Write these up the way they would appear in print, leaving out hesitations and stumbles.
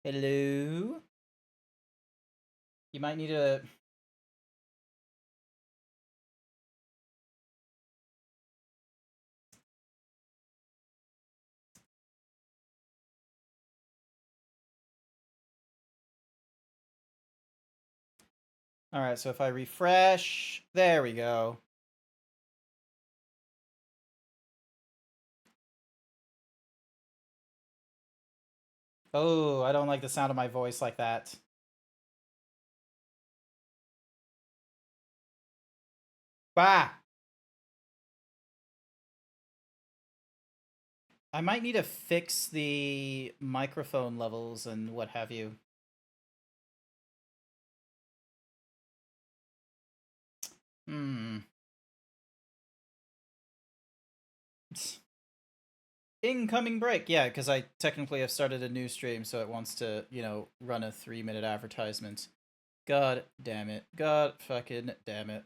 Hello? You might need a... Alright, so if I refresh... There we go. Oh, I don't like the sound of my voice like that. Bah! I might need to fix the microphone levels and what have you. Incoming break. Yeah, because I technically have started a new stream, so it wants to, you know, run a 3-minute advertisement. God damn it. God fucking damn it.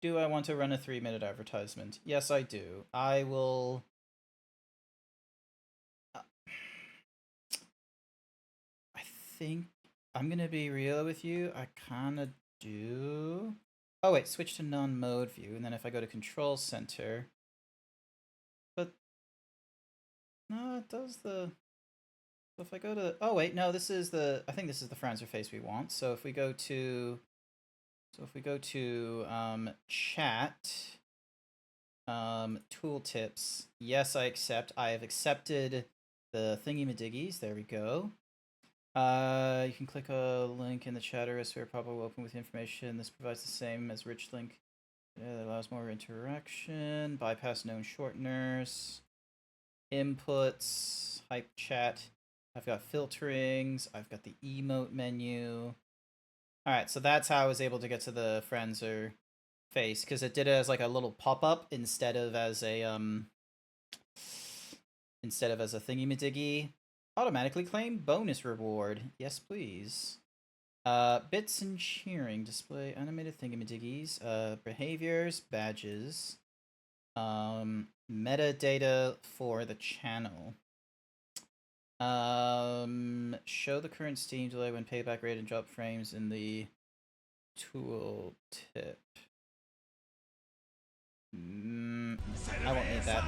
Do I want to run a 3-minute advertisement? Yes, I do. I will... I think I'm gonna be real with you. I kind of do... Oh, wait, switch to non-mode view, and then if I go to control center... But... No, it does the... So if I go to... Oh, wait, no, this is the... I think this is the Franzer face we want. So if we go to... chat... tooltips. Yes, I accept. I have accepted the thingy-madiggies. There we go. You can click a link in the chat or a sphere pop-up will open with information. This provides the same as rich link. That allows more interaction. Bypass known shorteners. Inputs. Hype chat. I've got filterings. I've got the emote menu. Alright, so that's how I was able to get to the Franzer face, because it did it as like a little pop-up instead of as a thingy-madiggy. Automatically claim bonus reward. Yes, please. Bits and cheering. Display animated thingy-madiggies. Behaviors. Badges. Metadata for the channel. Show the current Steam delay when payback rate and drop frames in the tool tip. I won't need that.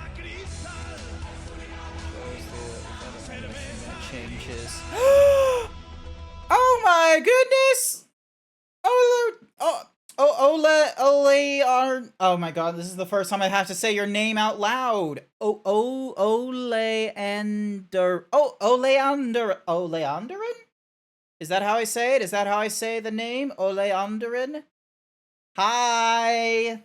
Changes. Oh my goodness! Oh my god, this is the first time I have to say your name out loud. Oleanderin? Is that how I say it? Is that how I say the name? Oleanderin? Hi!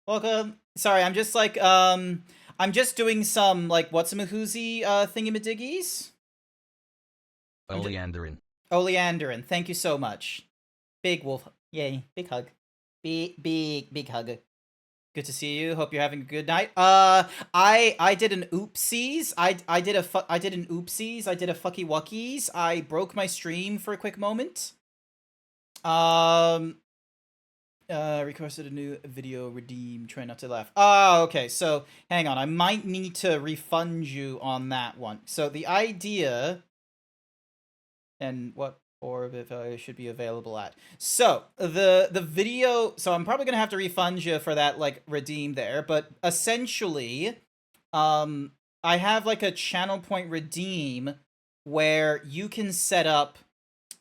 Welcome. Sorry, I'm just like, I'm just doing some, like, what's-a-mahoozy, thingy-madiggies? Oleanderin. Oleanderin, thank you so much. Big wolf. Yay, big hug. Big hug. Good to see you. Hope you're having a good night. I did an oopsies. I did an oopsies. I did a fucky wuckies. I broke my stream for a quick moment. Requested a new video redeem. Try not to laugh. Oh, okay. So hang on. I might need to refund you on that one. So the idea and what orbit value should be available at. So the video. So I'm probably gonna have to refund you for that like redeem there. But essentially, I have like a channel point redeem where you can set up.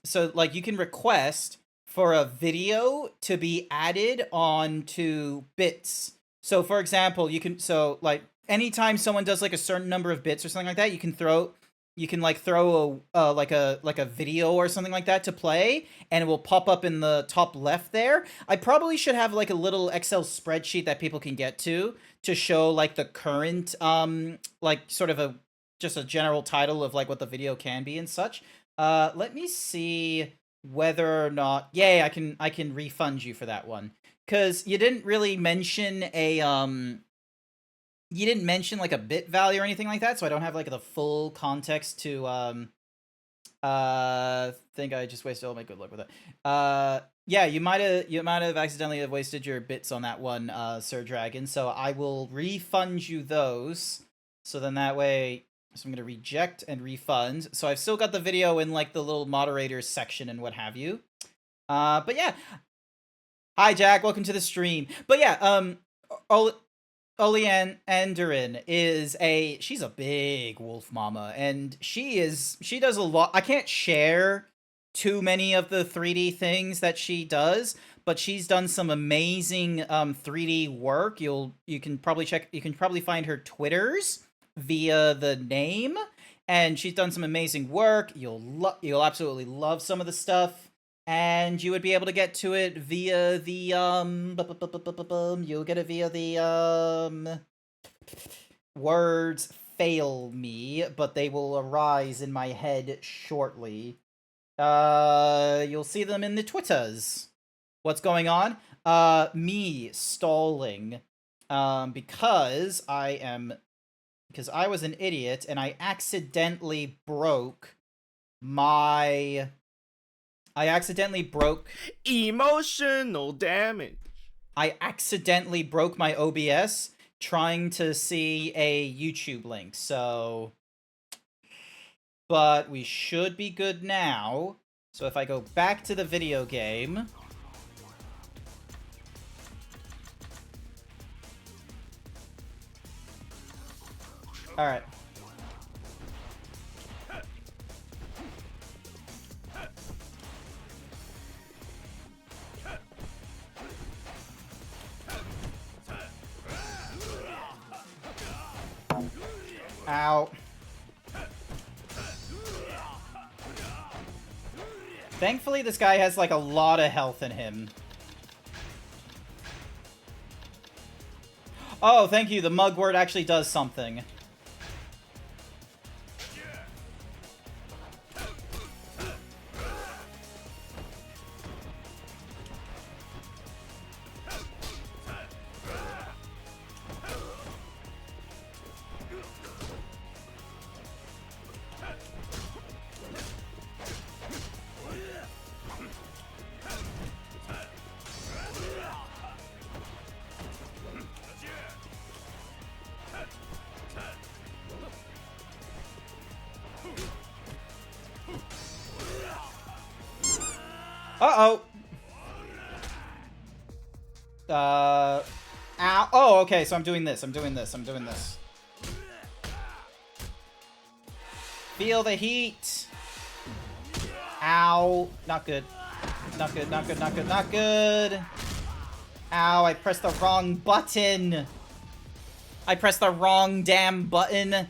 So like you can request for a video to be added onto bits. So for example, you can, so like anytime someone does like a certain number of bits or something like that, you can throw like a video or something like that to play, and it will pop up in the top left there. I probably should have like a little Excel spreadsheet that people can get to show like the current like sort of just a general title of like what the video can be and such. Let me see whether or not... Yay, I can refund you for that one. Because you didn't really mention a, you didn't mention, like, a bit value or anything like that, so I don't have, like, the full context to, think I just wasted all my good luck with it. Yeah, you might have accidentally wasted your bits on that one, Sir Dragon. So I will refund you those. So then that way, so I'm gonna reject and refund. So I've still got the video in like the little moderators section and what have you. But yeah. Hi Jack, welcome to the stream. But yeah, Olean Enderin she's a big wolf mama, and she does a lot. I can't share too many of the 3D things that she does, but she's done some amazing 3D work. You can probably find her Twitters via the name, and she's done some amazing work. You'll absolutely love some of the stuff. And you would be able to get to it via the you'll get it via the words fail me, but they will arise in my head shortly. You'll see them in the Twitters. What's going on? Me stalling. Because I was an idiot and I accidentally broke emotional damage. I accidentally broke my OBS trying to see a YouTube link, so... But we should be good now. So if I go back to the video game... Alright. Ow. Thankfully, this guy has, like, a lot of health in him. Oh, thank you. The mugwort actually does something. Uh-oh. Ow. Oh, okay, so I'm doing this. Feel the heat. Ow. Not good. Not good. Ow, I pressed the wrong button. I pressed the wrong damn button.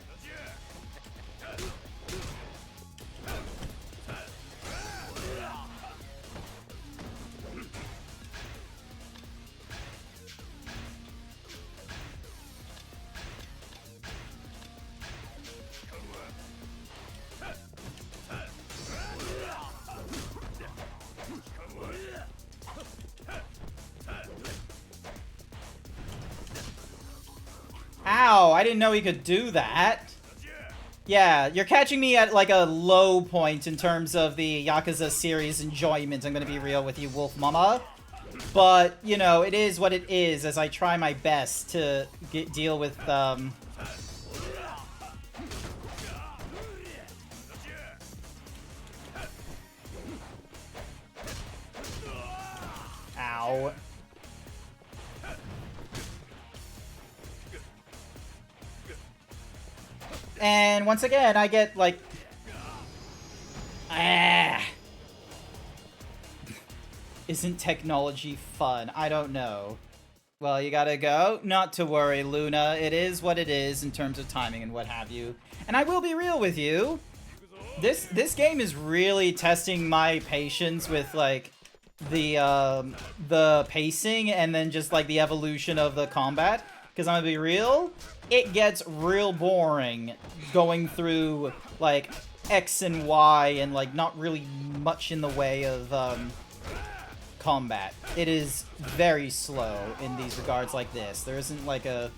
Ow, I didn't know he could do that. Yeah, you're catching me at, like, a low point in terms of the Yakuza series enjoyment, I'm gonna be real with you, Wolf Mama. But, you know, it is what it is as I try my best to deal with, Ow. And once again, I get, like... Isn't technology fun? I don't know. Well, you gotta go? Not to worry, Luna. It is what it is in terms of timing and what have you. And I will be real with you. This game is really testing my patience with, like, the pacing and then just, like, the evolution of the combat. Because I'm gonna be real, it gets real boring going through, like, X and Y and, like, not really much in the way of, combat. It is very slow in these regards like this. There isn't, like, a...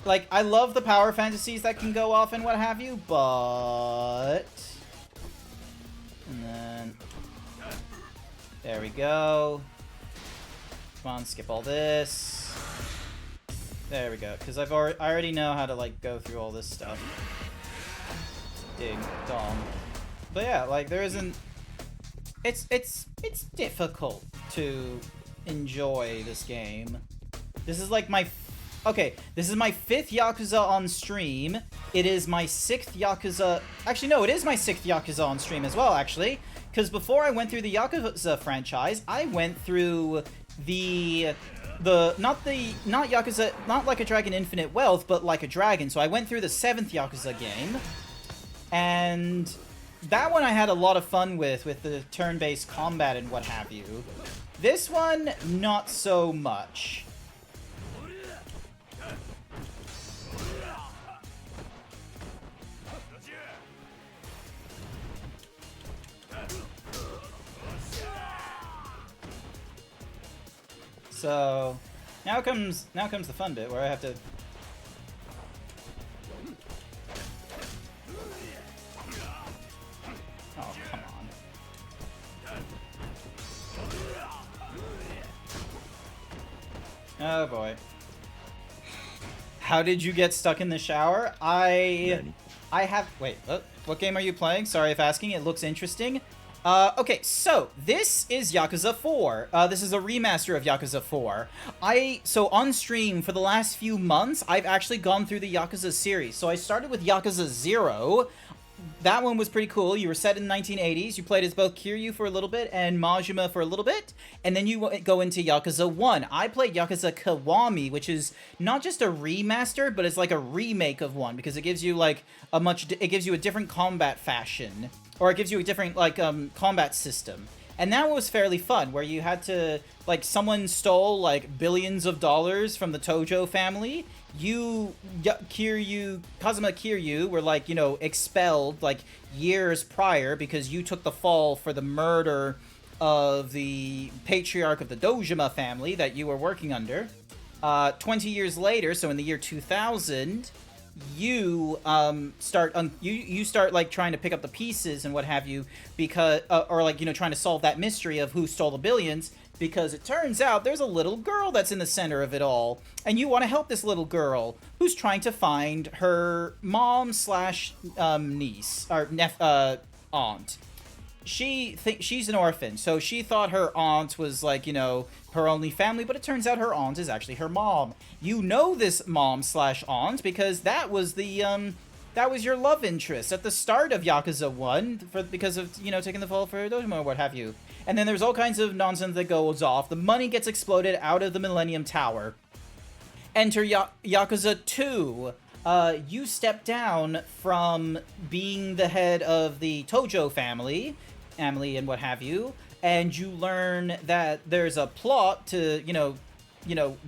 Like, I love the power fantasies that can go off and what have you, but... And then... There we go. Come on, skip all this. There we go. Because I already know how to like go through all this stuff. Ding dong. But yeah, like there isn't. It's difficult to enjoy this game. This is like my. Okay, this is my 5th Yakuza on stream. It is my 6th Yakuza... Actually, no, it is my 6th Yakuza on stream as well, actually. Because before I went through the Yakuza franchise, I went through not Yakuza, not Like a Dragon Infinite Wealth, but Like a Dragon. So I went through the 7th Yakuza game. And that one I had a lot of fun with the turn-based combat and what have you. This one, not so much. So, now comes the fun bit where I have to... Oh, come on. Oh boy. How did you get stuck in the shower? I have... Wait, what game are you playing? Sorry if asking, it looks interesting. Okay, so this is Yakuza 4. This is a remaster of Yakuza 4. So on stream for the last few months, I've actually gone through the Yakuza series. So I started with Yakuza 0. That one was pretty cool. You were set in the 1980s. You played as both Kiryu for a little bit and Majima for a little bit. And then you go into Yakuza 1. I played Yakuza Kiwami, which is not just a remaster, but it's like a remake of 1 because it gives you like it gives you a different combat fashion. Or it gives you a different, like, combat system. And that was fairly fun, where you had to, like, someone stole, like, billions of dollars from the Tojo family. Kazuma Kiryu were, like, you know, expelled, like, years prior because you took the fall for the murder of the patriarch of the Dojima family that you were working under. 20 years later, so in the year 2000... you start like trying to pick up the pieces and what have you because or like, you know, trying to solve that mystery of who stole the billions, because it turns out there's a little girl that's in the center of it all, and you want to help this little girl who's trying to find her mom slash niece or aunt. She's an orphan, so she thought her aunt was, like, you know, her only family, but it turns out her aunt is actually her mom. You know this mom slash aunt because that was your love interest at the start of Yakuza 1 because of, you know, taking the fall for Dojima or what have you. And then there's all kinds of nonsense that goes off. The money gets exploded out of the Millennium Tower. Enter Yakuza 2. You step down from being the head of the Tojo family and what have you, and you learn that there's a plot to, you know,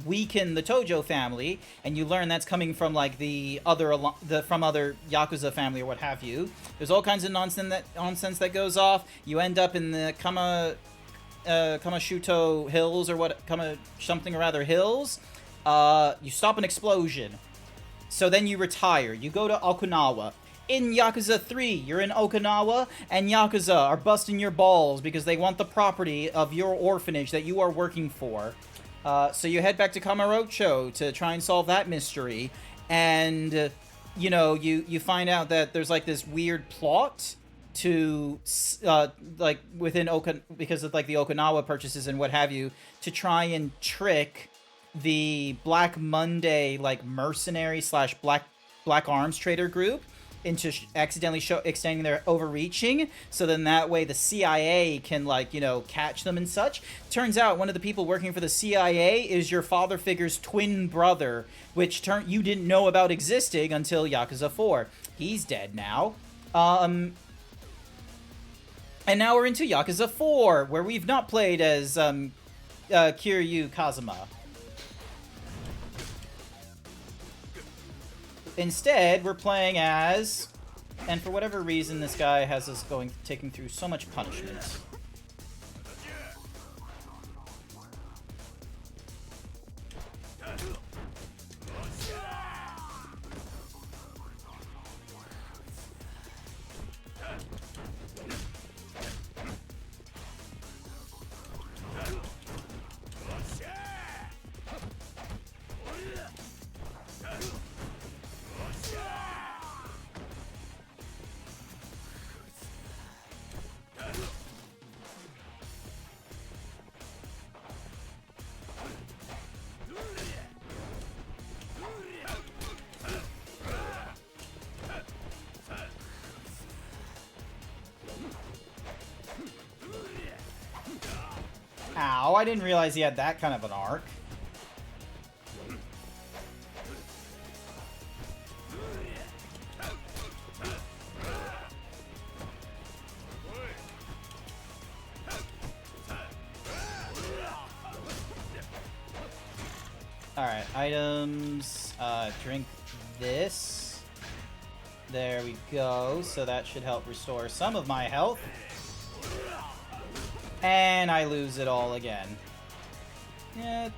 weaken the Tojo family, and you learn that's coming from, like, from other Yakuza family or what have you. There's all kinds of nonsense that goes off. You end up in the Kamashuto Hills or something or other hills. You stop an explosion. So then you retire. You go to Okinawa. In Yakuza 3, you're in Okinawa, and Yakuza are busting your balls because they want the property of your orphanage that you are working for. So you head back to Kamurocho to try and solve that mystery. And, you know, you find out that there's, like, this weird plot to, like, within because of, like, the Okinawa purchases and what have you, to try and trick the Black Monday, like, mercenary slash black arms trader group into accidentally extending their overreaching, so then that way the CIA can, like, you know, catch them and such. Turns out one of the people working for the CIA is your father figure's twin brother, which you didn't know about existing until Yakuza 4. He's dead now. And now we're into Yakuza 4, where we've not played as Kiryu Kazuma. Instead, we're playing as... And for whatever reason, this guy has us taking through so much punishment. Ow, I didn't realize he had that kind of an arc. Alright, items. Drink this. There we go. So that should help restore some of my health. And I lose it all again. Yeah.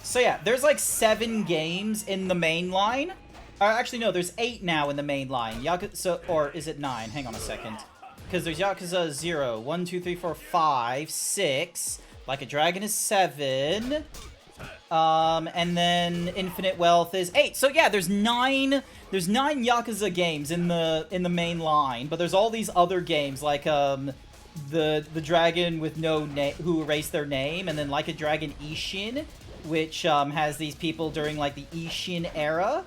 So yeah, there's like 7 games in the main line. Actually, no, there's 8 now in the main line. Yakuza, or is it 9? Hang on a second. Because there's Yakuza 0, 1, 2, 3, 4, 5, 6. Like a Dragon is 7. And then Infinite Wealth is 8. So yeah, there's 9 Yakuza games in the main line, but there's all these other games like the dragon with no name who erased their name, and then Like a Dragon Ishin, which has these people during like the Ishin era.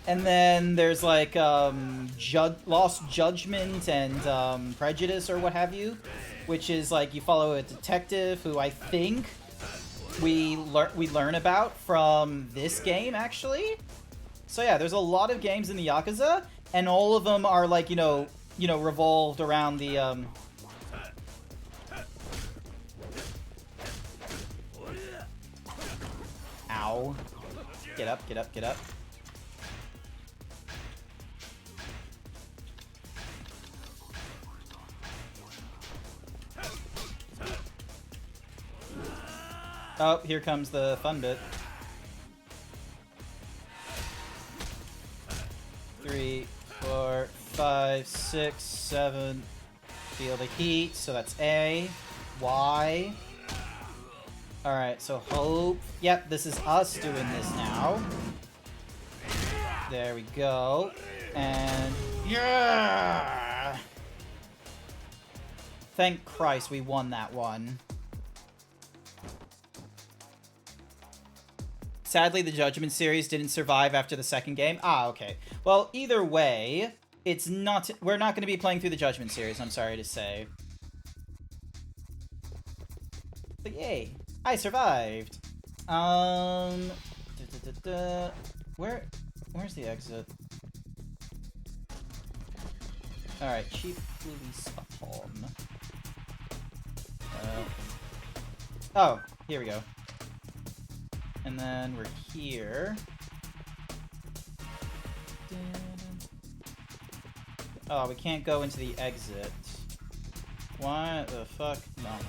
And then there's like Lost Judgment and Prejudice or what have you, which is like you follow a detective who I think we learn about from this game, actually. So yeah, there's a lot of games in the Yakuza, and all of them are like, you know, revolved around the Ow. Get up, get up, get up. Oh, here comes the fun bit. 3, 4, 5, 6, 7. Feel the heat, so that's A. Y. Alright, so hope. Yep, this is us doing this now. There we go. And yeah! Thank Christ we won that one. Sadly, the Judgment series didn't survive after the second game. Ah, okay. Well, either way, it's not. We're not going to be playing through the Judgment series, I'm sorry to say. But yay, I survived. Where's the exit? All right, cheap police spawn. Oh, here we go. And then we're here. Oh, we can't go into the exit. Why the fuck not?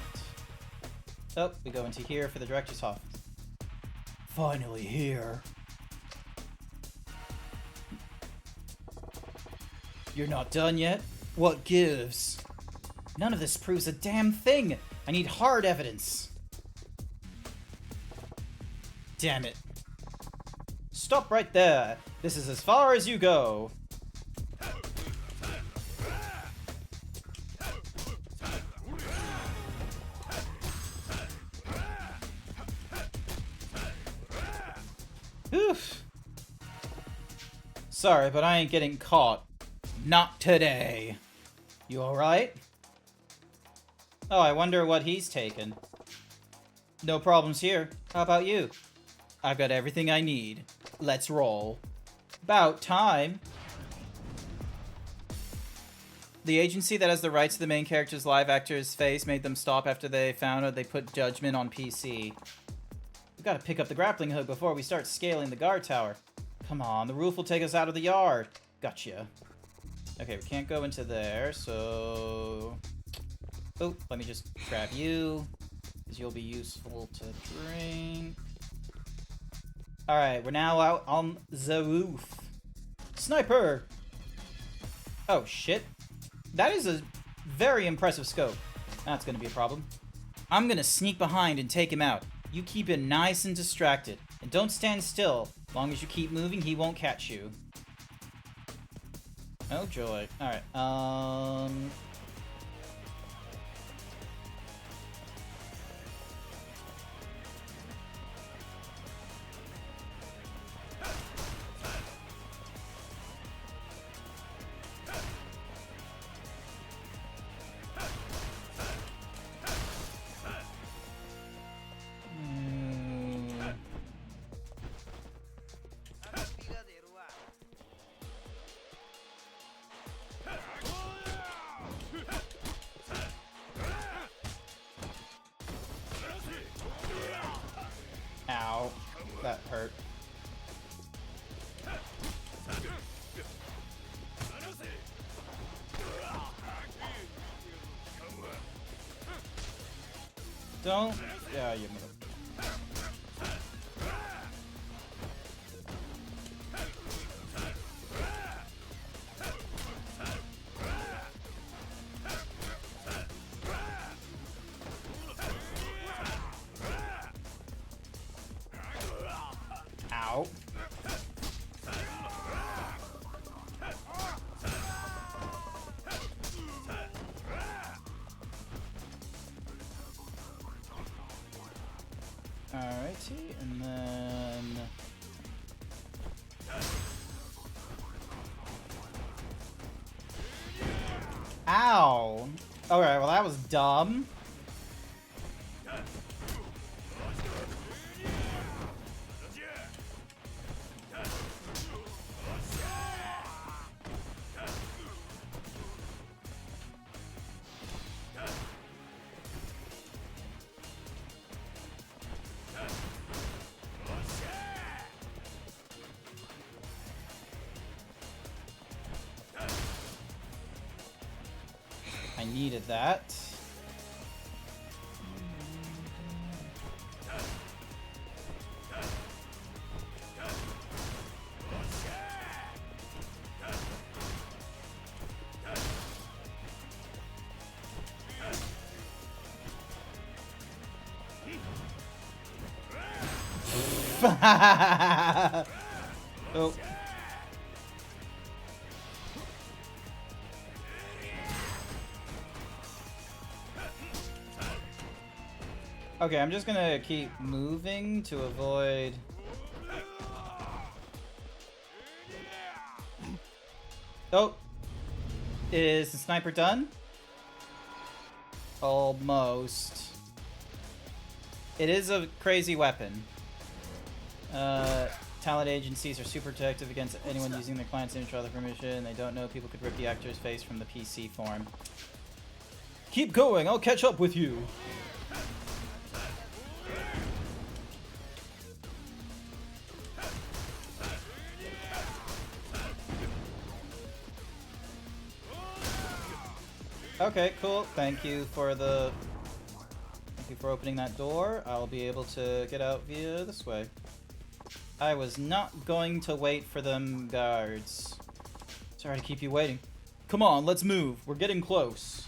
Oh, we go into here for the director's office. Finally here. You're not done yet? What gives? None of this proves a damn thing. I need hard evidence. Damn it. Stop right there. This is as far as you go. Oof. Sorry, but I ain't getting caught. Not today. You alright? Oh, I wonder what he's taken. No problems here. How about you? I've got everything I need. Let's roll. About time. The agency that has the rights to the main character's live actor's face made them stop after they found out they put Judgment on PC. We've got to pick up the grappling hook before we start scaling the guard tower. Come on, the roof will take us out of the yard. Gotcha. Okay, we can't go into there, so... Oh, let me just grab you, because you'll be useful to drink. Alright, we're now out on the roof. Sniper! Oh, shit. That is a very impressive scope. That's gonna be a problem. I'm gonna sneak behind and take him out. You keep it nice and distracted. And don't stand still. As long as you keep moving, he won't catch you. Oh, joy. Alright, Ow. That hurt. Don't. Yeah, you move. Ow. Alrighty, and then... Ow! Alright, well that was dumb. I needed that. Oh. Okay, I'm just gonna keep moving to avoid... Oh! Is the sniper done? Almost. It is a crazy weapon. Talent agencies are super protective against anyone using their client's image without their permission. They don't know people could rip the actor's face from the PC form. Keep going, I'll catch up with you! Okay, cool. Thank you for opening that door. I'll be able to get out via this way. I was not going to wait for them guards. Sorry to keep you waiting. Come on, let's move. We're getting close.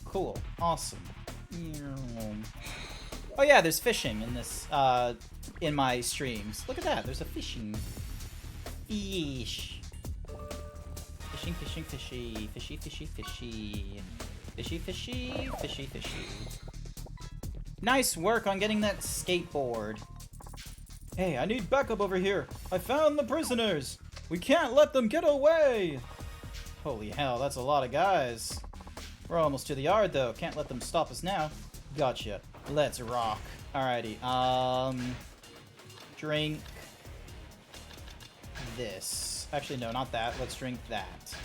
Cool. Awesome. Oh yeah, there's fishing in this, in my streams. Look at that. There's a fishing. Fish. Fishing, fishing, fishy. Fishy, fishy, fishy. Fishy, fishy, fishy, fishy. Nice work on getting that skateboard. Hey, I need backup over here. I found the prisoners. We can't let them get away. Holy hell, that's a lot of guys. We're almost to the yard, though. Can't let them stop us now. Gotcha. Let's rock. Alrighty, drink this. Actually, no, not that. Let's drink that.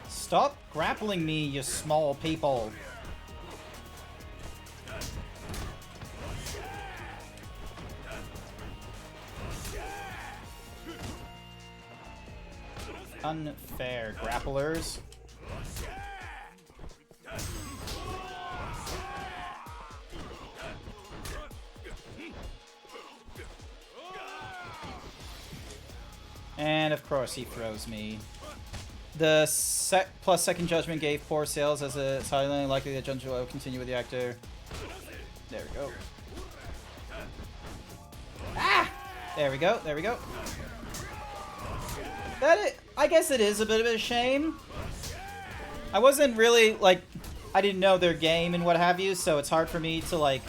Stop grappling me, you small people. Unfair grapplers. And of course he throws me. The plus second judgment gave poor sales, as it's highly unlikely that Judge will continue with the actor. There we go. Ah! There we go, there we go. I guess it is a bit of a shame. I wasn't really, like, I didn't know their game and what have you, so it's hard for me to, like,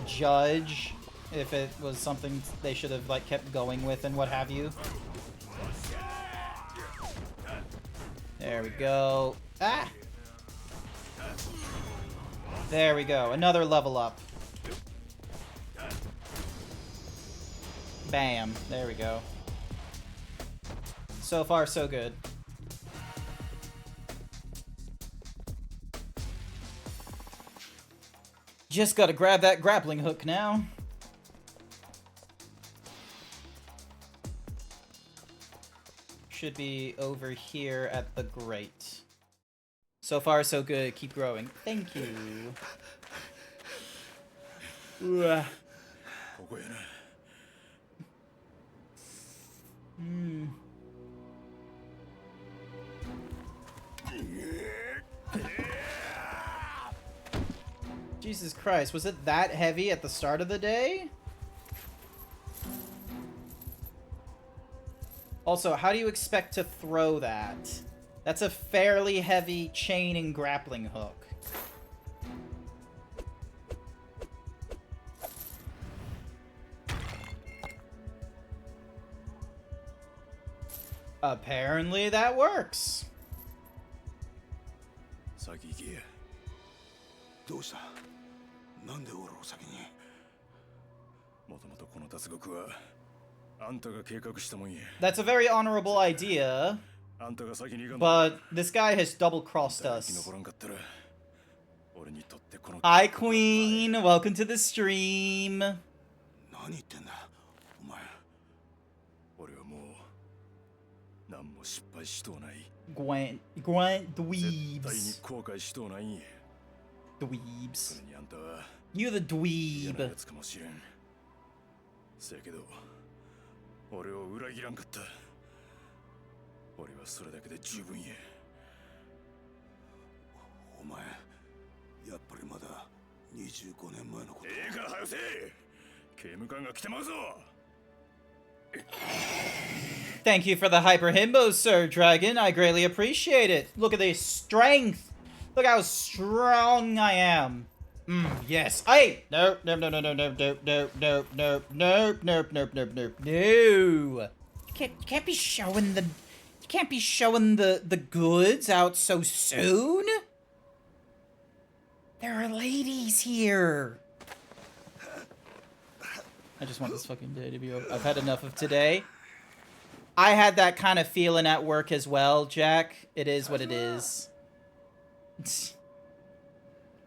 judge if it was something they should have, like, kept going with and what have you. There we go. Ah! There we go. Another level up. Bam. There we go. So far, so good. Just gotta grab that grappling hook now. Should be over here at the grate. So far, so good. Keep growing. Thank you. Jesus Christ, was it that heavy at the start of the day? Also, how do you expect to throw that? That's a fairly heavy chain and grappling hook. Apparently that works. That's a very honorable idea, but this guy has double-crossed us. Hi, Queen. Welcome to the stream. GrantZeebs. Dweebs. You the dweeb. Thank you for the hyper himbos, Sir Dragon. I greatly appreciate it. Look at this strength. Look how strong I am. Yes. Hey! Nope, nope, nope, nope, nope, nope, nope, nope, nope, nope, nope, nope, nope, nope, no. You can't be showing the goods out so soon. There are ladies here. I just want this fucking day to be over. I've had enough of today. I had that kind of feeling at work as well, Jack. It is what it is.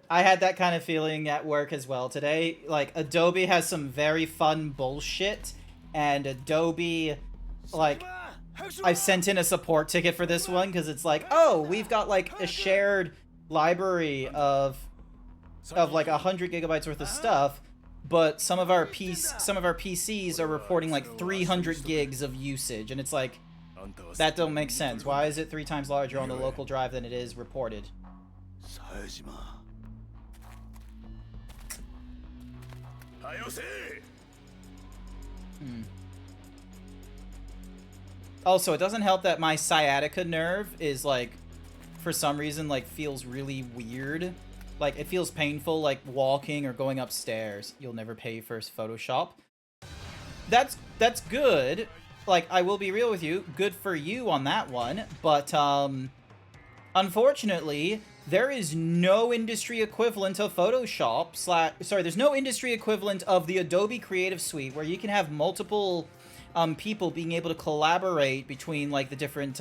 I had that kind of feeling at work as well today. Like, Adobe has some very fun bullshit, and Adobe, like, I've sent in a support ticket for this one, because it's like, oh, we've got, like, a shared library of like, 100 gigabytes worth of stuff, but some of our PCs are reporting, like, 300 gigs of usage, and it's like, that don't make sense. Why is it 3 times larger on the local drive than it is reported? Also, it doesn't help that my sciatica nerve is, like, for some reason, like, feels really weird. Like, it feels painful, like, walking or going upstairs. You'll never pay for Photoshop. That's good. Like, I will be real with you. Good for you on that one. But, unfortunately, there is no industry equivalent of Photoshop sorry, there's no industry equivalent of the Adobe Creative Suite where you can have multiple people being able to collaborate between, like, the different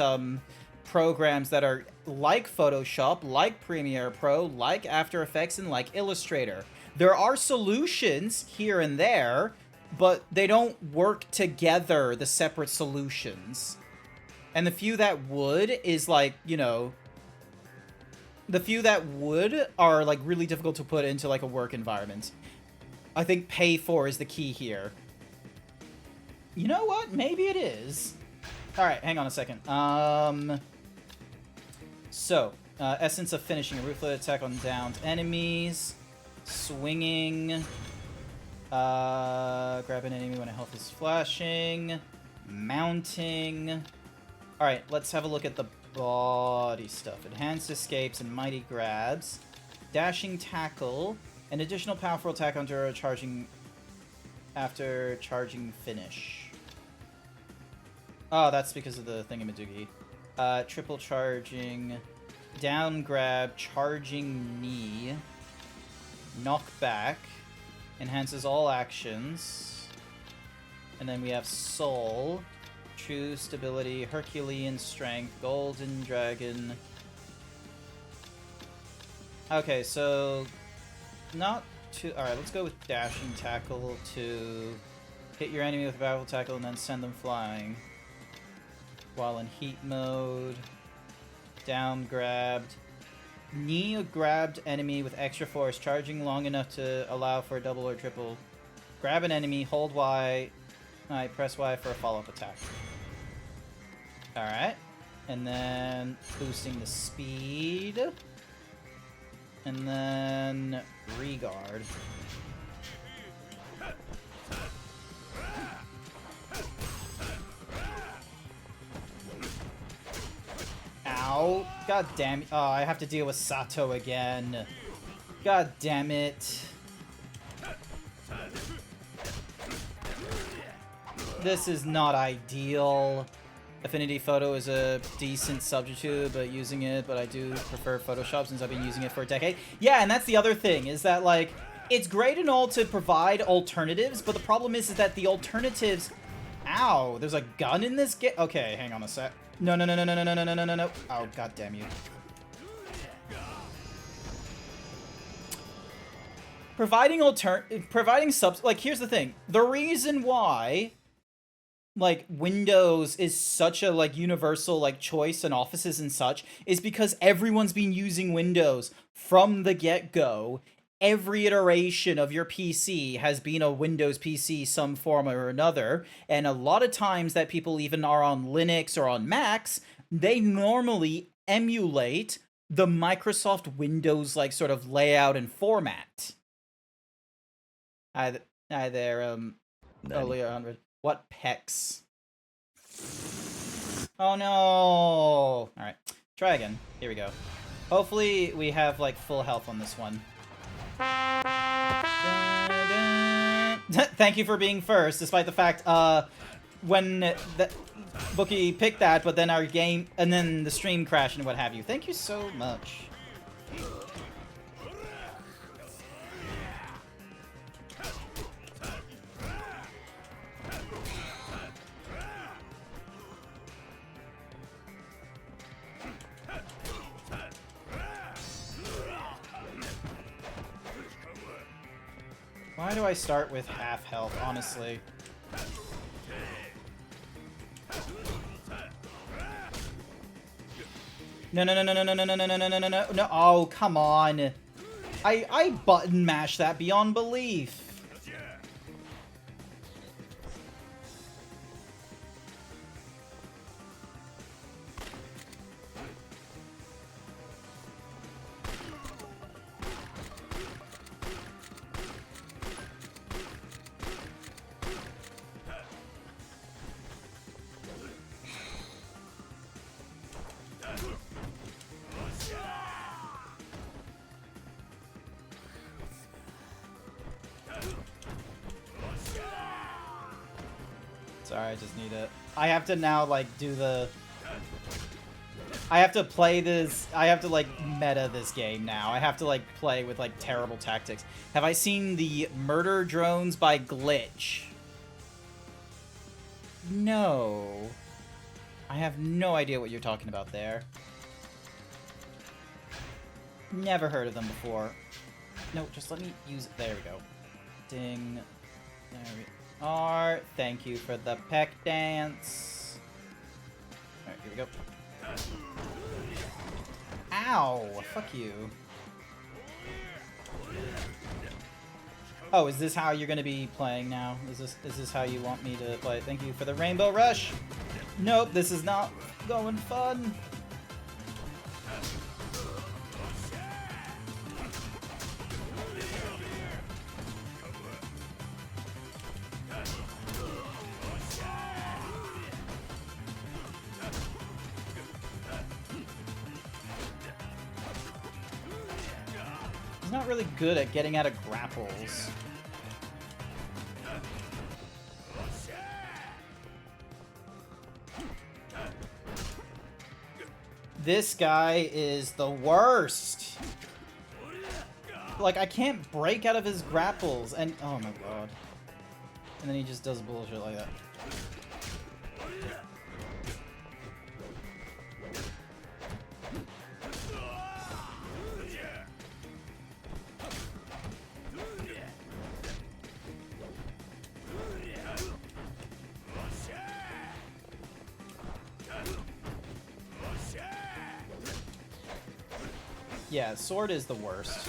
programs that are like Photoshop, like Premiere Pro, like After Effects, and like Illustrator. There are solutions here and there, but they don't work together, the separate solutions. And the few that would is, like, you know, the few that would are, like, really difficult to put into, like, a work environment. I think pay for is the key here. You know what? Maybe it is. Alright, hang on a second. So, essence of finishing a ruthless attack on downed enemies. Swinging. Grab an enemy when a health is flashing. Mounting. Alright, let's have a look at the body stuff. Enhanced escapes and mighty grabs. Dashing tackle. An additional powerful attack after charging finish. Oh, that's because of the thingamadoogie. Triple charging. down grab, charging knee, knock back, enhances all actions, and then we have soul, true stability, Herculean strength, golden dragon. Okay, so not too. All right, let's go with dashing tackle to hit your enemy with powerful tackle and then send them flying. While in heat mode, down grabbed. Knee grabbed enemy with extra force, charging long enough to allow for a double or triple. Grab an enemy, hold Y, press Y for a follow-up attack. Alright. And then boosting the speed. And then regard. Ow. God damn it. Oh, I have to deal with Sato again. God damn it. This is not ideal. Affinity Photo is a decent substitute, but I do prefer Photoshop since I've been using it for a decade. Yeah, and that's the other thing, is that, like, it's great and all to provide alternatives, but the problem is that the alternatives... Ow, there's a gun in this game? Okay, hang on a sec. No. Oh, god damn you. Providing subs... Like, here's the thing. The reason why... like, Windows is such a, like, universal, like, choice in offices and such is because everyone's been using Windows from the get-go. Every iteration of your PC has been a Windows PC some form or another, and a lot of times that people even are on Linux or on Macs, they normally emulate the Microsoft Windows, like, sort of layout and format. Hi there, Leo 100. What pecs? Oh no! Alright, try again. Here we go. Hopefully we have, like, full health on this one. Thank you for being first, despite the fact, when the Bookie picked that, but then our game, and then the stream crashed and what have you. Thank you so much. Why do I start with half health, honestly? No. Oh, come on. I button mashed that beyond belief. Sorry, I just need it. I have to now, like, do the... I have to play this... I have to, like, meta this game now. I have to, like, play with, like, terrible tactics. Have I seen the Murder Drones by Glitch? No. I have no idea what you're talking about there. Never heard of them before. No, just let me use it. There we go. Ding. There we are. Thank you for the peck dance. Alright, here we go. Ow! Fuck you. Oh, is this how you're gonna be playing now? Is this how you want me to play? Thank you for the Rainbow Rush! Nope, this is not going fun. He's not really good at getting out of grapples. This guy is the worst. Like, I can't break out of his grapples, and oh my god. And then he just does bullshit like that. Yeah, sword is the worst.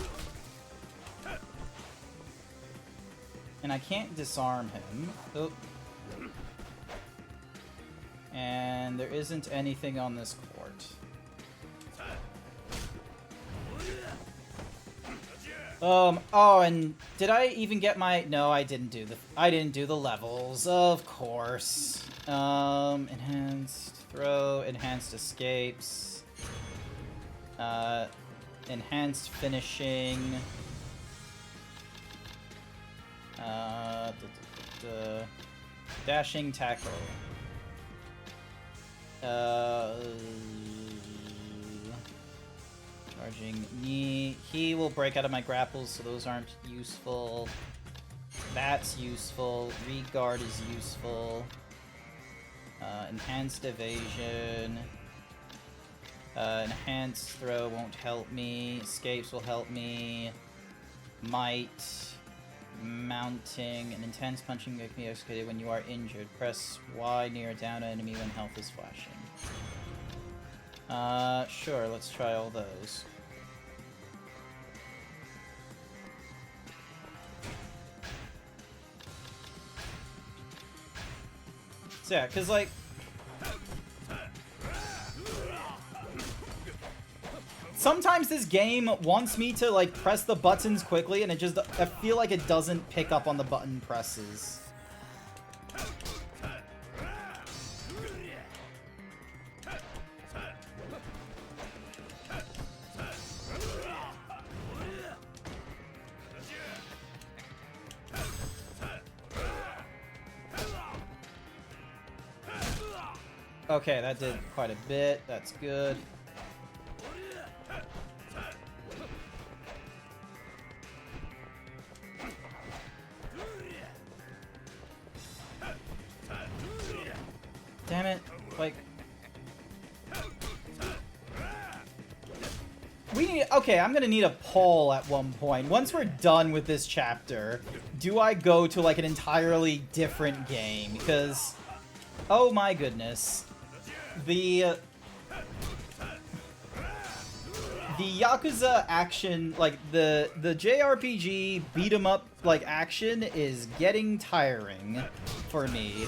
And I can't disarm him. Oh. And there isn't anything on this court. Oh, and did I even get my... No, I didn't do the levels, of course. Enhanced throw, enhanced escapes. Enhanced finishing. Dashing tackle. Charging knee. He will break out of my grapples, so those aren't useful. That's useful. Regard is useful. Enhanced evasion. Enhanced throw won't help me. Escapes will help me. Might. Mounting. An intense punching can be executed when you are injured. Press Y near down an enemy when health is flashing. Sure, let's try all those. So yeah, because like... Sometimes this game wants me to, like, press the buttons quickly, and it just... I feel like it doesn't pick up on the button presses. Okay, that did quite a bit. That's good. Damn it. Like... We need... Okay, I'm gonna need a poll at one point. Once we're done with this chapter, do I go to, like, an entirely different game? Because... Oh my goodness. The Yakuza action, like, the JRPG beat-em-up, like, action is getting tiring for me.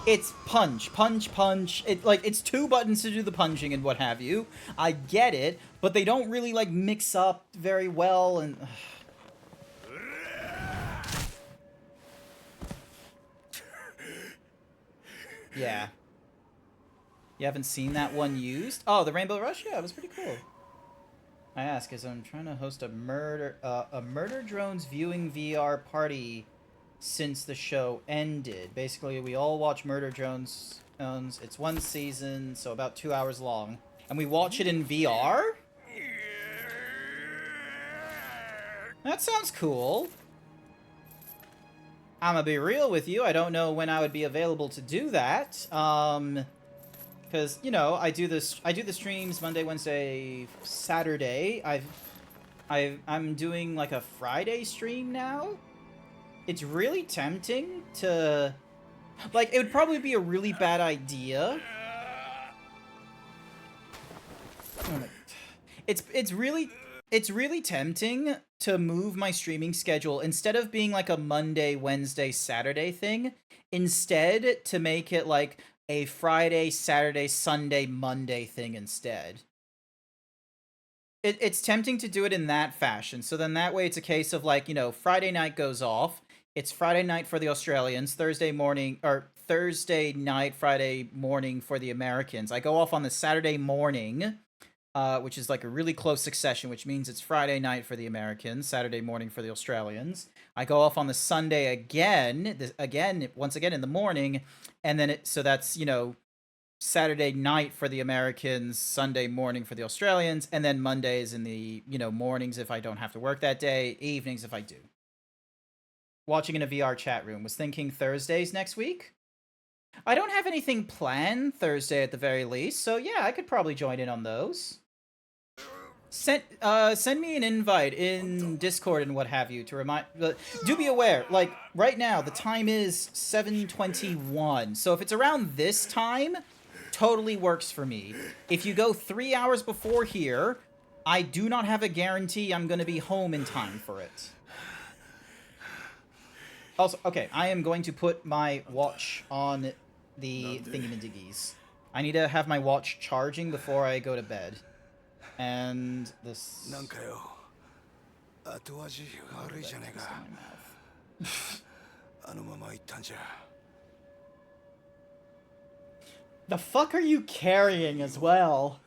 It's punch, punch, punch. It's two buttons to do the punching and what have you. I get it, but they don't really, like, mix up very well, and... Yeah. You haven't seen that one used? Oh, the Rainbow Rush? Yeah, it was pretty cool. I ask, as I'm trying to host a murder drones viewing VR party since the show ended. Basically, we all watch Murder Drones. It's one season, so about 2 hours long. And we watch it in VR? That sounds cool. I'm gonna be real with you, I don't know when I would be available to do that. Because, you know, I do the streams Monday, Wednesday, Saturday. I'm doing, like, a Friday stream now. It's really tempting to... Like, it would probably be a really bad idea. It's really tempting to move my streaming schedule, instead of being like a Monday, Wednesday, Saturday thing, instead to make it like a Friday, Saturday, Sunday, Monday thing instead. It's tempting to do it in that fashion, so then that way it's a case of, like, you know, Friday night goes off, it's Friday night for the Australians, Thursday night, Friday morning for the Americans. I go off on the Saturday morning, which is like a really close succession, which means it's Friday night for the Americans, Saturday morning for the Australians. I go off on the Sunday once again in the morning, and then so that's, you know, Saturday night for the Americans, Sunday morning for the Australians, and then Mondays in the, mornings if I don't have to work that day, evenings if I do. Watching in a VR chat room. Was thinking Thursdays next week? I don't have anything planned Thursday at the very least, so yeah, I could probably join in on those. Send me an invite in Discord and what have you to remind. Do be aware, like right now the time is 7:21, so if it's around this time, totally works for me. If you go 3 hours before here, I do not have a guarantee I'm going to be home in time for it. Also, okay, I am going to put my watch on the thingamadiggies. I need to have my watch charging before I go to bed. And this... The fuck are you carrying as well?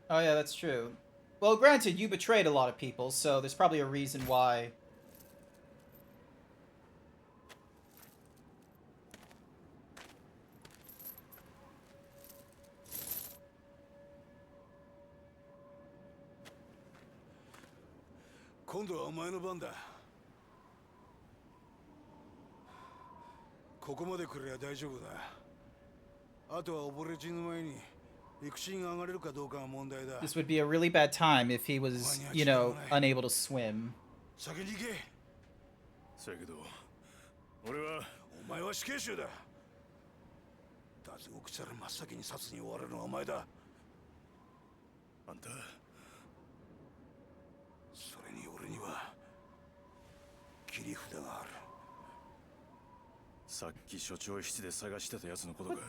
Oh yeah, that's true. Well, granted, you betrayed a lot of people, so there's probably a reason why. This would be a really bad time if he was, unable to swim. What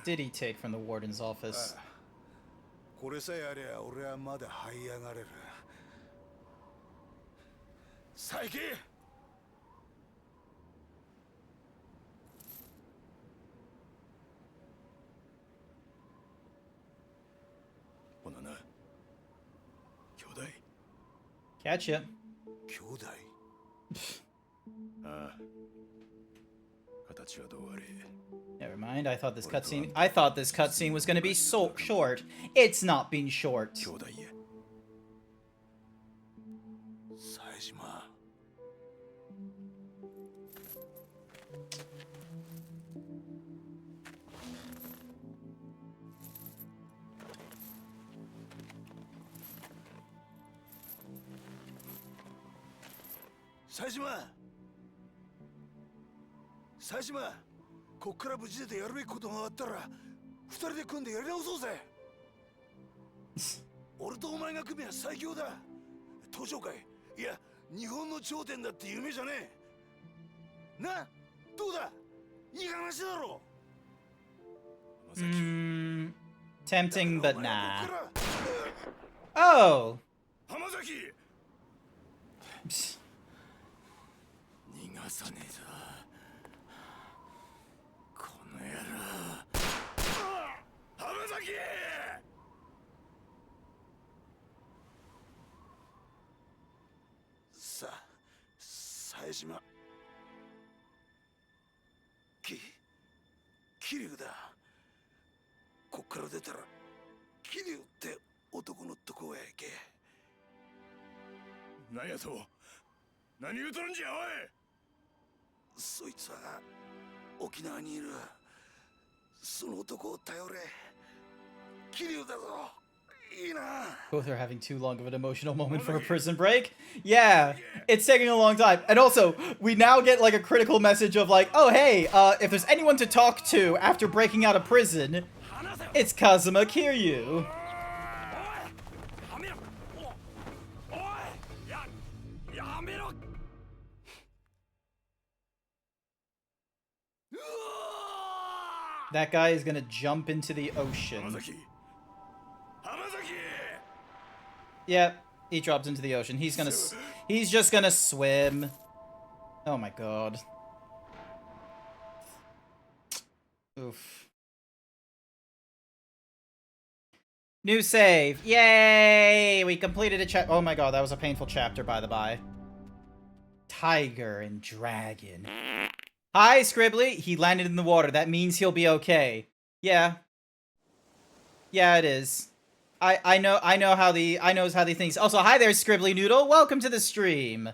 did he take from the warden's office? Catch Never mind. I thought this cutscene was going to be so short. It's not been short. Sajima, こっから無事でやるべきことがあったら、二人で組んでやり直そうぜ。俺とお前が組めば最強だ。東上界、いや、日本の頂点だって夢じゃねえ。な、どうだ？いい話だろ。Tempting, but nah. Oh. 浜崎。逃がさねえぞ。 冴島桐生だこっから出たら桐生って男のとこへ行け何やと何言うとるんじゃおいそいつは沖縄にいるその男を頼れ桐生だぞ Both are having too long of an emotional moment for a prison break. Yeah, it's taking a long time. And also, we now get like a critical message of like, oh hey, if there's anyone to talk to after breaking out of prison, it's Kazuma Kiryu. That guy is gonna jump into the ocean. Yep, he drops into the ocean. He's just gonna swim. Oh my god. Oof. New save. Yay! We completed a chapter. Oh my god, that was a painful chapter, by the by. Tiger and dragon. Hi, Scribbly. He landed in the water. That means he'll be okay. Yeah. Yeah, it is. I know how the things. Also, hi there, Scribbly Noodle. Welcome to the stream.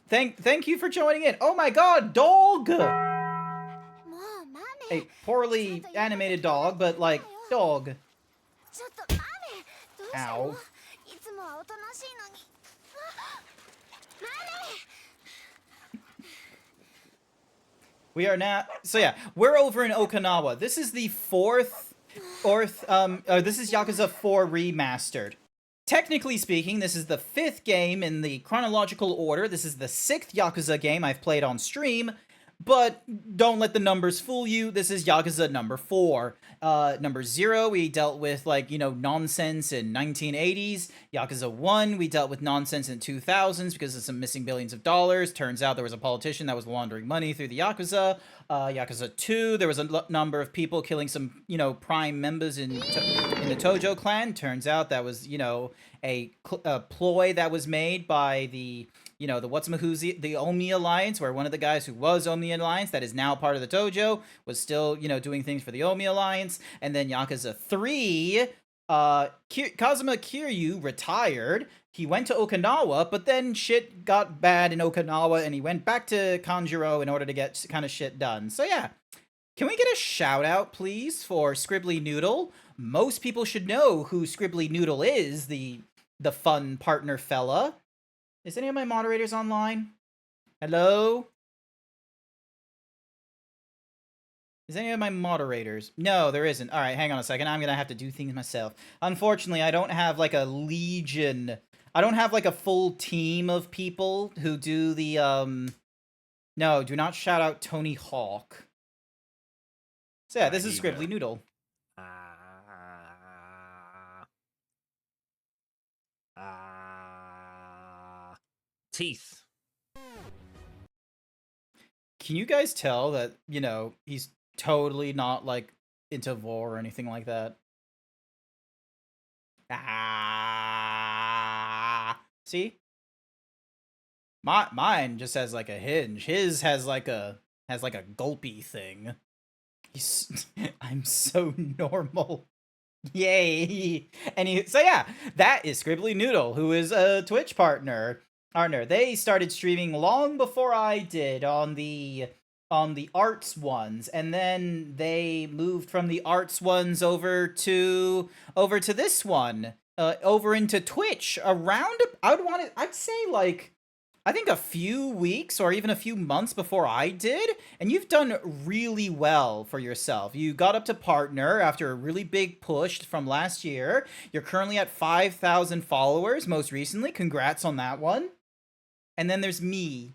Thank you for joining in. Oh my god, dog! A poorly animated dog, but like dog. Ow. We are now, so yeah, we're over in Okinawa. This is the this is Yakuza 4 Remastered. Technically speaking, this is the 5th game in the chronological order. This is the 6th Yakuza game I've played on stream, but don't let the numbers fool you. This is Yakuza number 4. Number 0, we dealt with, like, you know, nonsense in 1980s. Yakuza 1, we dealt with nonsense in 2000s because of some missing billions of dollars. Turns out there was a politician that was laundering money through the Yakuza. Yakuza 2, there was a number of people killing some, you know, prime members in the Tojo clan. Turns out that was, you know, a ploy that was made by the, you know, the the Omi Alliance, where one of the guys who was Omi Alliance, that is now part of the Tojo, was still, you know, doing things for the Omi Alliance. And then Yakuza 3, Kazuma Kiryu retired. He went to Okinawa, but then shit got bad in Okinawa, and he went back to Kanjuro in order to get kind of shit done. So yeah, can we get a shout out, please, for Scribbly Noodle? Most people should know who Scribbly Noodle is, the fun partner fella. Is any of my moderators online? Hello? Is any of my moderators? No, there isn't. All right, hang on a second. I'm going to have to do things myself. Unfortunately, I don't have like a legion. I don't have like a full team of people who do the, No, do not shout out Tony Hawk. So yeah, this is Scribbly Noodle. Teeth. Can you guys tell that, you know, he's totally not, like, into vor or anything like that? See? Mine just has, like, a hinge. His has, like, a gulpy thing. I'm so normal. Yay! So yeah, that is Scribbly Noodle, who is a Twitch partner. They started streaming long before I did on the arts ones, and then they moved from the arts ones over to this one, over into Twitch around. I'd say like, I think a few weeks or even a few months before I did, and you've done really well for yourself. You got up to partner after a really big push from last year. You're currently at 5,000 followers most recently. Congrats on that one. And then there's me.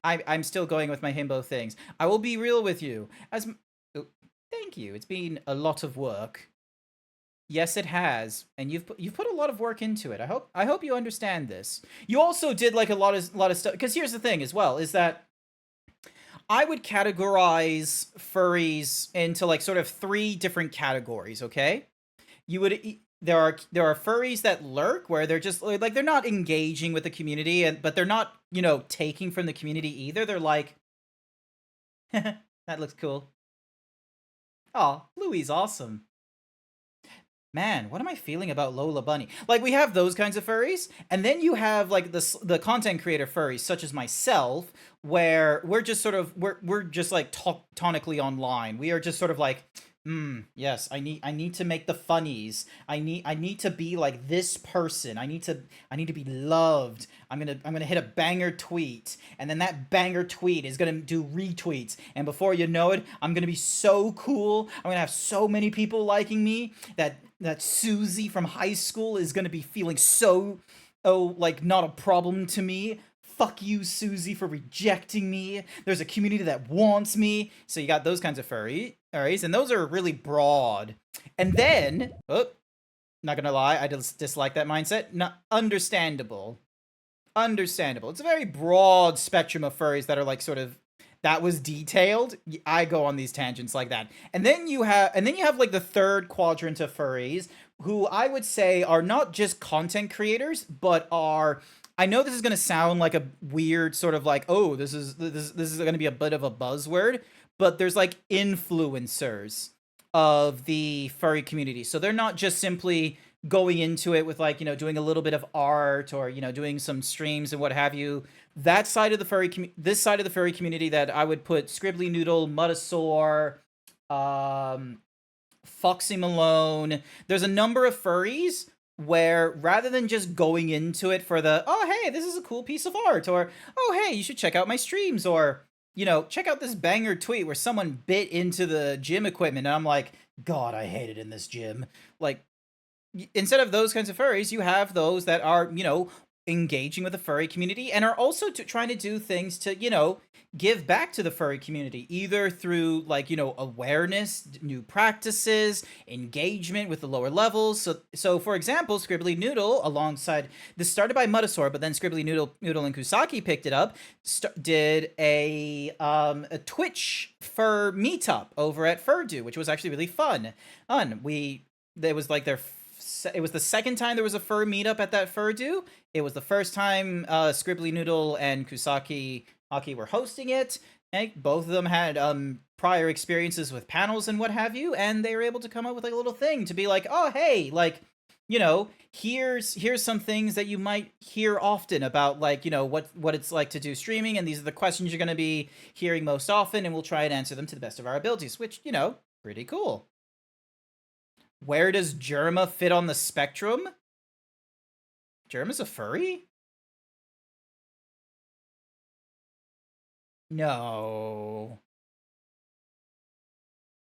I'm still going with my himbo things. I will be real with you. Thank you. It's been a lot of work. Yes, it has, and you've put a lot of work into it. I hope you understand this. You also did like a lot of stuff. Because here's the thing as well, is that I would categorize furries into like sort of 3 different categories. Okay, there are furries that lurk, where they're just like, they're not engaging with the community, but they're not, you know, taking from the community either. They're like, that looks cool. Oh, Louie's awesome. Man, what am I feeling about Lola Bunny? Like, we have those kinds of furries, and then you have like the content creator furries, such as myself, where we're just sort of we're just like tonically online. We are just sort of like, yes, I need to make the funnies. I need to be like this person. I need to be loved. I'm gonna hit a banger tweet, and then that banger tweet is gonna do retweets, and before you know it, I'm gonna be so cool. I'm gonna have so many people liking me that Susie from high school is gonna be feeling so, like, not a problem to me. Fuck you, Susie, for rejecting me. There's a community that wants me. So you got those kinds of furries, and those are really broad. And then, not gonna lie, I just dislike that mindset. Understandable. It's a very broad spectrum of furries that are like sort of that was detailed, I go on these tangents like that. And then you have like the third quadrant of furries who I would say are not just content creators, but are, I know this is going to sound like a weird sort of like, oh, this is going to be a bit of a buzzword, but there's like influencers of the furry community. So they're not just simply going into it with like, doing a little bit of art or, doing some streams and what have you. That side of the this side of the furry community that I would put Scribbly Noodle, Mutasaur, Foxy Malone. There's a number of furries where rather than just going into it for the, oh, hey, this is a cool piece of art, or, oh, hey, you should check out my streams, or, check out this banger tweet where someone bit into the gym equipment, and I'm like, God, I hate it in this gym. Like, instead of those kinds of furries, you have those that are, engaging with the furry community and are also trying to do things to, give back to the furry community, either through like, awareness, new practices, engagement with the lower levels. So for example, Scribbly Noodle, alongside, this started by Mutasaur, but then Scribbly Noodle and Kusaki picked it up, did a Twitch fur meetup over at Furdo, which was actually really fun. There was like it was the second time there was a fur meetup at that Furdo. It was the first time Scribbly Noodle and Kusaki were hosting it. And both of them had prior experiences with panels and what have you, and they were able to come up with like a little thing to be like, oh, hey, like, here's some things that you might hear often about, like, what it's like to do streaming, and these are the questions you're going to be hearing most often, and we'll try and answer them to the best of our abilities, which, pretty cool. Where does Germa fit on the spectrum? Germa's a furry? No.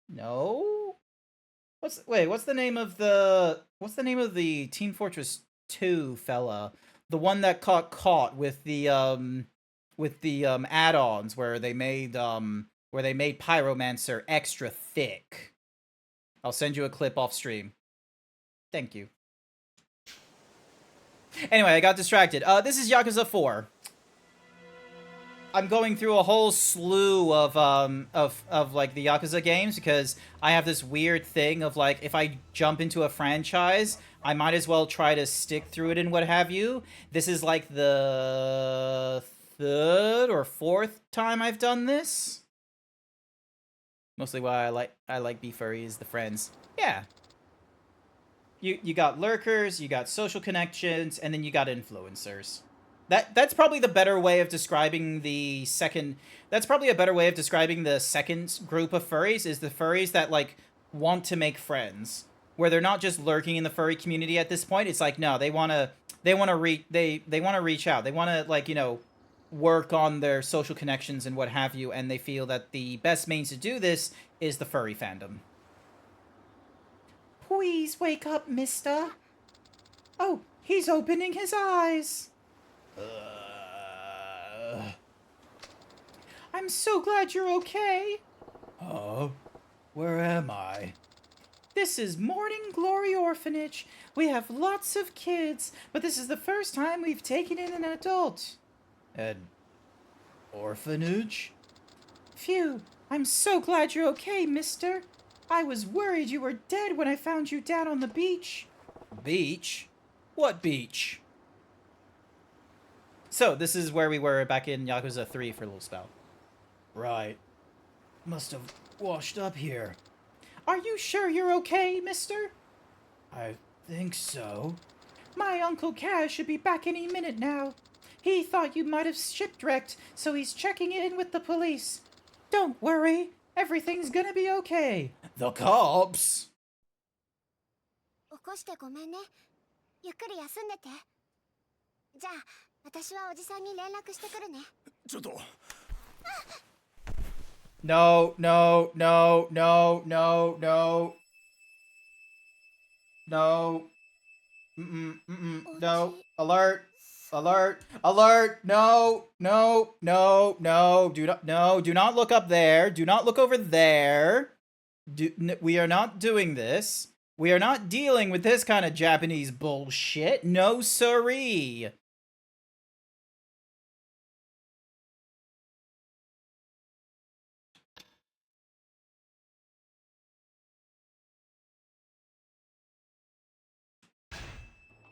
No? What's the name of the Team Fortress 2 fella? The one that got caught with the add-ons where they made Pyromancer extra thick. I'll send you a clip off stream. Thank you. Anyway, I got distracted. This is Yakuza 4. I'm going through a whole slew of like the Yakuza games because I have this weird thing of like, if I jump into a franchise, I might as well try to stick through it and what have you. This is like the third or fourth time I've done this. Mostly why I like B-Furry is the friends. Yeah. You got lurkers, you got social connections, and then you got influencers. That's probably the better way of describing the second. That's probably a better way of describing the second group of furries, is the furries that like want to make friends, where they're not just lurking in the furry community at this point. It's like, no, they want to reach out. They want to, like, work on their social connections and what have you, and they feel that the best means to do this is the furry fandom. Please wake up, mister. Oh, he's opening his eyes. I'm so glad you're okay. Oh, where am I? This is Morning Glory Orphanage. We have lots of kids, but this is the first time we've taken in an adult. An orphanage? Phew, I'm so glad you're okay, mister. I was worried you were dead when I found you down on the beach. Beach? What beach? So, this is where we were back in Yakuza 3 for a little spell. Right. Must have washed up here. Are you sure you're okay, mister? I think so. My Uncle Kaz should be back any minute now. He thought you might have shipwrecked, so he's checking in with the police. Don't worry, everything's gonna be okay. The cops? 起こしてごめんね。ゆっくり休んでて。じゃあ、私はおじさんに連絡してくるね。ちょっと。No, no, no, no, no, no. No. No. Alert. Alert. Alert. No. No. No. No. Do not look up there. Do not look over there. We are not doing this. We are not dealing with this kind of Japanese bullshit. No siree.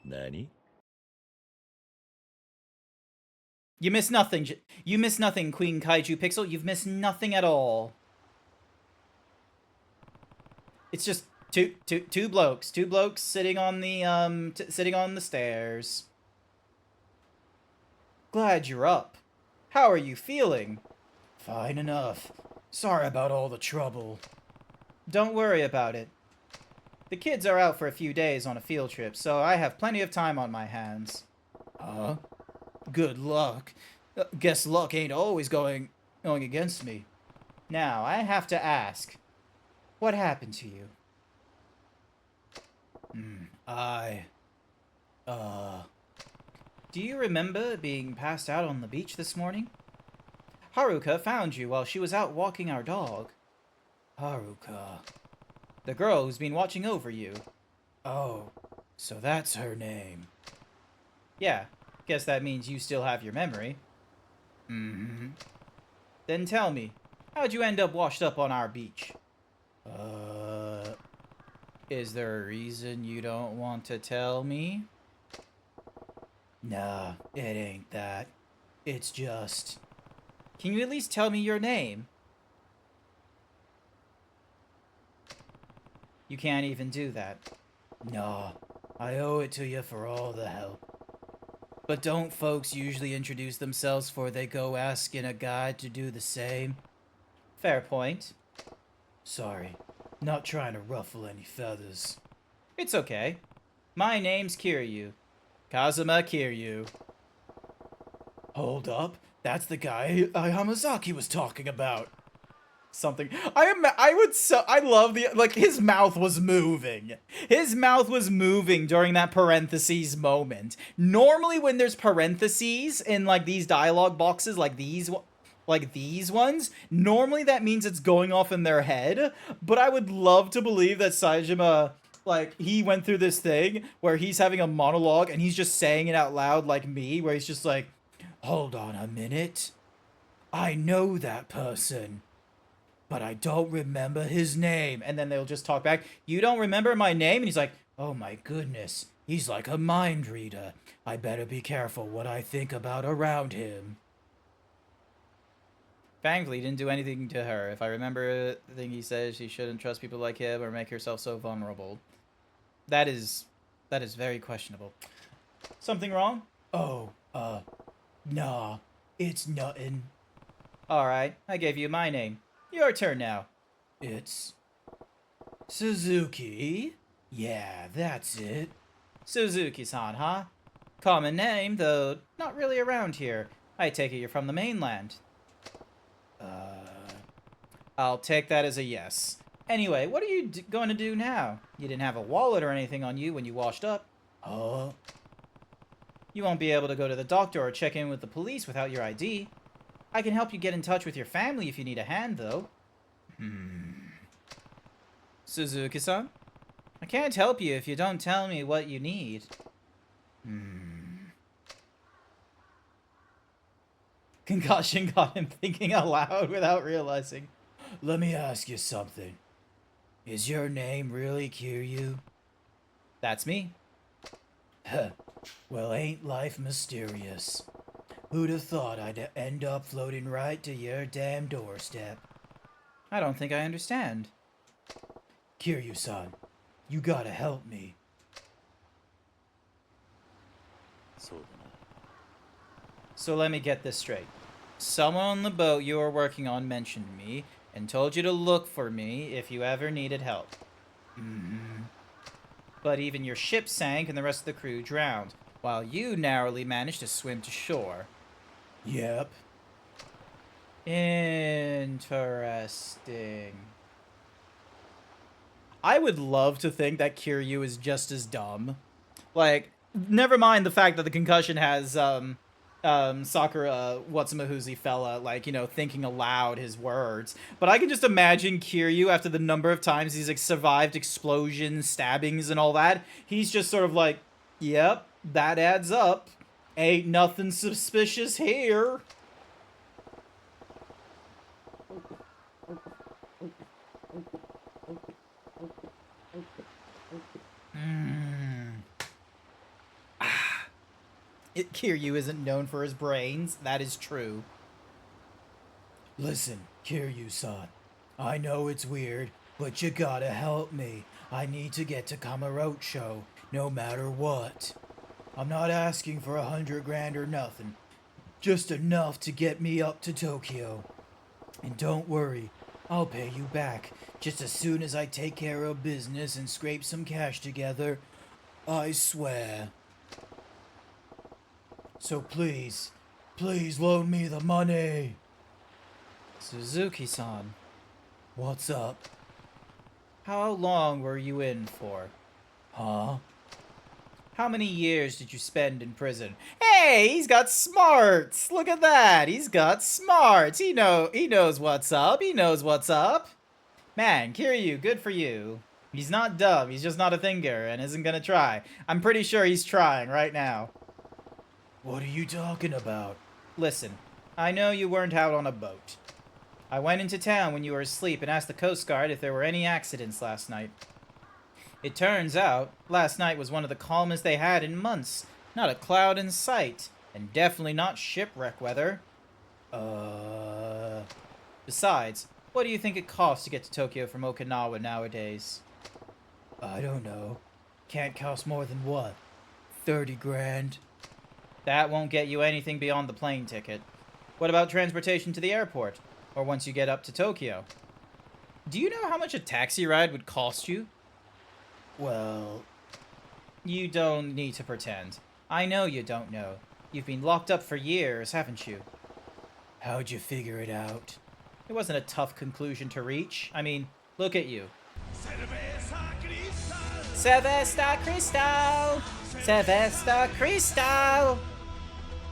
何 You miss nothing. You miss nothing, Queen Kaiju Pixel. You've missed nothing at all. It's just two blokes sitting on the sitting on the stairs. Glad you're up. How are you feeling? Fine enough. Sorry about all the trouble. Don't worry about it. The kids are out for a few days on a field trip, so I have plenty of time on my hands. Huh? Good luck. Guess luck ain't always going against me. Now, I have to ask, what happened to you? Do you remember being passed out on the beach this morning? Haruka found you while she was out walking our dog. Haruka. The girl who's been watching over you. Oh, so that's her name. Yeah, guess that means you still have your memory. Mm-hmm. Then tell me, how'd you end up washed up on our beach? Is there a reason you don't want to tell me? Nah, it ain't that. It's just... Can you at least tell me your name? You can't even do that. Nah, I owe it to you for all the help. But don't folks usually introduce themselves before they go asking a guide to do the same? Fair point. Sorry, not trying to ruffle any feathers. It's okay. My name's Kiryu. Kazuma Kiryu. Hold up, that's the guy Hamazaki was talking about. Something. I love the, like, his mouth was moving. His mouth was moving during that parentheses moment. Normally when there's parentheses in, like, these dialogue boxes, like these ones, normally that means it's going off in their head, but I would love to believe that Saejima, like, he went through this thing where he's having a monologue and he's just saying it out loud like me, where he's just like, hold on a minute. I know that person, but I don't remember his name. And then they'll just talk back, you don't remember my name? And he's like, oh my goodness, he's like a mind reader. I better be careful what I think about around him. Thankfully, he didn't do anything to her. If I remember the thing he says, she shouldn't trust people like him or make herself so vulnerable. That is very questionable. Something wrong? Oh, nah, it's nothing. Alright, I gave you my name. Your turn now. It's... Suzuki? Yeah, that's it. Suzuki-san, huh? Common name, though not really around here. I take it you're from the mainland. I'll take that as a yes. Anyway, what are you going to do now? You didn't have a wallet or anything on you when you washed up. Oh. You won't be able to go to the doctor or check in with the police without your ID. I can help you get in touch with your family if you need a hand, though. Suzuki-san? I can't help you if you don't tell me what you need. Concussion got him thinking aloud without realizing. Let me ask you something. Is your name really Kiryu? That's me. Huh. Well, ain't life mysterious? Who'd have thought I'd end up floating right to your damn doorstep? I don't think I understand. Kiryu-san, you gotta help me. So let me get this straight. Someone on the boat you were working on mentioned me and told you to look for me if you ever needed help. But even your ship sank and the rest of the crew drowned, while you narrowly managed to swim to shore. Yep. Interesting. I would love to think that Kiryu is just as dumb. Like, never mind the fact that the concussion has, Sakura, what's-a-mahoozy fella, like, you know, thinking aloud his words. But I can just imagine Kiryu, after the number of times he's, like, survived explosions, stabbings, and all that, he's just sort of like, yep, that adds up. Ain't nothing suspicious here. Kiryu isn't known for his brains. That is true. Listen, Kiryu-san. I know it's weird, but you gotta help me. I need to get to Kamurocho, no matter what. I'm not asking for 100 grand or nothing. Just enough to get me up to Tokyo. And don't worry, I'll pay you back just as soon as I take care of business and scrape some cash together. I swear. So please, please loan me the money. Suzuki-san, What's up? how long were you in for? Huh? How many years did you spend in prison? Hey, he's got smarts. Look at that. He's got smarts. He knows what's up. He knows what's up. Man, Kiryu, good for you. He's not dumb. He's just not a thinker and isn't gonna try. I'm pretty sure he's trying right now. What are you talking about? Listen, I know you weren't out on a boat. I went into town when you were asleep and asked the Coast Guard if there were any accidents last night. It turns out, last night was one of the calmest they had in months. Not a cloud in sight, and definitely not shipwreck weather. Besides, what do you think it costs to get to Tokyo from Okinawa nowadays? I don't know. Can't cost more than what? 30 grand? That won't get you anything beyond the plane ticket. What about transportation to the airport? Or once you get up to Tokyo? Do you know how much a taxi ride would cost you? Well, You don't need to pretend. I know you don't know. You've been locked up for years, haven't you? how'd you figure it out? It wasn't a tough conclusion to reach. I mean, look at you. Cerveza Cristal! Cerveza Cristal!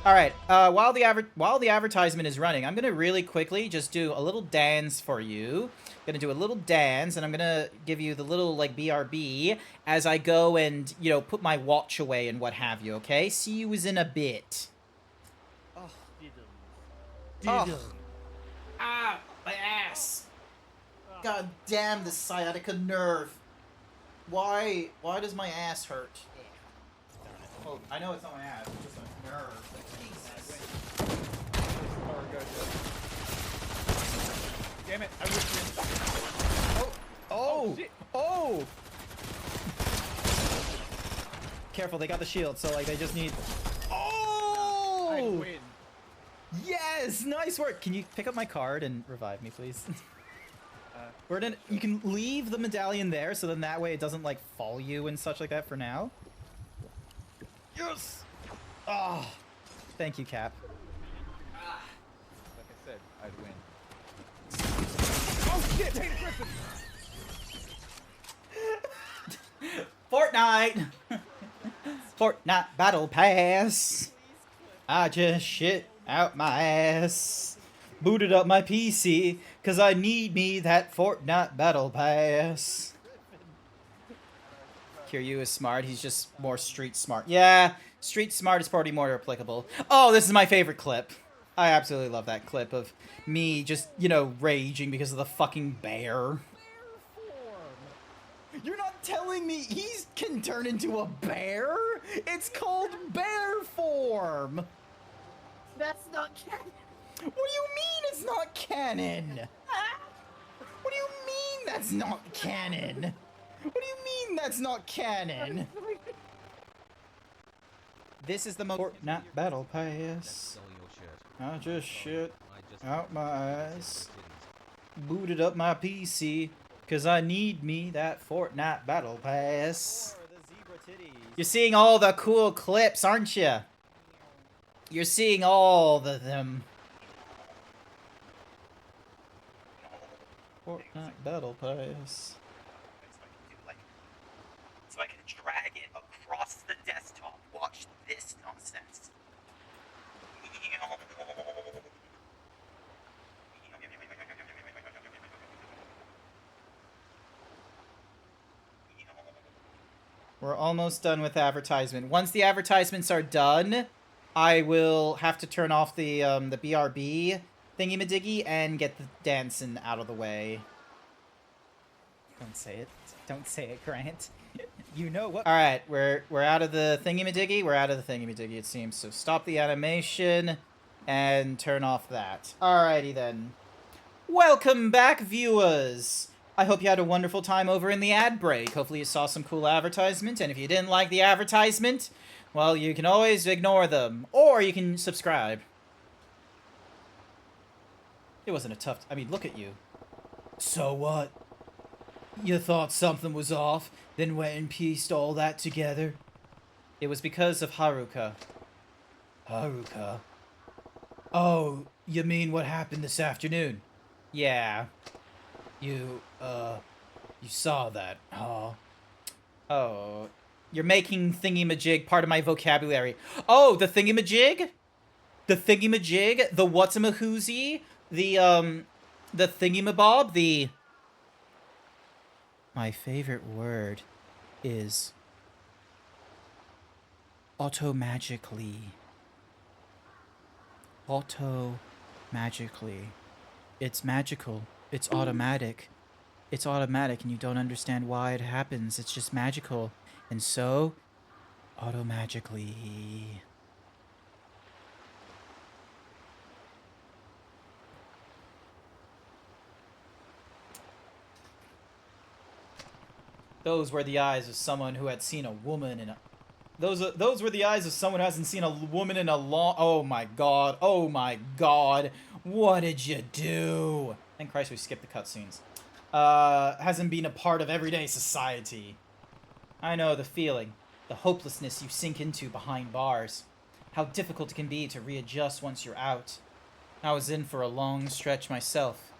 Alright, while the advertisement is running, I'm gonna really quickly just do a little dance for you. Gonna do a little dance, and I'm gonna give you the little, like, BRB as I go and, you know, put my watch away and what have you, okay? See you in a bit. Oh, Oh. Ah, my ass. God damn this sciatica nerve. Why does my ass hurt? Oh, I know it's not my ass, it's just a nerve. Jesus. Damn it! I was Oh! Oh! shit. Oh! Careful, they got the shield, so like they just need. Oh! I win. Yes, nice work. Can you pick up my card and revive me, please? You can leave the medallion there, so then that way it doesn't like fall you and such like that for now. Yes. Oh, thank you, Cap. Like I said, I'd win. Oh shit! Hey, Griffin! Fortnite. Fortnite Battle Pass. I just shit out my ass. Booted up my PC, cause I need me that Fortnite Battle Pass. Kiryu is smart, he's just more street smart. Yeah, street smart is probably more applicable. Oh, this is my favorite clip. I absolutely love that clip of me just, you know, raging because of the fucking bear. You're not telling me he can turn into a bear? It's called bear form! That's not canon. What do you mean it's not canon? What do you mean that's not canon? What do you mean that's not canon? This is the Fortnite Battle Pass. I just shit out my ass. Booted up my PC, cause I need me that Fortnite Battle Pass. You're seeing all the cool clips, aren't you? You're seeing all of them. Fortnite Battle Pass. So I can drag it across the desktop. Watch this nonsense. We're almost done with advertisement. Once the advertisements are done, I will have to turn off the BRB thingy-madiggy and get the dancing out of the way. Don't say it. Don't say it, Grant. You know what? All right, we're out of the thingy-majiggy. We're out of the thingy-majiggy, it seems. So stop the animation and turn off that. Alrighty then. Welcome back, viewers. I hope you had a wonderful time over in the ad break. Hopefully you saw some cool advertisement, and if you didn't like the advertisement, well, you can always ignore them, or you can subscribe. It wasn't a tough... I mean, look at you. So what? You thought something was off, then went and pieced all that together? It was because of Haruka. Haruka? Oh, you mean what happened this afternoon? Yeah. You saw that, huh? Oh, you're making thingy-majig part of my vocabulary. Oh, the thingy-majig? The thingy-majig? The what's-a-mahoozy? The thingy-mabob? The... My favorite word is... auto-magically. Auto-magically. It's magical. It's automatic. It's automatic and you don't understand why it happens. It's just magical. And so, auto-magically. Those were the eyes of someone who had seen a woman in a... Those were the eyes of someone who hasn't seen a woman in a long... Oh my god. Oh my god. What did you do? Thank Christ we skipped the cutscenes. Hasn't been a part of everyday society. I know the feeling. The hopelessness you sink into behind bars. How difficult it can be to readjust once you're out. I was in for a long stretch myself.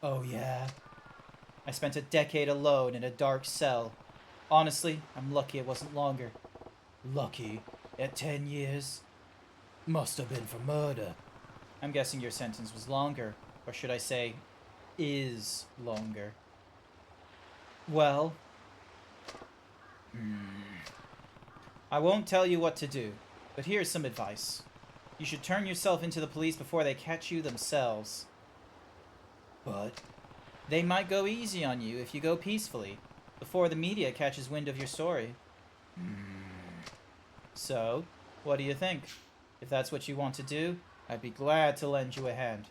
Oh yeah? I spent a decade alone in a dark cell. Honestly, I'm lucky it wasn't longer. Lucky? At 10 years? Must have been for murder. I'm guessing your sentence was longer. Or should I say, is longer. Well... I won't tell you what to do, but here's some advice. You should turn yourself into the police before they catch you themselves. But... They might go easy on you if you go peacefully, before the media catches wind of your story. So, what do you think? If that's what you want to do, I'd be glad to lend you a hand.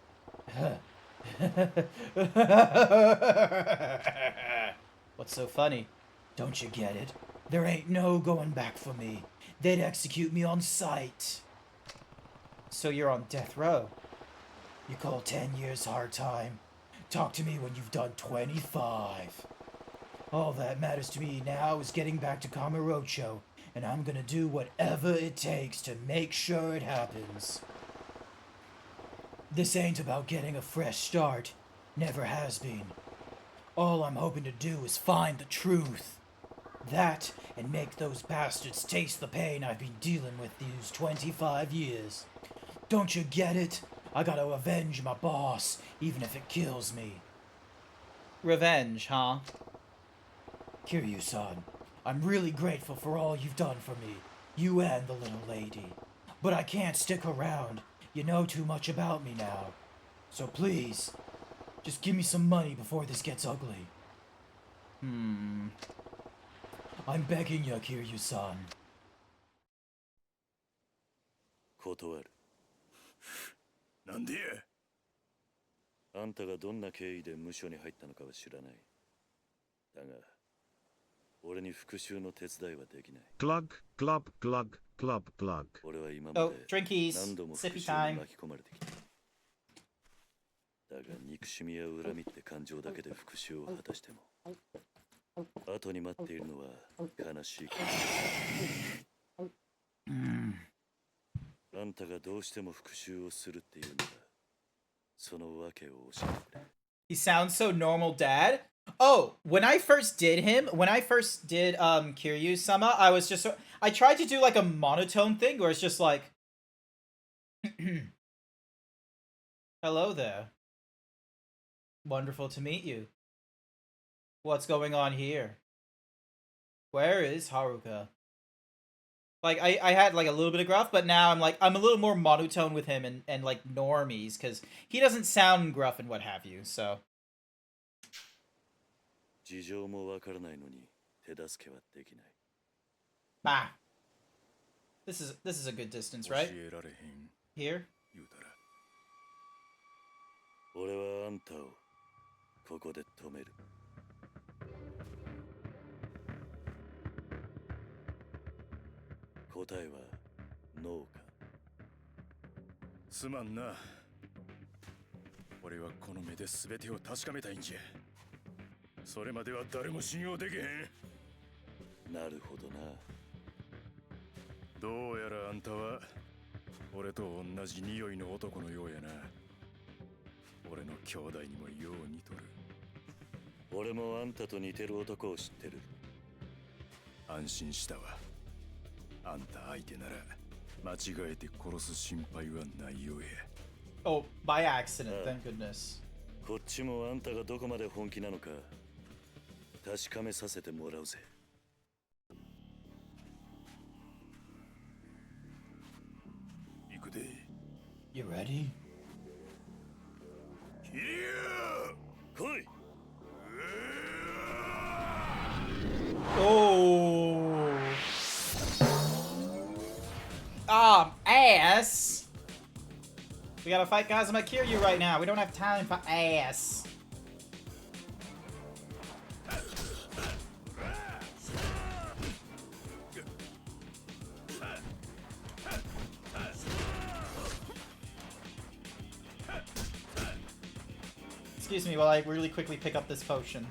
What's so funny? Don't you get it? There ain't no going back for me. They'd execute me on sight. So you're on death row. You call 10 years hard time? Talk to me when you've done 25. All that matters to me now is getting back to Kamurocho, and I'm gonna do whatever it takes to make sure it happens. This ain't about getting a fresh start. Never has been. All I'm hoping to do is find the truth. That, and make those bastards taste the pain I've been dealing with these 25 years. Don't you get it? I gotta avenge my boss, even if it kills me. Revenge, huh? Kiryu-san, I'm really grateful for all you've done for me, you and the little lady. But I can't stick around. You know too much about me now. So please, just give me some money before this gets ugly. I'm begging you, Kiryu-san. 断る。なんでや。あんたがどんな経緯で無所に入ったのかは知らない。だが、俺に復讐の手伝いはできない。Glug, glub, glug, glub, glug. 俺は今まOh, で drinkies. 何度も復 Sippy 讐に time. 巻き込まれてきた。だが憎しみや恨みって感情だけで復讐を果たしても、後に待っているのは悲しいことだ。あんたがどうしても復讐をするっていうなら、その訳を教えてくれ。He sounds so normal, Dad. Oh, when I first did Kiryu-sama, I was just... I tried to do, like, a monotone thing where it's just like... Hello there. Wonderful to meet you. What's going on here? Where is Haruka? Like, I had, like, a little bit of gruff, but now I'm a little more monotone with him and like, normies, because he doesn't sound gruff and what have you, so... 事情もわからないのに手助けはできない。Ah. This is a good distance, right? 教えられへん Here? 言うたら俺はあんたをここで止める答えはノーかすまんな俺はこの目で全てを確かめたいんじゃそれまでは誰も信用できへんなるほどなどうやらあんたは俺と同じ匂いの男のようやな俺の兄弟にもよう似とる俺もあんたと似てる男を知ってる安心したわあんた相手なら間違えて殺す心配はないようや Oh, by accident, thank goodness. こっちもあんたがどこまで本気なのか確かめさせてもらうぜ行くで You ready? キリア来い Oh. Ass. We gotta fight Kazuma Kiryu right now. We don't have time for ass. Excuse me while I really quickly pick up this potion.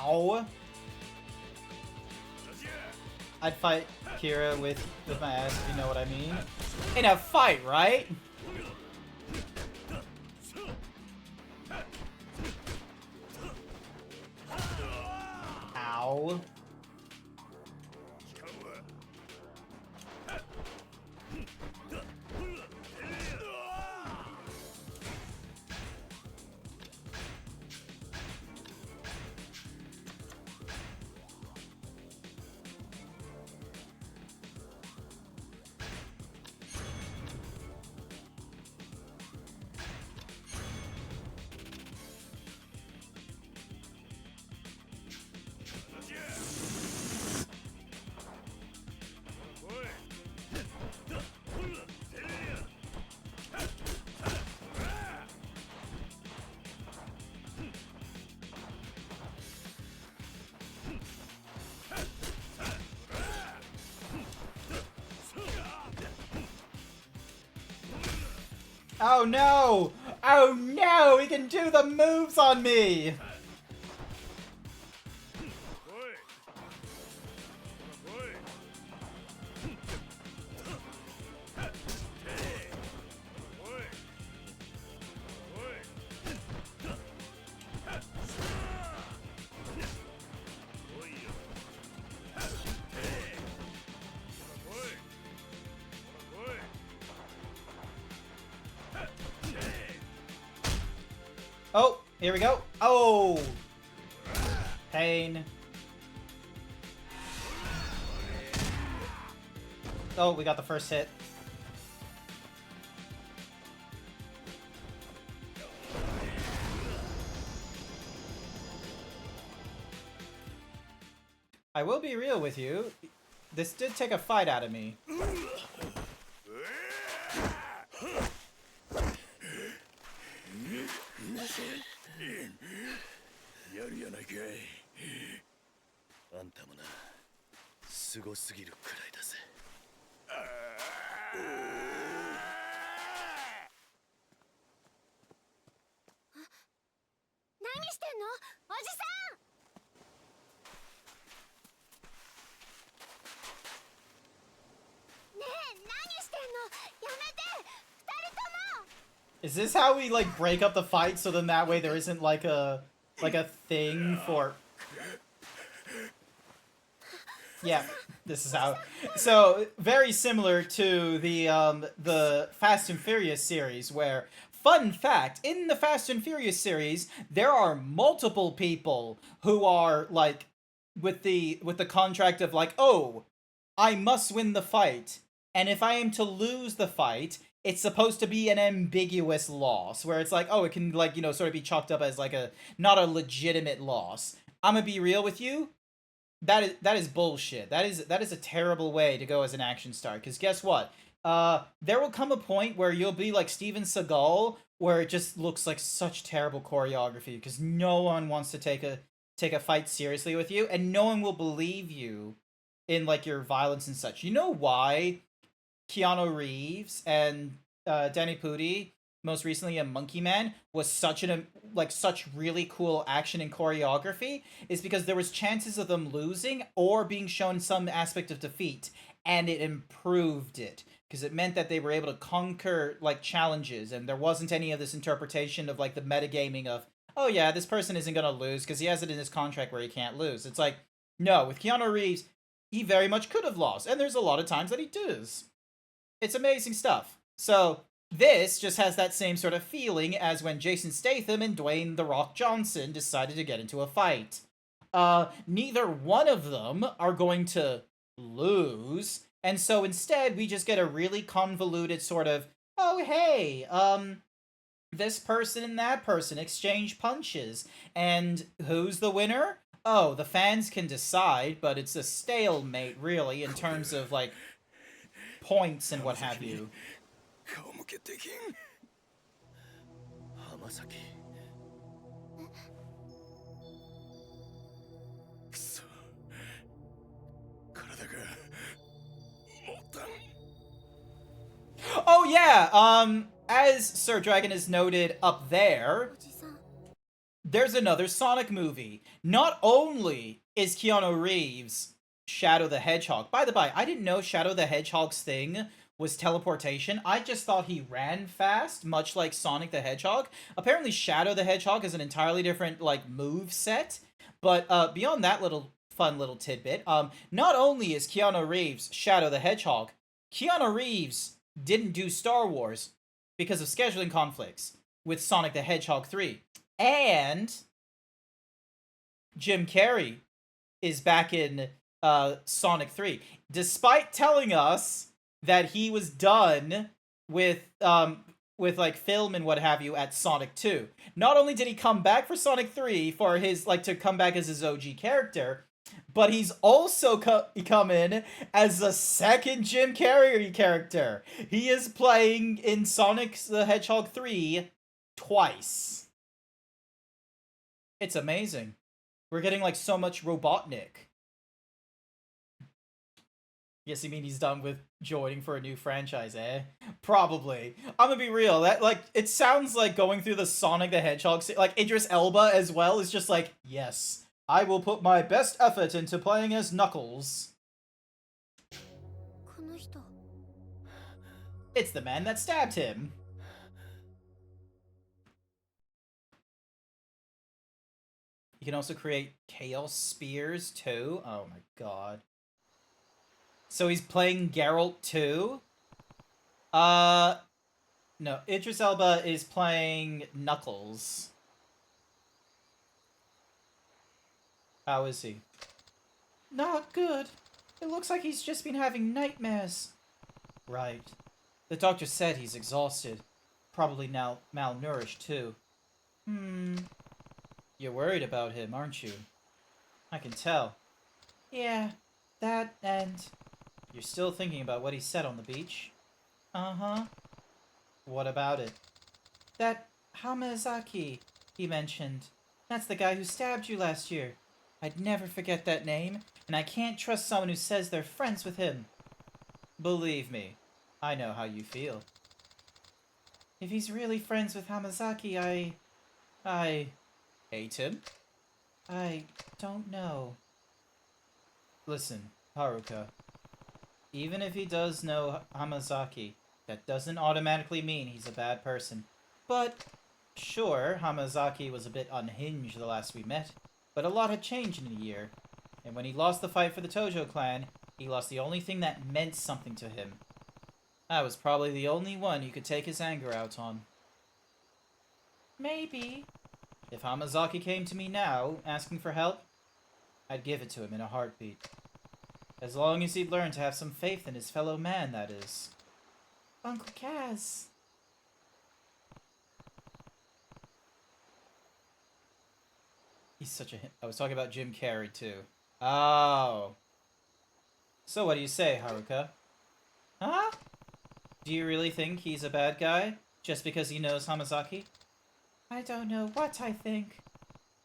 Ow. I'd fight Kira with my ass, if you know what I mean. In a fight, right? Ow. Oh no! Oh no! He can do the moves on me! Oh, here we go. Oh! Pain. Oh, we got the first hit. I will be real with you. This did take a fight out of me. やるやないかい。あんたもな、すごすぎるくらいだぜ。何してんのおじさん。ねえ、何してんの。やめて、二人とも。 Is this how we like break up the fight so then that way there isn't like a thing for Yeah, this is how. So, very similar to the Fast and Furious series where fun fact, in the Fast and Furious series, there are multiple people who are like with the contract of like, "Oh, I must win the fight. And if I am to lose the fight, it's supposed to be an ambiguous loss where it's like, oh, it can like, sort of be chalked up as like a not a legitimate loss." I'm gonna be real with you. That is bullshit. That is a terrible way to go as an action star. Because guess what? There will come a point where you'll be like Steven Seagal, where it just looks like such terrible choreography. Because no one wants to take a fight seriously with you, and no one will believe you in like your violence and such. You know why Keanu Reeves and Danny Pudi, most recently a Monkey Man, was such really cool action and choreography is because there was chances of them losing or being shown some aspect of defeat, and it improved it because it meant that they were able to conquer like challenges, and there wasn't any of this interpretation of like the metagaming of, oh yeah, this person isn't gonna lose because he has it in his contract where he can't lose. It's like, no, with Keanu Reeves, he very much could have lost, and there's a lot of times that he does. It's amazing stuff. So this just has that same sort of feeling as when Jason Statham and Dwayne "The Rock" Johnson decided to get into a fight. Neither one of them are going to lose, and so instead we just get a really convoluted sort of, oh hey, this person and that person exchange punches, and who's the winner? Oh, the fans can decide, but it's a stalemate really in terms of like points and what have you. 顔向けできん。浜崎。くそ。体が持たん。 Oh yeah, as Sir Dragon has noted up there, おじさん。 there's another Sonic movie. Not only is Keanu Reeves Shadow the Hedgehog. By the by, I didn't know Shadow the Hedgehog's thing was teleportation. I just thought he ran fast, much like Sonic the Hedgehog. Apparently Shadow the Hedgehog is an entirely different like move set. But beyond that little fun little tidbit, not only is Keanu Reeves Shadow the Hedgehog, Keanu Reeves didn't do Star Wars because of scheduling conflicts with Sonic the Hedgehog 3. And Jim Carrey is back in Sonic 3, despite telling us that he was done with like film and what have you at Sonic 2. Not only did he come back for Sonic 3 for his like to come back as his OG character, but he's also come in as a second Jim Carrey character. He is playing in Sonic the Hedgehog 3 twice. It's amazing. We're getting like so much Robotnik. Guess you mean he's done with joining for a new franchise, eh? Probably. I'm gonna be real. That like it sounds like going through the Sonic the Hedgehog, like Idris Elba as well is just like, yes, I will put my best effort into playing as Knuckles. この人。 It's the man that stabbed him. You can also create Chaos Spears too. Oh my god. So he's playing Geralt too? No, Idris Elba is playing Knuckles. How is he? Not good. It looks like he's just been having nightmares. Right. The doctor said he's exhausted. Probably now malnourished, too. You're worried about him, aren't you? I can tell. Yeah, that and... You're still thinking about what he said on the beach? Uh-huh. What about it? That Hamazaki he mentioned. That's the guy who stabbed you last year. I'd never forget that name, and I can't trust someone who says they're friends with him. Believe me, I know how you feel. If he's really friends with Hamazaki, I hate him? I don't know. Listen, Haruka. Even if he does know Hamazaki, that doesn't automatically mean he's a bad person. But, sure, Hamazaki was a bit unhinged the last we met, but a lot had changed in a year. And when he lost the fight for the Tojo clan, he lost the only thing that meant something to him. I was probably the only one he could take his anger out on. Maybe. If Hamazaki came to me now, asking for help, I'd give it to him in a heartbeat. As long as he'd learn to have some faith in his fellow man, that is. Uncle Kaz. He's such a... I was talking about Jim Carrey, too. Oh. So what do you say, Haruka? Huh? Do you really think he's a bad guy, just because he knows Hamazaki? I don't know what I think.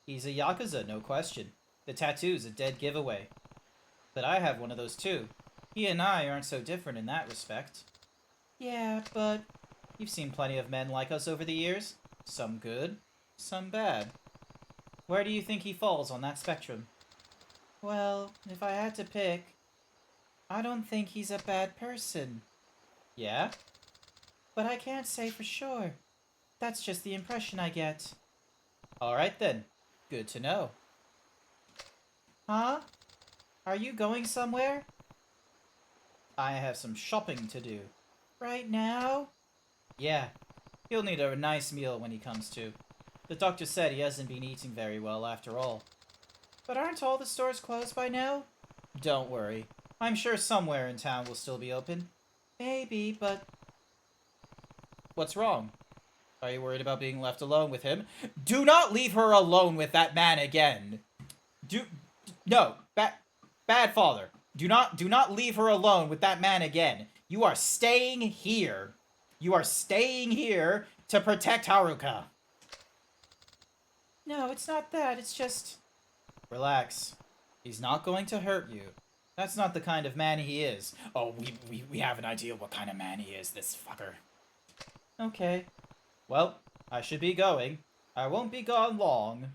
He's a Yakuza, no question. The tattoo's a dead giveaway. But I have one of those too. He and I aren't so different in that respect. Yeah, but you've seen plenty of men like us over the years. Some good, some bad. Where do you think he falls on that spectrum? Well, if I had to pick, I don't think he's a bad person. Yeah? But I can't say for sure. That's just the impression I get. Alright then. Good to know. Huh? Are you going somewhere? I have some shopping to do. Right now? Yeah. He'll need a nice meal when he comes to. The doctor said he hasn't been eating very well after all. But aren't all the stores closed by now? Don't worry. I'm sure somewhere in town will still be open. Maybe, but... What's wrong? Are you worried about being left alone with him? Do not leave her alone with that man again! No. Bad father. Do not leave her alone with that man again. You are staying here. You are staying here to protect Haruka. No, it's not that. It's just... Relax. He's not going to hurt you. That's not the kind of man he is. Oh, we have an idea what kind of man he is, this fucker. Okay. Well, I should be going. I won't be gone long.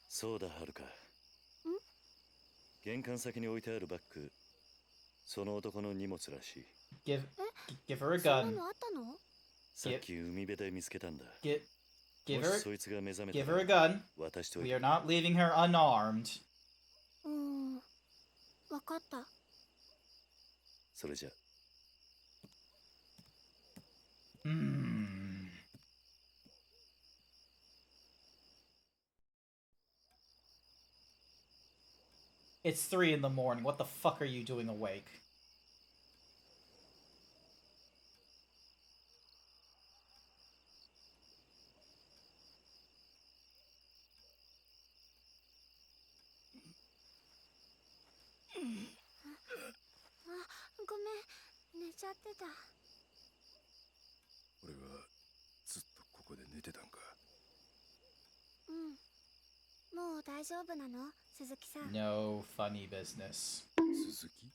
そうだ、はるか。玄関先に置いてあるバッグ、その男の荷物らしい。Give her a そんな gun. のあったの？さっき海辺で見つけたんだ。Give も her しそいつが目覚めた give ら her a gun. 渡しておい We て。 are not leaving her unarmed. わかった。それじゃ。It's 3 in the morning. What the fuck are you doing awake? Ah, ごめん、寝ちゃってた。俺はずっとここで寝てたんか。もう大丈夫なの、鈴木さん。No funny business. 鈴木？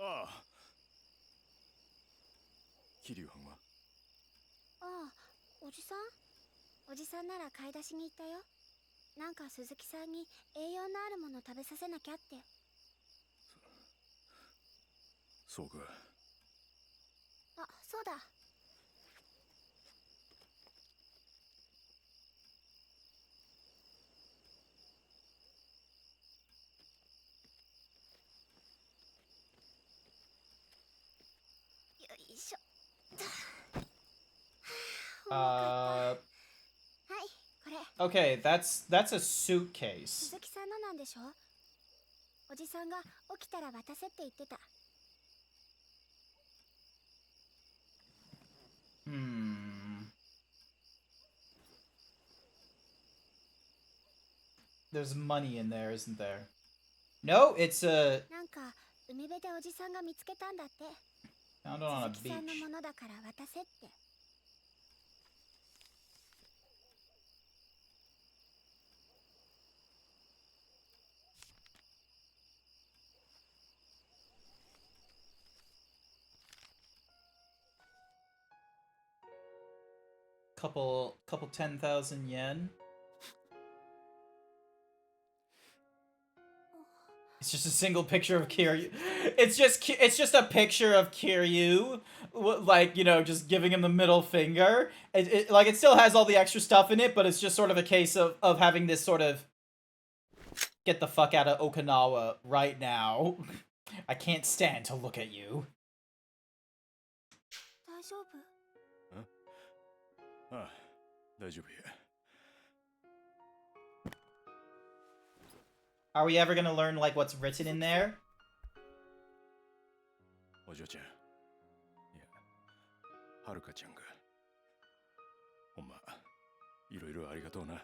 ああ。桐生藩は？ああ、おじさん？おじさんなら買い出しに行ったよ。なんか鈴木さんに栄養のあるもの食べさせなきゃって。そうか。あ、そうだ。よいしょ。はあ、重かった。はい、Okay, that's a suitcase. 鈴木さんのなんでしょ？おじさんが起きたら渡せって言ってた。There's money in there, isn't there? No, it's a なんか海辺でおじさんが見つけたんだって。 found it on a 鈴木さんの beach. ものだから渡せって。Couple 10,000 yen. It's just a single picture of Kiryu. It's just a picture of Kiryu, like, you know, just giving him the middle finger. Like, it still has all the extra stuff in it, but it's just sort of a case of having this sort of get the fuck out of Okinawa right now. I can't stand to look at you. 大丈夫？ああ、大丈夫や。Are we ever gonna learn, like, what's written in there? お嬢ちゃん。いや、はるかちゃんが。ほんま、いろいろありがとうな。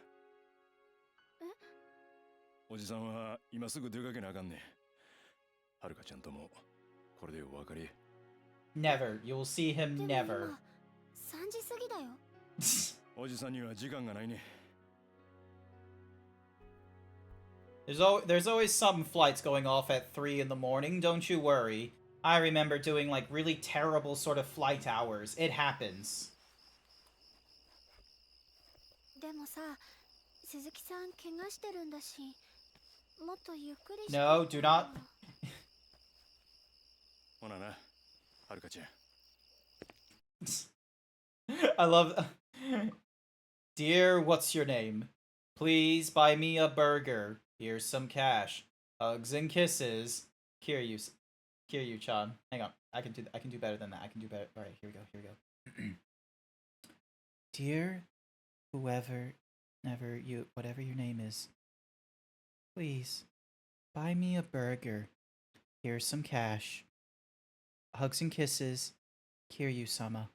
おじさんは今すぐ出かけなあかんねん。はるかちゃんともこれでお別れ。Never. You will see him でも never. 今3時過ぎだよ。おじさんには時間がないね。There's always some flights going off at 3 in the morning, don't you worry. I remember doing, like, really terrible sort of flight hours. It happens. でもさ、鈴木さん怪我してるんだし、もっとゆっくりして。 No, do not. ほなな、はるかちゃん。I love... Dear, what's your name? Please buy me a burger. Here's some cash. Hugs and kisses. Kiryu-chan. Hang on. I can do better than that. I can do better. All right, here we go. Dear whoever, whatever your name is, please buy me a burger. Here's some cash. Hugs and kisses. Kiryu-sama.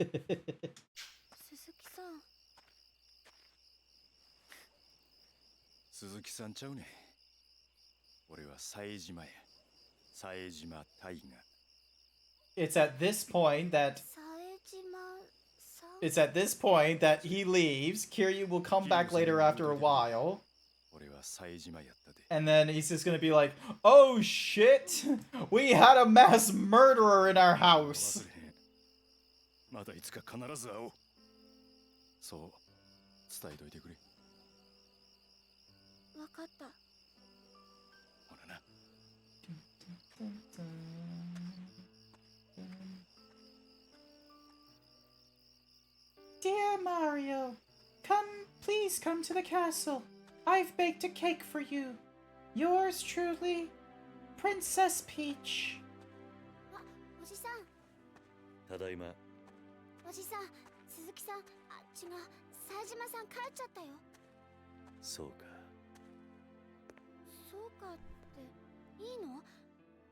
鈴木さん。鈴木さんちゃうねん。俺は冴島や。冴島大河。It's at this point that 冴島さん。 It's at this point that he leaves. Kiryu will come back later after a while. 俺は冴島やったで。 And then he's just gonna be like, oh shit! We had a mass murderer in our 忘 house! れへん。またいつか必ず会おう。そう伝えといてくれ。わかった。ほらな。Dear Mario, please come to the castle. I've baked a cake for you. Yours truly, Princess Peach. あ、おじさん。ただいま。おじさん、鈴木さん、あ、違う、冴島さん帰っちゃったよ。そうか。そうかっていいの？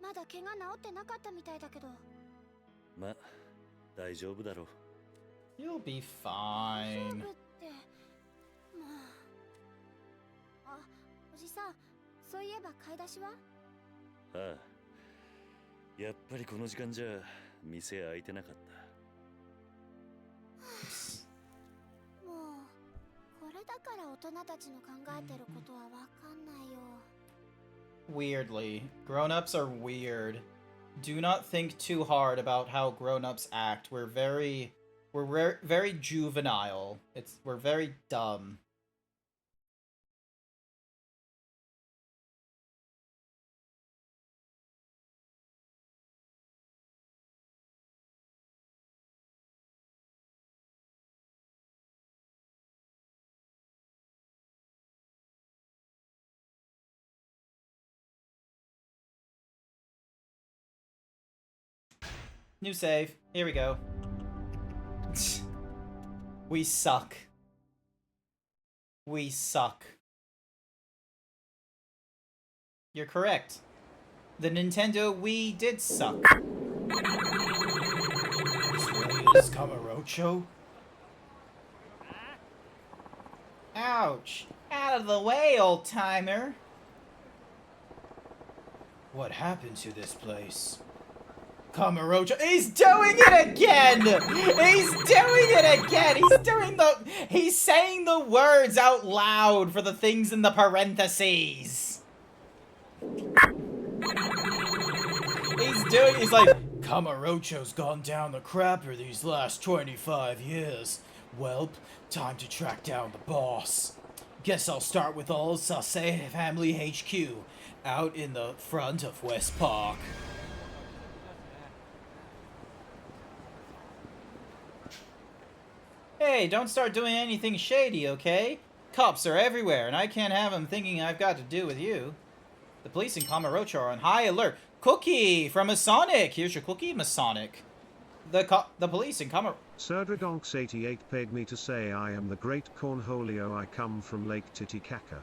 まだ怪我治ってなかったみたいだけど。ま、大丈夫だろう。You'll be 大丈 fine. 夫って、もう。あ、おじさん、そういえば買い出しは？ああ。やっぱりこの時間じゃ店開いてなかった。もうこれだから大人たちの考えてることはわかんないよ。 Weirdly. Grown-ups are weird. Do not think too hard about how grown-ups act. We're very juvenile. We're very dumb. New save. Here we go. We suck. We suck. You're correct. The Nintendo Wii did suck. This really is Kamurocho? Ouch! Out of the way, old-timer! What happened to this place? Kamurocho. He's doing it again! He's doing it again! He's saying the words out loud for the things in the parentheses! He's like, Kamurocho's gone down the crapper these last 25 years. Welp, time to track down the boss. Guess I'll start with old Sase Family HQ, out in the front of West Park. hey, don't start doing anything shady, okay? Cops are everywhere, and I can't have them thinking I've got to do with you. The police in Kamurocho are on high alert. Cookie from Masonic! Here's your cookie, Masonic. The police in Kamurocho... Serdradonks88 paid me to say I am the great Cornholio. I come from Lake Titicaca.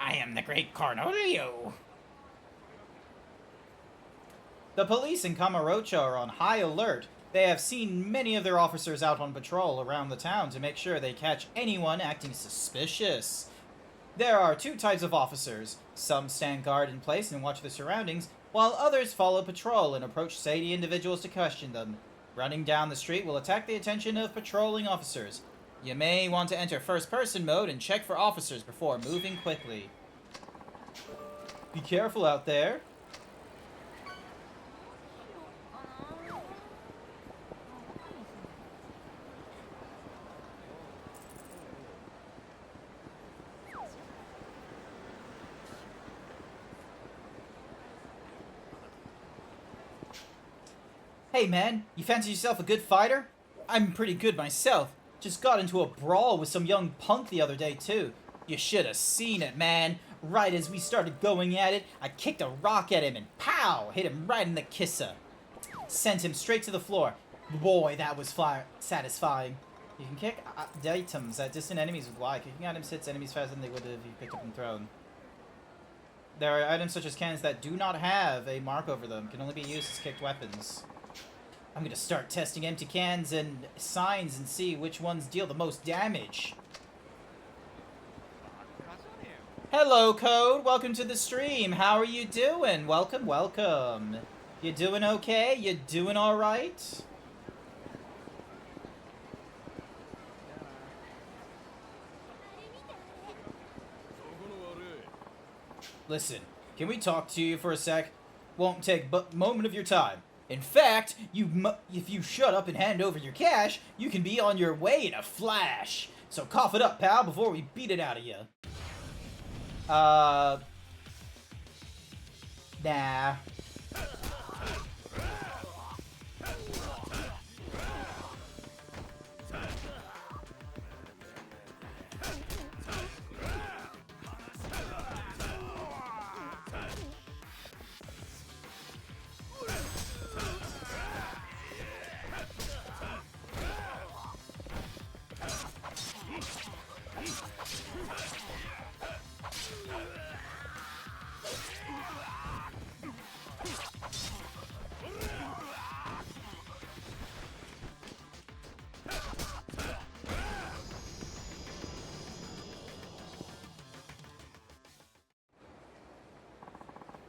I am the great Cornholio! The police in Kamurocho are on high alert. They have seen many of their officers out on patrol around the town to make sure they catch anyone acting suspicious. There are two types of officers. Some stand guard in place and watch their surroundings, while others follow patrol and approach shady individuals to question them. Running down the street will attract the attention of patrolling officers. You may want to enter first-person mode and check for officers before moving quickly. Be careful out there. Hey man, you fancy yourself a good fighter? I'm pretty good myself. Just got into a brawl with some young punk the other day too. You should have seen it, man. Right as we started going at it, I kicked a rock at him and pow! Hit him right in the kisser. Sent him straight to the floor. Boy, that was satisfying. You can kick items at distant enemies with Y. Kicking items hits enemies faster than they would if you picked up and thrown. There are items such as cannons that do not have a mark over them. Can only be used as kicked weapons. I'm gonna start testing empty cans and signs and see which ones deal the most damage. Hello, Code. Welcome to the stream. How are you doing? Welcome, welcome. You doing okay? You doing alright? Listen, can we talk to you for a sec? Won't take but a moment of your time. In fact, if you shut up and hand over your cash, you can be on your way in a flash. So cough it up, pal, before we beat it out of you. Nah.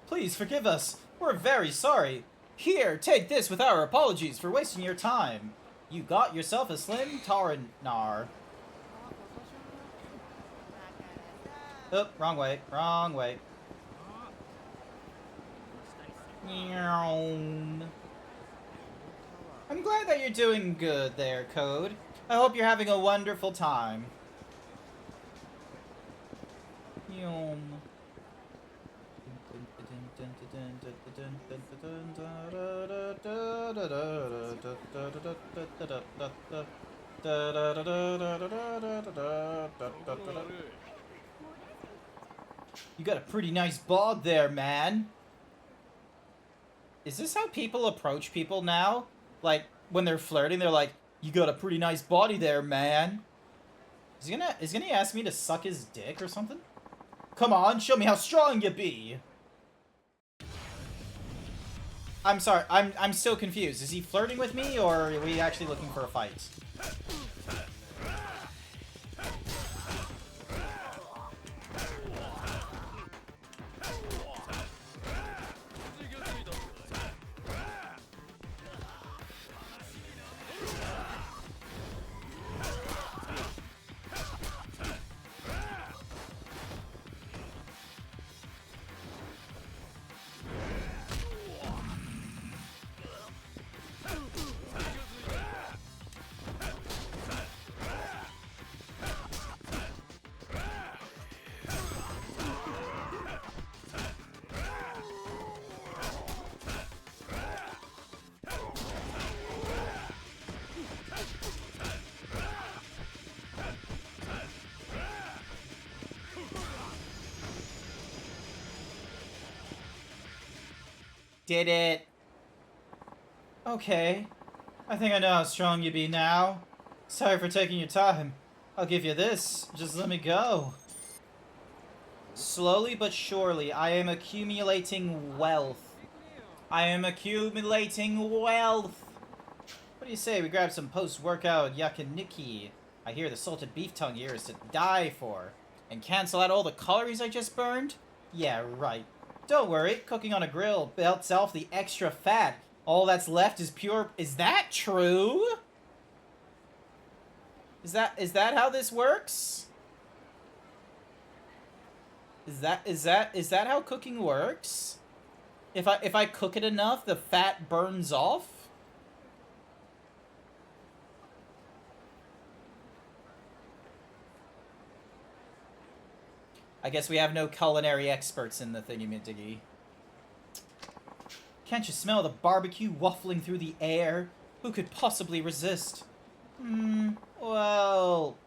Please forgive us. We're very sorry. Here, take this with our apologies for wasting your time. You got yourself a slim Taranar. Oh, wrong way. Wrong way. I'm glad that you're doing good there, Code. I hope you're having a wonderful time. You got a pretty nice bod there, man. Is this how people approach people now? Like, when they're flirting, they're like, You got a pretty nice body there, man. Is he gonna ask me to suck his dick or something? Come on, show me how strong you be. I'm sorry, I'm still confused. Is he flirting with me, or are we actually looking for a fight? Did it. Okay. I think I know how strong you be now. Sorry for taking your time. I'll give you this. Just let me go. Slowly but surely, I am accumulating wealth. I am accumulating wealth. What do you say we grab some post-workout yakiniki? I hear the salted beef tongue here is to die for. And cancel out all the calories I just burned? Yeah, right. Don't worry, cooking on a grill belts off the extra fat. All that's left is pure... Is that true? Is that how this works? Is that how cooking works? If I cook it enough, the fat burns off? I guess we have no culinary experts in the thingy-majiggy. Can't you smell the barbecue waffling through the air? Who could possibly resist? Well...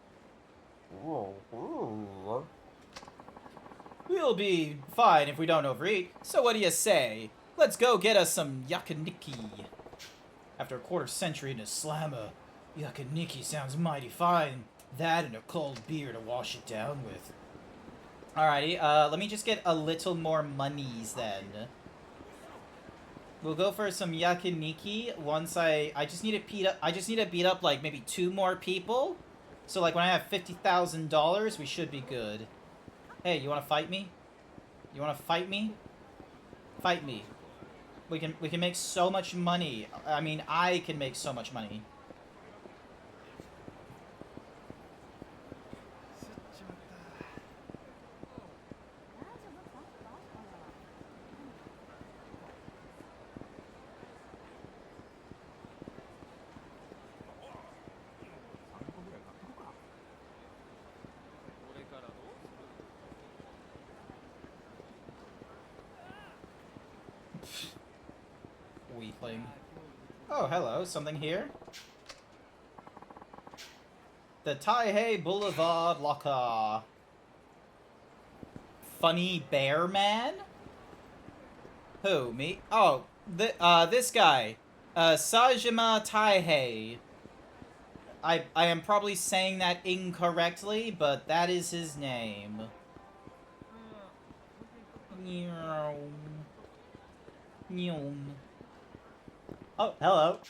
We'll be fine if we don't overeat, so what do you say? Let's go get us some yakiniki. After a quarter century in a slammer, yakiniki sounds mighty fine. That and a cold beer to wash it down with. Alrighty, let me just get a little more monies then. We'll go for some yakiniki once I just need to beat up like maybe 2 more people. So like when I have $50,000, we should be good. Hey, you want to fight me? You want to fight me? Fight me. We can make so much money. I mean, I can make so much money. Weakling. Oh, hello. Something here? The Taihei Boulevard Locker. Funny Bear Man? Who, me? Oh, this guy. Sajima Taihei. I am probably saying that incorrectly, but that is his name. Oh, hello.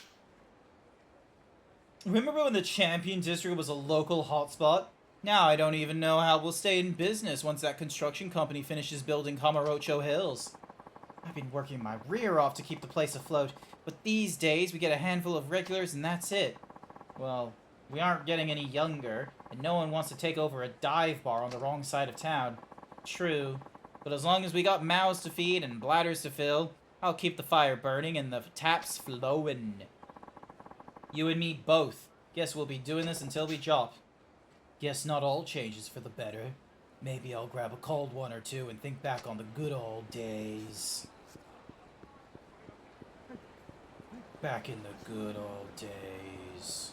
Remember when the Champion District was a local hotspot? Now I don't even know how we'll stay in business once that construction company finishes building Kamurocho Hills. I've been working my rear off to keep the place afloat, but these days we get a handful of regulars and that's it. Well, we aren't getting any younger, and no one wants to take over a dive bar on the wrong side of town. True, but as long as we got mouths to feed and bladders to fill, I'll keep the fire burning and the taps flowing. You and me both. Guess we'll be doing this until we drop. Guess not all changes for the better. Maybe I'll grab a cold one or two and think back on the good old days. Back in the good old days.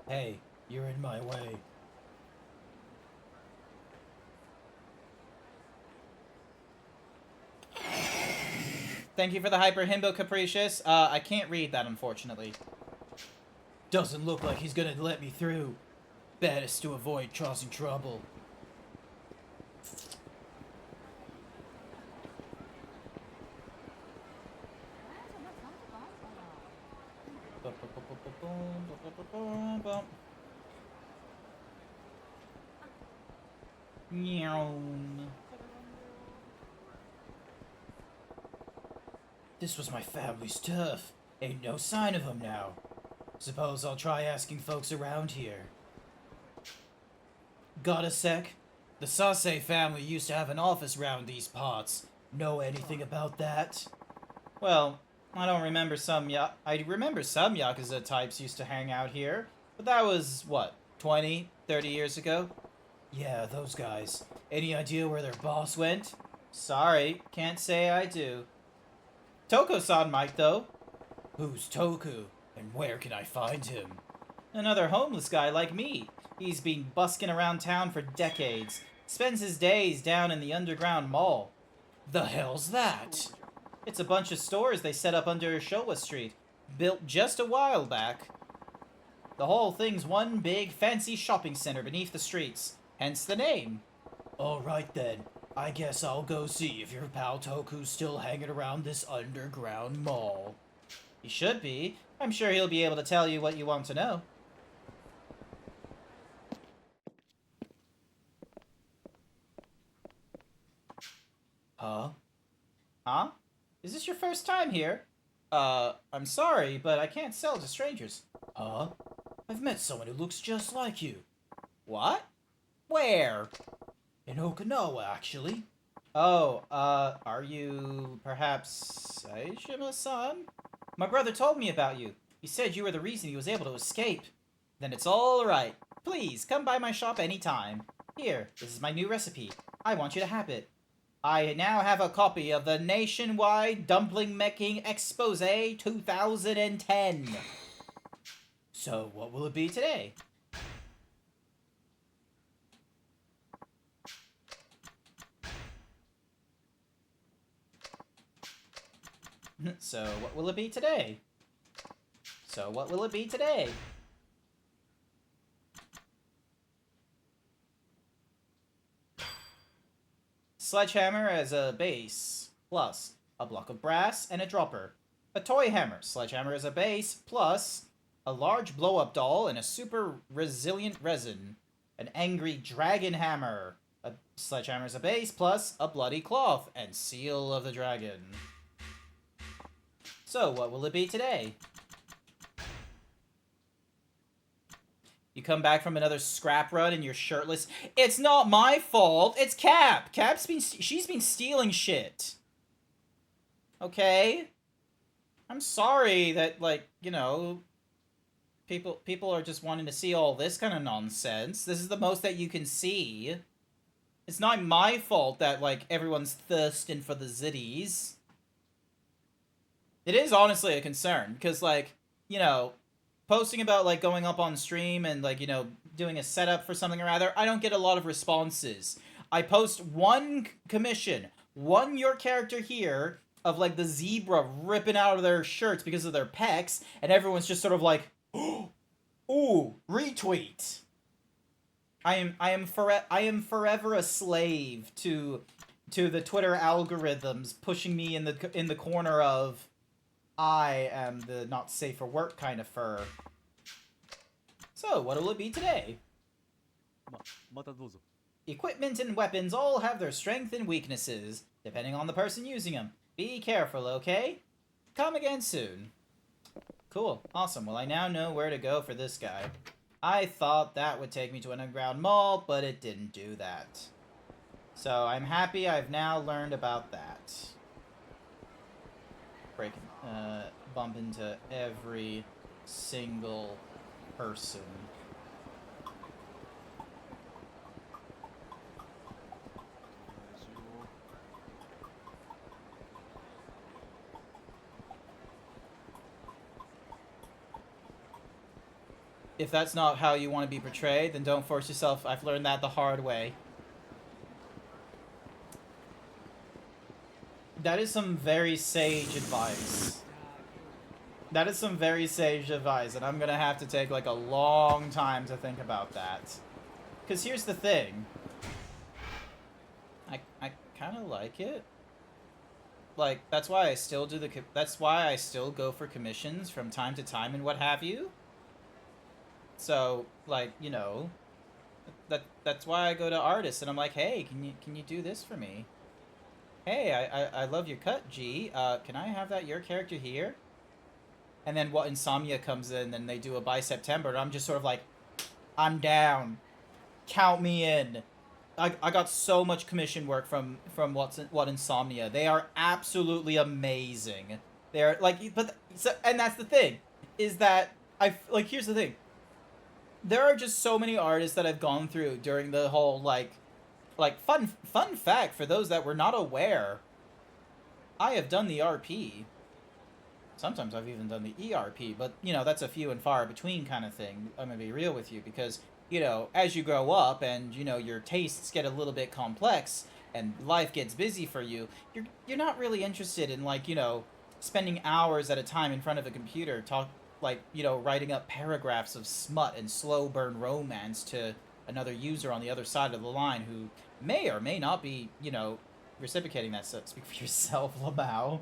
Hey, you're in my way. Thank you for the Hyper Himbo Capricious. I can't read that, unfortunately. Doesn't look like he's gonna let me through. Best to avoid causing trouble. This was my family's turf. Ain't no sign of him now. Suppose I'll try asking folks around here. Got a sec? The Sase family used to have an office round these parts. Know anything about that? Well, I don't remember I remember some Yakuza types used to hang out here, but that was, what, 20, 30 years ago? Yeah, those guys. Any idea where their boss went? Sorry, can't say I do. Toko-san might, though. Who's Toku? And where can I find him? Another homeless guy like me. He's been busking around town for decades. Spends his days down in the underground mall. The hell's that? It's a bunch of stores they set up under Showa Street, built just a while back. The whole thing's one big fancy shopping center beneath the streets, hence the name. Alright then, I guess I'll go see if your pal Toku's still hanging around this underground mall. He should be. I'm sure he'll be able to tell you what you want to know. Huh? Huh? Is this your first time here? I'm sorry, but I can't sell to strangers. Huh? I've met someone who looks just like you. What? Where? In Okinawa, actually. Oh, are you perhaps Saejima-san? My brother told me about you. He said you were the reason he was able to escape. Then it's all right. Please, come by my shop anytime. Here, this is my new recipe. I want you to have it. I now have a copy of the Nationwide Dumpling Making Expose 2010. So, what will it be today? So, what will it be today? So, what will it be today? Sledgehammer as a base, plus a block of brass and a dropper. A toy hammer, sledgehammer as a base, plus a large blow-up doll and a super resilient resin. An angry dragon hammer. A sledgehammer as a base, plus a bloody cloth and seal of the dragon. So, what will it be today? You come back from another scrap run and you're shirtless. It's not my fault. It's Cap. She's been stealing shit. Okay? I'm sorry that, like, you know, people are just wanting to see all this kind of nonsense. This is the most that you can see. It's not my fault that, like, everyone's thirsting for the zitties. It is honestly a concern because, like, you know, posting about, like, going up on stream and, like, you know, doing a setup for something or other, I don't get a lot of responses. I post one commission, one your character here, of, like, the zebra ripping out of their shirts because of their pecs, and everyone's just sort of like, ooh, retweet. I am forever a slave to the Twitter algorithms pushing me in the corner of I am the not safe for work kind of fur. So, what will it be today? Equipment and weapons all have their strengths and weaknesses, depending on the person using them. Be careful, okay? Come again soon. Cool. Awesome. Well, I now know where to go for this guy. I thought that would take me to an underground mall, but it didn't do that. So, I'm happy I've now learned about that. Bump into every single person. If that's not how you want to be portrayed, then don't force yourself. I've learned that the hard way. That is some very sage advice. That is some very sage advice, and I'm gonna have to take like a long time to think about that. Because here's the thing. I kind of like it. Like, that's why I still do that's why I still go for commissions from time to time and what have you. So, like, you know, that's why I go to artists and I'm like, hey, can you do this for me? Hey, I love your cut, G. Can I have that your character here? And then what Insomnia comes in and they do a by September, and I'm just sort of like, I'm down. Count me in. I got so much commission work from what Insomnia. They are absolutely amazing. They're like, but so, and that's the thing, is that here's the thing. There are just so many artists that I've gone through during the whole like fun fact for those that were not aware. I have done the RP. Sometimes I've even done the ERP, but you know that's a few and far between kind of thing. I'm gonna be real with you because, you know, as you grow up and, you know, your tastes get a little bit complex and life gets busy for you, you're not really interested in, like, you know, spending hours at a time in front of a computer writing up paragraphs of smut and slow burn romance to another user on the other side of the line who may or may not be, you know, reciprocating that. So speak for yourself, Lamau.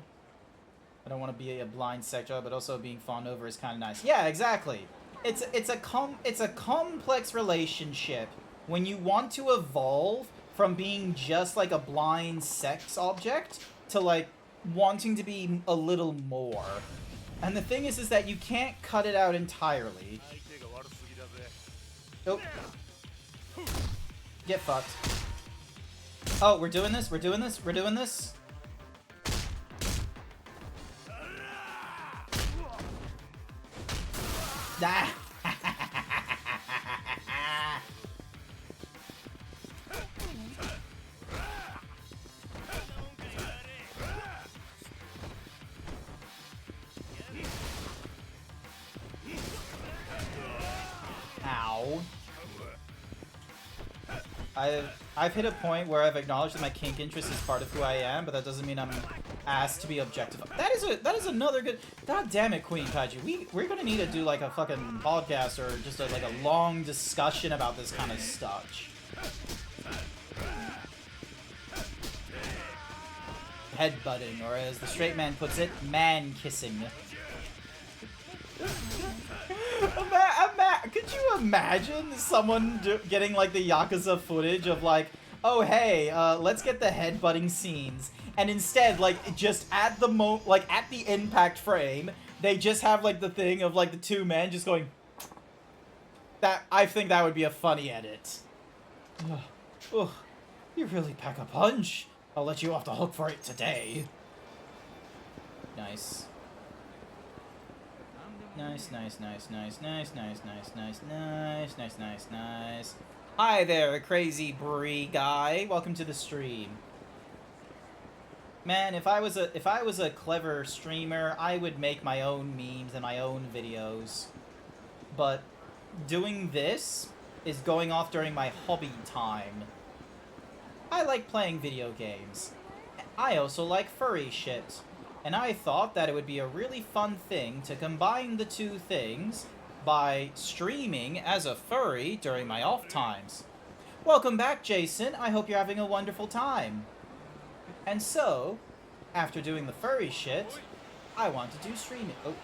I don't want to be a blind sector, but also being fawned over is kind of nice. Yeah, exactly. It's a complex relationship when you want to evolve from being just like a blind sex object to like wanting to be a little more. And the thing is that you can't cut it out entirely. Oh. Get fucked. Oh, we're doing this? We're doing this? We're doing this? Ah. Ow. I've hit a point where I've acknowledged that my kink interest is part of who I am, but that doesn't mean I'm asked to be objectified. That is another good. God damn it, Queen Kaiju. We're gonna need to do like a fucking podcast or just like a long discussion about this kind of stuff. Headbutting, or as the straight man puts it, man kissing. Could you imagine someone getting like the Yakuza footage of like, oh hey, let's get the headbutting scenes, and instead like just at the at the impact frame, they just have like the thing of like the two men just going. I think that would be a funny edit. Ugh, you really pack a punch. I'll let you off the hook for it today. Nice. Nice. Hi there, crazy brie guy. Welcome to the stream. Man, if I was a clever streamer, I would make my own memes and my own videos. But doing this is going off during my hobby time. I like playing video games. I also like furry shit. And I thought that it would be a really fun thing to combine the two things by streaming as a furry during my off times. Welcome back, Jason. I hope you're having a wonderful time. And so, after doing the furry shit, I want to do streaming. Oh,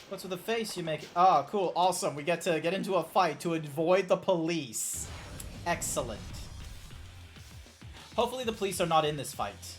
what's with the face you make? Oh, cool. Awesome. We get to get into a fight to avoid the police. Excellent. Hopefully the police are not in this fight.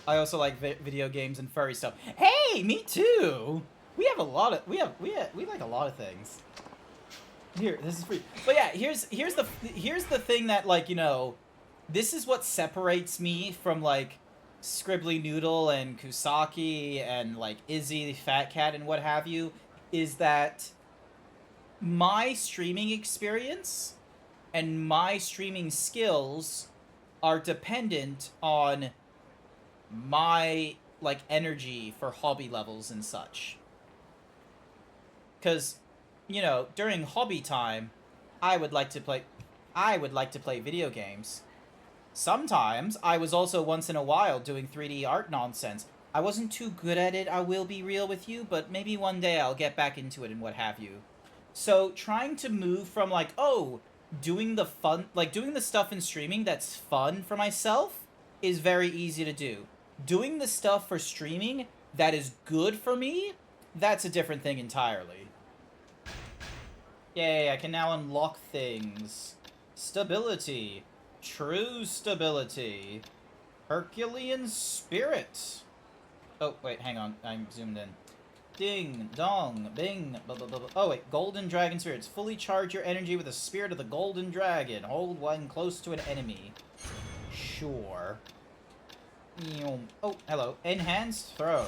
I also like video games and furry stuff. Hey, me too. We have a lot of we like a lot of things. Here, this is free. But yeah, here's the thing that, like, you know, this is what separates me from, like, Scribbly Noodle and Kusaki and, like, Izzy the Fat Cat and what have you, is that my streaming experience and my streaming skills are dependent on my, like, energy for hobby levels and such. Because, you know, during hobby time, I would like to play video games. Sometimes, I was also once in a while doing 3D art nonsense. I wasn't too good at it, I will be real with you, but maybe one day I'll get back into it and what have you. So, trying to move from, like, oh, doing the stuff in streaming that's fun for myself is very easy to do. Doing the stuff for streaming that is good for me, that's a different thing entirely. Yay, I can now unlock things. Stability. True stability. Herculean spirit. Oh, wait, hang on. I'm zoomed in. Ding, dong, bing, blah, blah, blah, blah. Oh, wait. Golden dragon spirits. Fully charge your energy with the spirit of the golden dragon. Hold one close to an enemy. Sure. Oh, hello. Enhanced throw.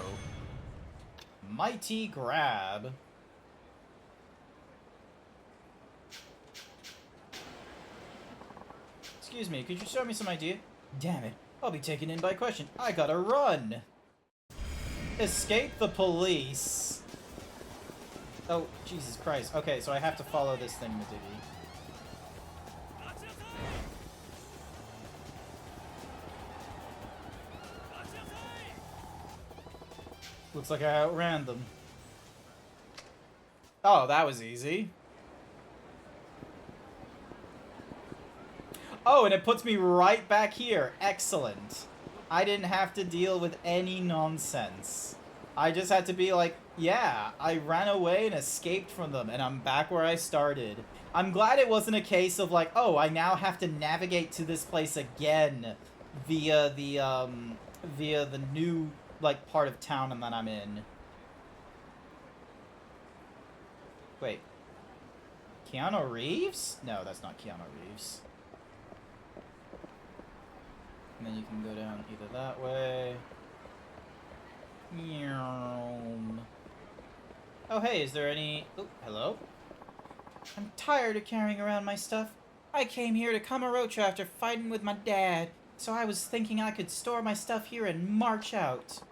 Mighty grab. Excuse me, could you show me some idea? Damn it, I'll be taken in by question. I gotta run! Escape the police. Oh, Jesus Christ. Okay, so I have to follow this thing, Madigi. Looks like I outran them. Oh, that was easy. Oh, and it puts me right back here. Excellent. I didn't have to deal with any nonsense. I just had to be like, yeah, I ran away and escaped from them, and I'm back where I started. I'm glad it wasn't a case of like, oh, I now have to navigate to this place again via the new, like, part of town that I'm in. Wait. Keanu Reeves? No, that's not Keanu Reeves. And then you can go down either that way. Oh, hey, is there any... Oh, hello? I'm tired of carrying around my stuff. I came here to Kamurocho after fighting with my dad, so I was thinking I could store my stuff here and march out.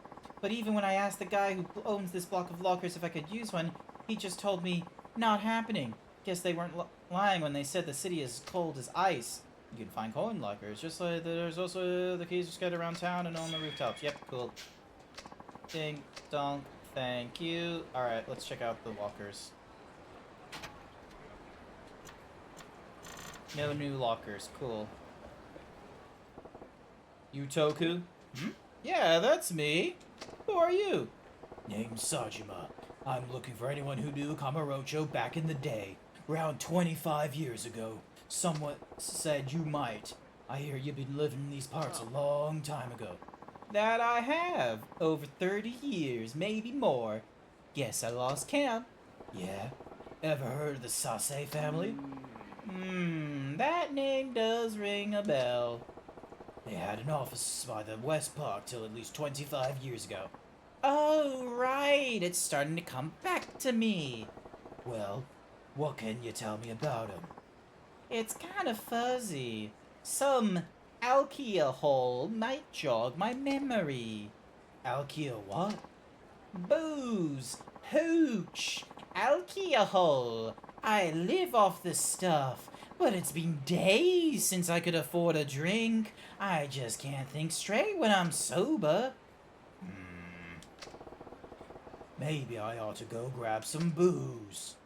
But even when I asked the guy who owns this block of lockers if I could use one, he just told me, not happening. Guess they weren't lying when they said the city is cold as ice. You can find coin lockers, just like there's also the keys scattered around town and on the rooftops. Yep, cool. Ding, dong, thank you. Alright, let's check out the lockers. No new lockers, cool. Utoku? Hmm? Yeah, that's me. Who are you? Name's Sajima. I'm looking for anyone who knew Kamurocho back in the day, around 25 years ago. Someone said you might. I hear you've been living in these parts a long time ago. That I have. Over 30 years, maybe more. Guess I lost count. Yeah? Ever heard of the Sase family? That name does ring a bell. They had an office by the West Park till at least 25 years ago. Oh, right. It's starting to come back to me. Well, what can you tell me about him? It's kind of fuzzy. Some alcohol might jog my memory. Alkia what? Booze, hooch, alcohol. I live off this stuff, but it's been days since I could afford a drink. I just can't think straight when I'm sober. Maybe I ought to go grab some booze.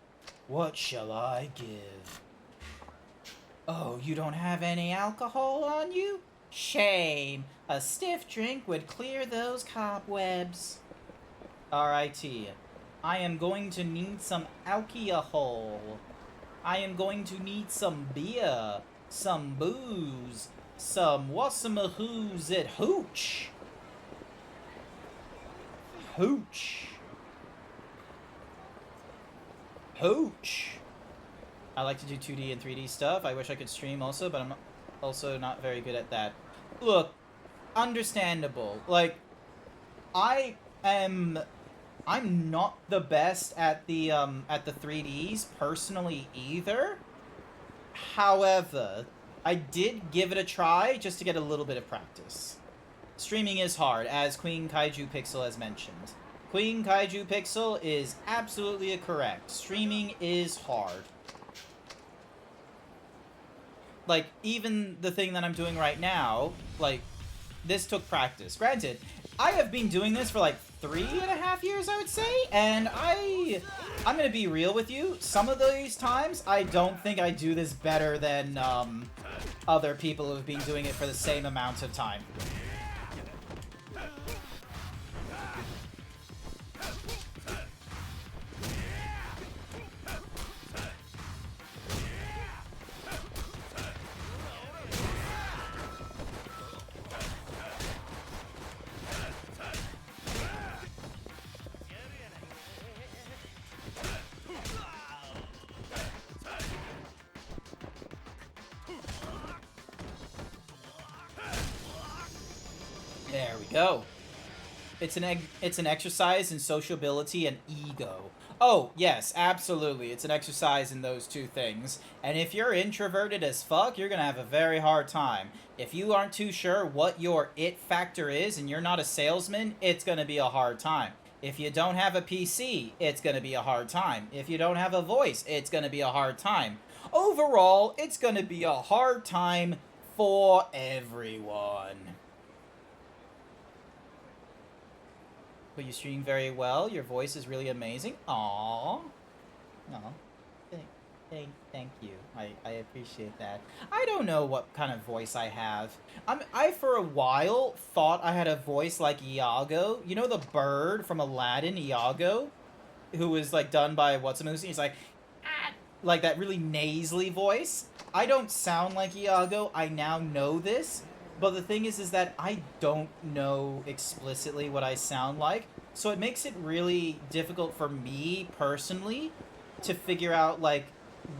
What shall I give? Oh, you don't have any alcohol on you? Shame. A stiff drink would clear those cobwebs. Alrighty. I am going to need some alcohol. I am going to need some beer, some booze, some wassamahoos at hooch. Hooch. Hooch. I like to do 2D and 3D stuff. I wish I could stream also, but I'm not... Also not very good at that. Look, understandable. Like, I'm not the best at the 3Ds personally either. However, I did give it a try just to get a little bit of practice. Streaming is hard, as Queen Kaiju Pixel has mentioned. Queen Kaiju Pixel is absolutely correct. Streaming is hard. Like, even the thing that I'm doing right now, like, this took practice. Granted, I have been doing this for like 3.5 years, I would say, and I'm gonna be real with you. Some of these times, I don't think I do this better than other people who have been doing it for the same amount of time. There we go. It's an exercise in sociability and ego. Oh, yes, absolutely. It's an exercise in those two things. And if you're introverted as fuck, you're gonna have a very hard time. If you aren't too sure what your it factor is and you're not a salesman, it's gonna be a hard time. If you don't have a PC, it's gonna be a hard time. If you don't have a voice, it's gonna be a hard time. Overall, it's gonna be a hard time for everyone. But you stream very well. Your voice is really amazing. Aww. No. Thank you. I appreciate that. I don't know what kind of voice I have. I for a while thought I had a voice like Iago. You know the bird from Aladdin, Iago? Who was like done by what's-a-moose? He's like, ah! Like that really nasally voice. I don't sound like Iago. I now know this. But the thing is that I don't know explicitly what I sound like, so it makes it really difficult for me, personally, to figure out, like,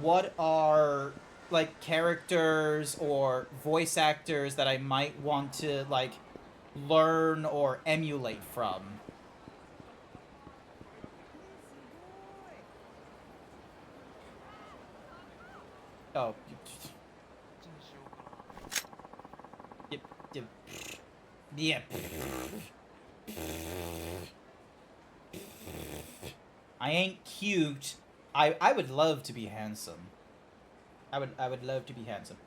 what are, like, characters or voice actors that I might want to, like, learn or emulate from. Oh. Yep. I ain't cute. I would love to be handsome. I would love to be handsome.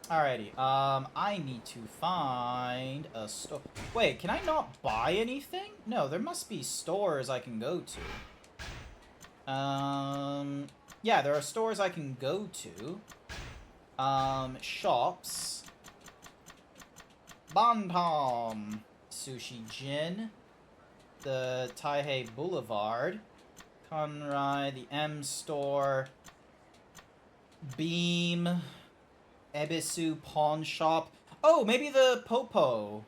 Alrighty. I need to find a store. Wait, can I not buy anything? No, there must be stores I can go to. Yeah, there are stores I can go to. Shops. Bantam, Sushi Jin, the Taihei Boulevard, Conrai, the M Store, Beam, Ebisu Pawn Shop. Oh, maybe the Popo.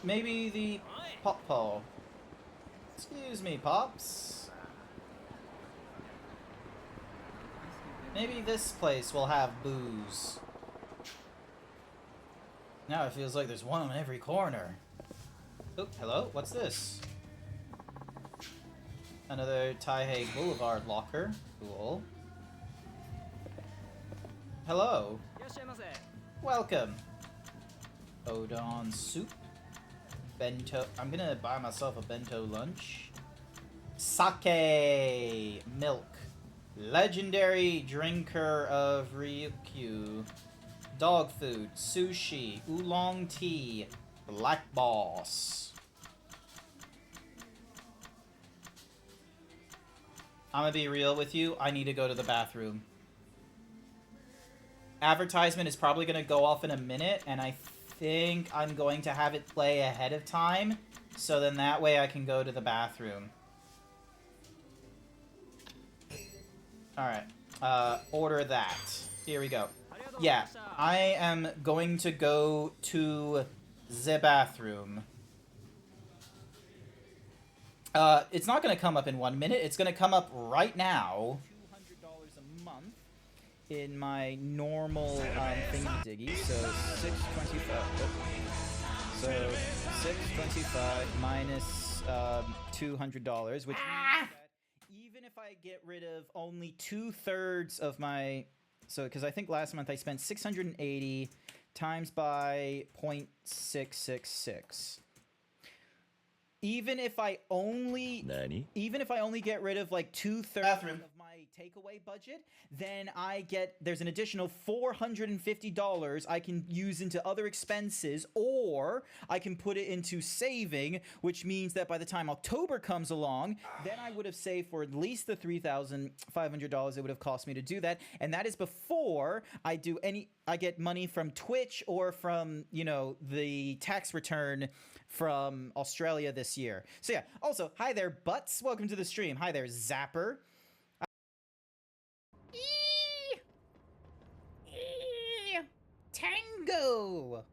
Maybe the Popo. Excuse me, Pops. Maybe this place will have booze. Now it feels like there's one on every corner. Oh, hello? What's this? Another Taihei Boulevard locker. Cool. Hello. Welcome. Odon soup. Bento. I'm gonna buy myself a bento lunch. Sake. Milk. Legendary drinker of Ryukyu. Dog food, sushi, oolong tea, black boss. I'm gonna be real with you, I need to go to the bathroom. Advertisement is probably gonna go off in a minute, and I think I'm going to have it play ahead of time, so then that way I can go to the bathroom. Alright, order that. Here we go. Yeah, I am going to go to the bathroom. It's not going to come up in 1 minute. It's going to come up right now. $200 a month. in my normal thingy-diggy. So 625. So 625 minus $200, which means that even if I get rid of only 2/3 of my, so because I think last month I spent 680 times by 0.666. Even if I only get rid of like 2/3 of my takeaway budget, then there's an additional $450 I can use into other expenses, or I can put it into saving, which means that by the time October comes along, then I would have saved for at least the $3,500 it would have cost me to do that, and that is before I get money from Twitch or from, you know, the tax return from Australia this year. So yeah, also, hi there, Butts. Welcome to the stream. Hi there, Zapper. Tango!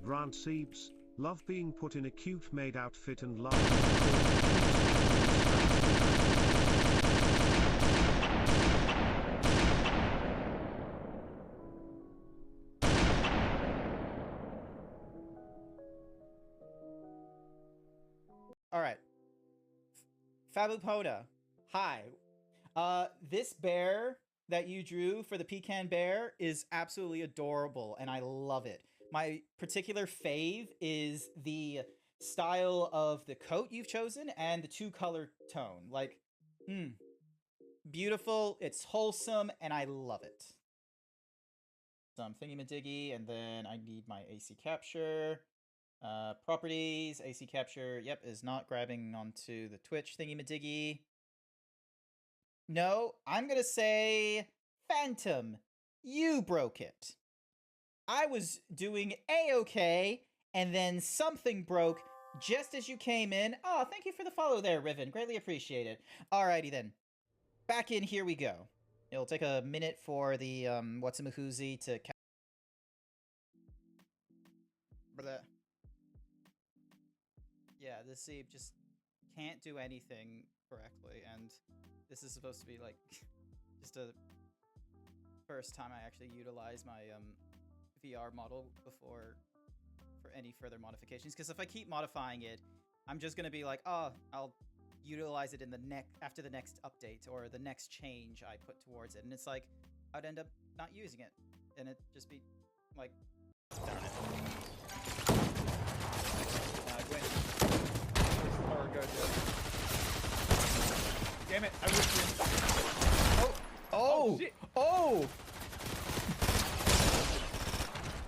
GrantZeebs, love being put in a cute maid outfit and love. All right. Fabupona, hi. This bear that you drew for the pecan bear is absolutely adorable, and I love it. My particular fave is the style of the coat you've chosen and the 2-color tone. Like, beautiful, it's wholesome, and I love it. Some thingy-majiggy, and then I need my AC capture. Properties, AC capture, yep, is not grabbing onto the Twitch thingy-majiggy. No, I'm gonna say, Phantom, you broke it. I was doing A-okay, and then something broke just as you came in. Oh, thank you for the follow there, Riven. Greatly appreciate it. Alrighty then. Back in, here we go. It'll take a minute for the, what's-a-mahoozy to... Yeah, this Zeeb just can't do anything correctly, and this is supposed to be, like, just a first time I actually utilize my, VR model for any further modifications, because if I keep modifying it, I'm just gonna be like, oh, I'll utilize it in the after the next update, or the next change I put towards it, and it's like, I'd end up not using it, and it'd just be, like, darn it. I'd win. Or go to... Damn it, I would win. Oh! Shit. Oh!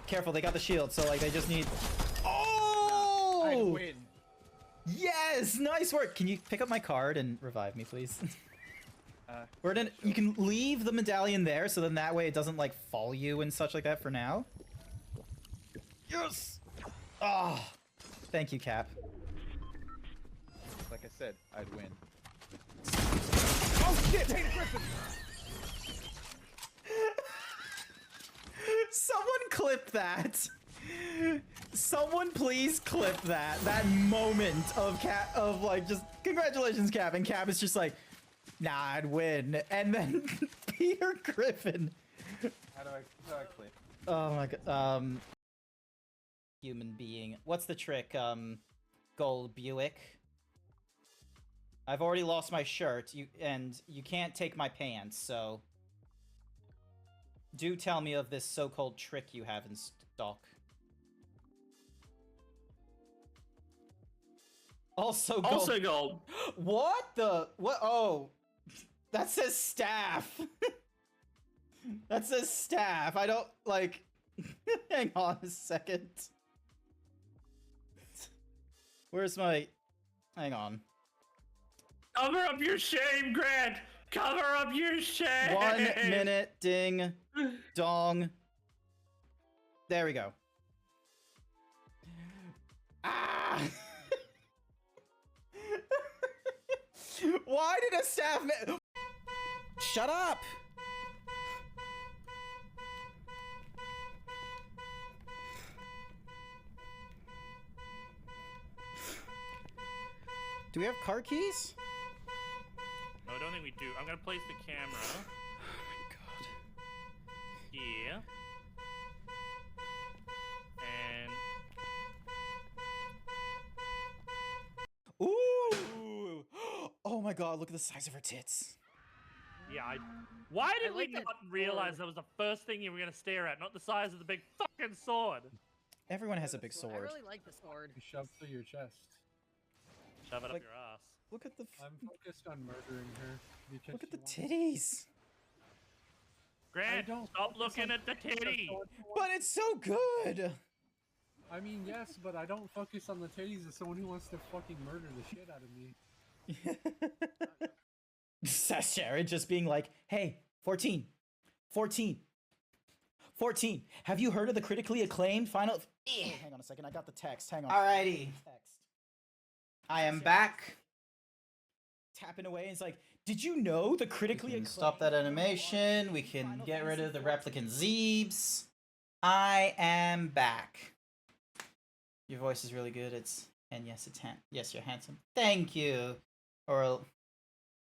Careful, they got the shield, so like they just need... Oh! I'd win. Yes! Nice work! Can you pick up my card and revive me, please? You can leave the medallion there, so then that way it doesn't like fall you and such like that for now. Yes! Oh! Thank you, Cap. Like I said, I'd win. Oh shit! Hey, Griffin! Someone clip that. Someone please clip that. That moment of Cap, of like just congratulations, Cap, and Cap is just like, nah, I'd win, and then Peter Griffin. How do I click? Oh my god. Human being. What's the trick? Gold Buick. I've already lost my shirt. You can't take my pants. So do tell me of this so-called trick you have in stock. Also gold. Also gold. What the? What? Oh, that says staff. That says staff. I don't like. Hang on a second. Where's my? Hang on. Cover up your shame, Grant. Cover up your shame. 1 minute. Ding. Dong. There we go. Ah! Why did a staff Shut up! Do we have car keys? No, I don't think we do. I'm gonna place the camera. here. And Ooh! Oh my god, look at the size of her tits. yeah, why did we like that not realize sword. that was the first thing you were gonna stare at, not the size of the big fucking sword? Everyone has a big I sword. really like the sword. You shove through your chest. Shove it Like- up your ass. Look at the I'm focused on murdering her because look at the she wants- titties. Grant, don't stop focus looking on at the titties, titty. someone who But it's so good. I mean, yes, but I don't focus on the titties as someone who wants to fucking murder the shit out of me. Jared just being like, hey, 14. 14. 14. Have you heard of the critically acclaimed final... Oh, hang on a second, I got the text. Hang on. Alrighty. Text. I am back. Tapping away, it's like, did you know the critically acclaimed... Stop that animation. We can get rid of the replicant Zeebs. I am back. Your voice is really good. And yes, it's yes, you're handsome. Thank you. Or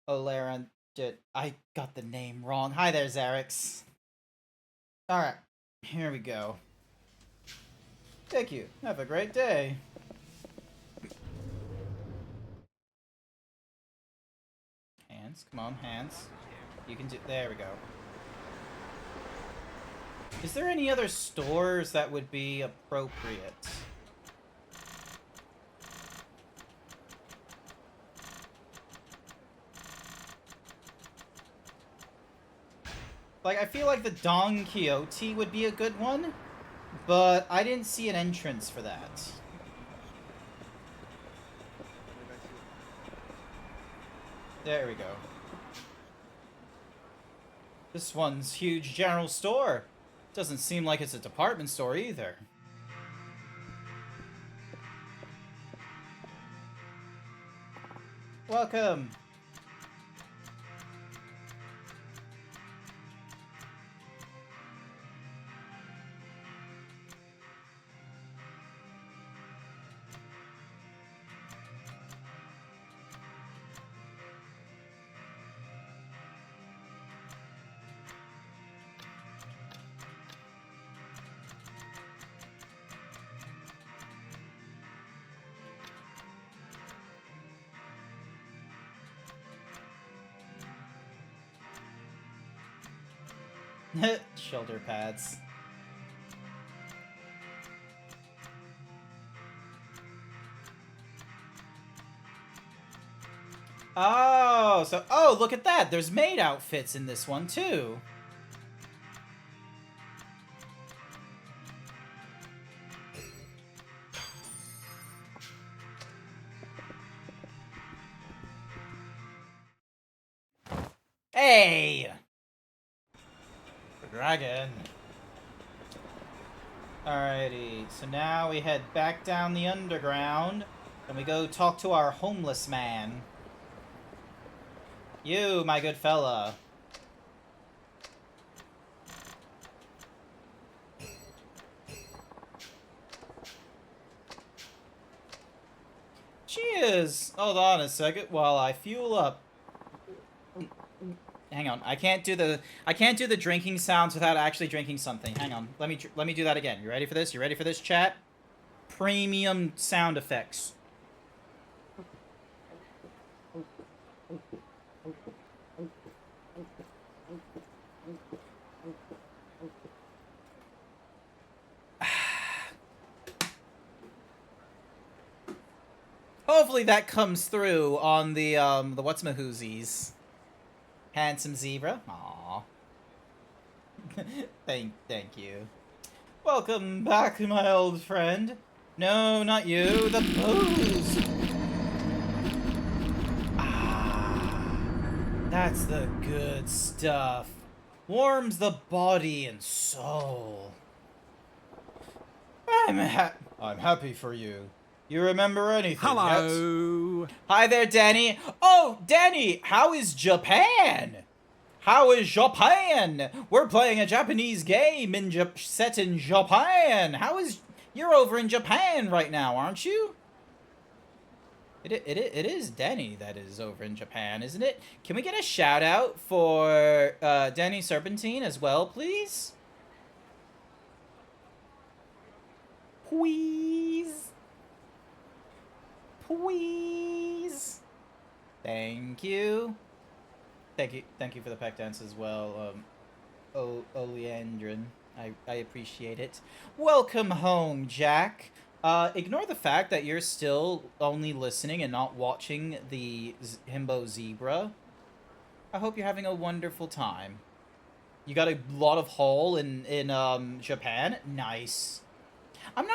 Olaran did. I got the name wrong. Hi there, Zarix. Alright, here we go. Thank you. Have a great day. Hands, come on, hands. You can do. There we go. Is there any other stores that would be appropriate? Like, I feel like the Don Quixote would be a good one, but I didn't see an entrance for that. There we go. This one's huge general store. Doesn't seem like it's a department store either. Welcome. Shoulder pads. Oh, so look at that. There's maid outfits in this one too. Hey! Dragon. Alrighty, so now we head back down the underground and we go talk to our homeless man. You, my good fella. Cheers! Hold on a second while I fuel up. Hang on, I can't do the drinking sounds without actually drinking something. Hang on, let me do that again. You ready for this? You ready for this, chat? Premium sound effects. Hopefully that comes through on the what's-mahoozies. Handsome zebra. Aww. Thank you. Welcome back, my old friend. No, not you. The booze. Ah, that's the good stuff. Warms the body and soul. I'm happy for you. You remember anything? Hello. Yet? Hi there, Danny. Oh, Danny, how is Japan? How is Japan? We're playing a Japanese game set in Japan. How is... You're over in Japan right now, aren't you? It is Danny that is over in Japan, isn't it? Can we get a shout out for Danny Serpentine as well, please? Please. Please. Thank you. Thank you for the pack dance as well, Oleandrin. I appreciate it. Welcome home, Jack. Ignore the fact that you're still only listening and not watching the Himbo Zebra. I hope you're having a wonderful time. You got a lot of haul in Japan? Nice. I'm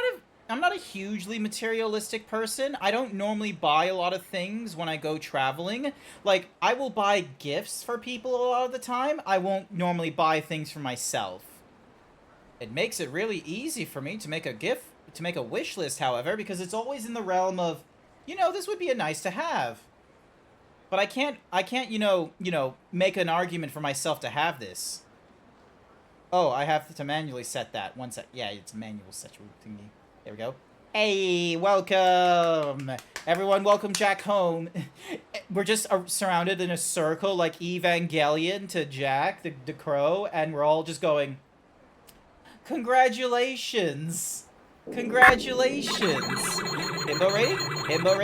not a hugely materialistic person. I don't normally buy a lot of things when I go traveling. Like, I will buy gifts for people a lot of the time. I won't normally buy things for myself. It makes it really easy for me to make a wish list, however, because it's always in the realm of, you know, this would be a nice to have. But I can't, you know, make an argument for myself to have this. Oh, I have to manually set that. One sec. Yeah, it's manual set thingy. There we go. Hey, welcome! Everyone, welcome Jack home. We're just surrounded in a circle like Evangelion to Jack, the crow, and we're all just going, congratulations! Congratulations! Bimbo rating? Bimbo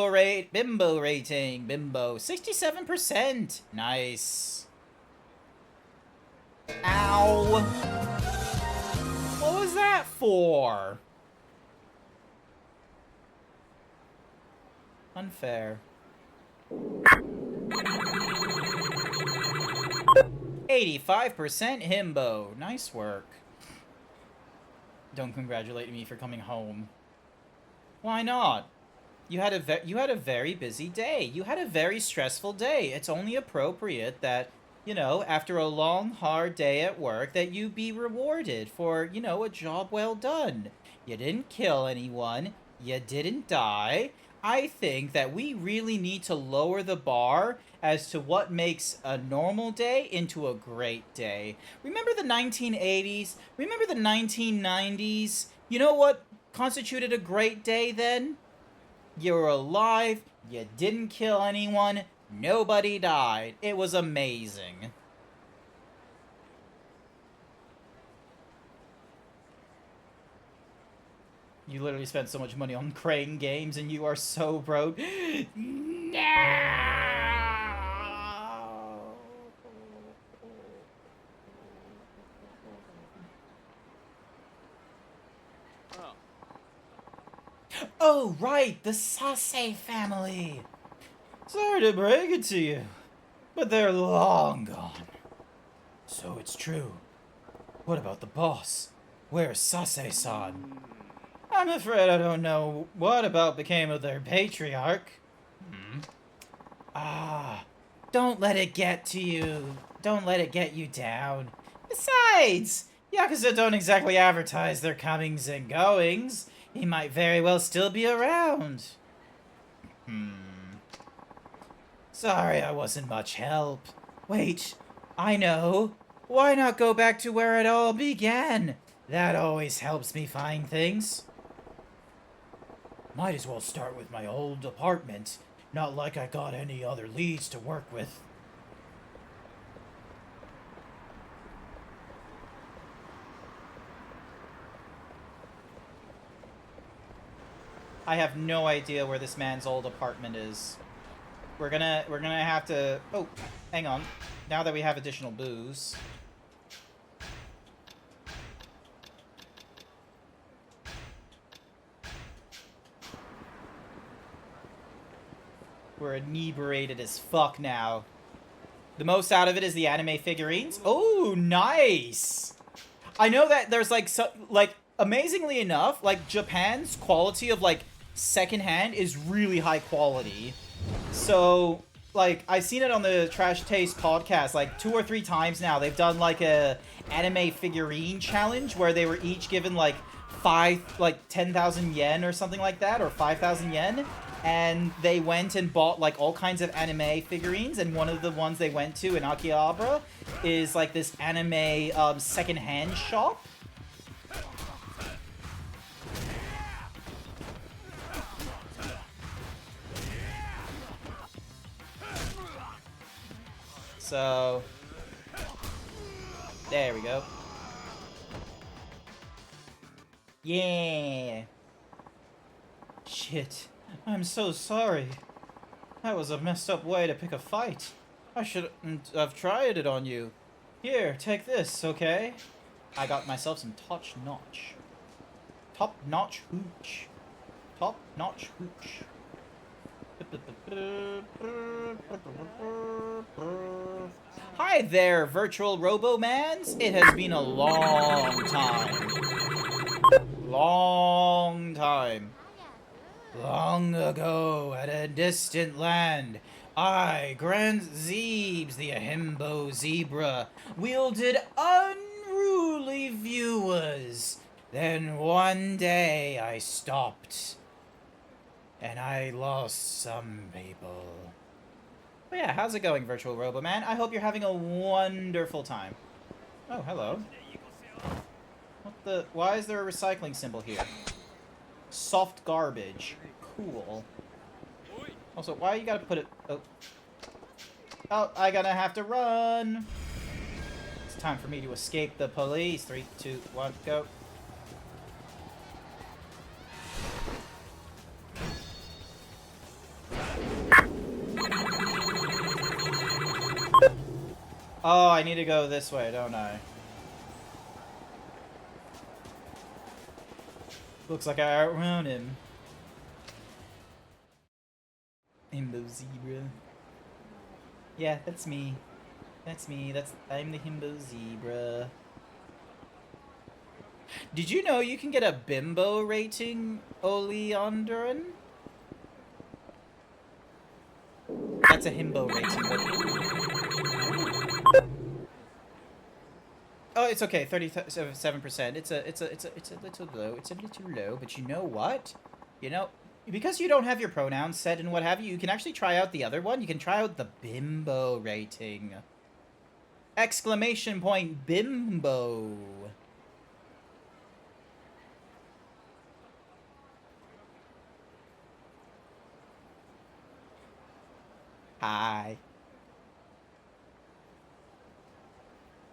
rating? Bimbo rating. Bimbo. 67%. Nice. Ow! What was that for? Unfair. 85% himbo. Nice work. Don't congratulate me for coming home. Why not? You had a very busy day. You had a very stressful day. It's only appropriate that, you know, after a long, hard day at work, that you be rewarded for, you know, a job well done. You didn't kill anyone. You didn't die. I think that we really need to lower the bar as to what makes a normal day into a great day. Remember the 1980s? Remember the 1990s? You know what constituted a great day then? You were alive, you didn't kill anyone, nobody died. It was amazing. You literally spent so much money on Crane games and you are so broke. No! Oh, right, the Sase family. Sorry to break it to you, but they're long gone. So it's true. What about the boss? Where's Sase-san? I'm afraid I don't know what about became of their patriarch. Ah, don't let it get to you. Don't let it get you down. Besides, Yakuza don't exactly advertise their comings and goings. He might very well still be around. Sorry I wasn't much help. Wait, I know. Why not go back to where it all began? That always helps me find things. Might as well start with my old apartment. Not like I got any other leads to work with. I have no idea where this man's old apartment is. We're gonna have to... Oh, hang on. Now that we have additional booze... We're inebriated as fuck now. The most out of it is the anime figurines. Oh, nice! I know that there's like, amazingly enough, like, Japan's quality of, like, secondhand is really high quality. So, like, I've seen it on the Trash Taste podcast, like, 2 or 3 times now. They've done, like, a anime figurine challenge where they were each given, like, 10,000 yen or something like that, or 5,000 yen. And they went and bought, like, all kinds of anime figurines, and one of the ones they went to in Akihabara is, like, this anime, secondhand shop. So, there we go. Yeah. Shit. I'm so sorry. That was a messed up way to pick a fight. I shouldn't have tried it on you. Here, take this, okay? I got myself some top-notch. Top-notch hooch. Top-notch hooch. Hi there, virtual robo-mans. It has been a long time. Long time. Long ago, at a distant land, I, GrantZeebs, the Ahimbo zebra, wielded unruly viewers. Then one day I stopped. And I lost some people. But yeah, how's it going, Virtual Roboman? I hope you're having a wonderful time. Oh, hello. What the... Why is there a recycling symbol here? Soft garbage. Cool. Also, why you gotta put it... Oh. Oh, I gotta have to run! It's time for me to escape the police. 3, 2, 1, go. Oh, I need to go this way, don't I? Looks like I outrun him. Himbo zebra. Yeah, that's me. That's me. I'm the himbo zebra. Did you know you can get a bimbo rating, Oleandrin? That's a himbo rating, but... Oh, it's okay. 37%. It's a little low. It's a little low. But you know what? You know, because you don't have your pronouns set and what have you, you can actually try out the other one. You can try out the bimbo rating. Exclamation point bimbo. Hi.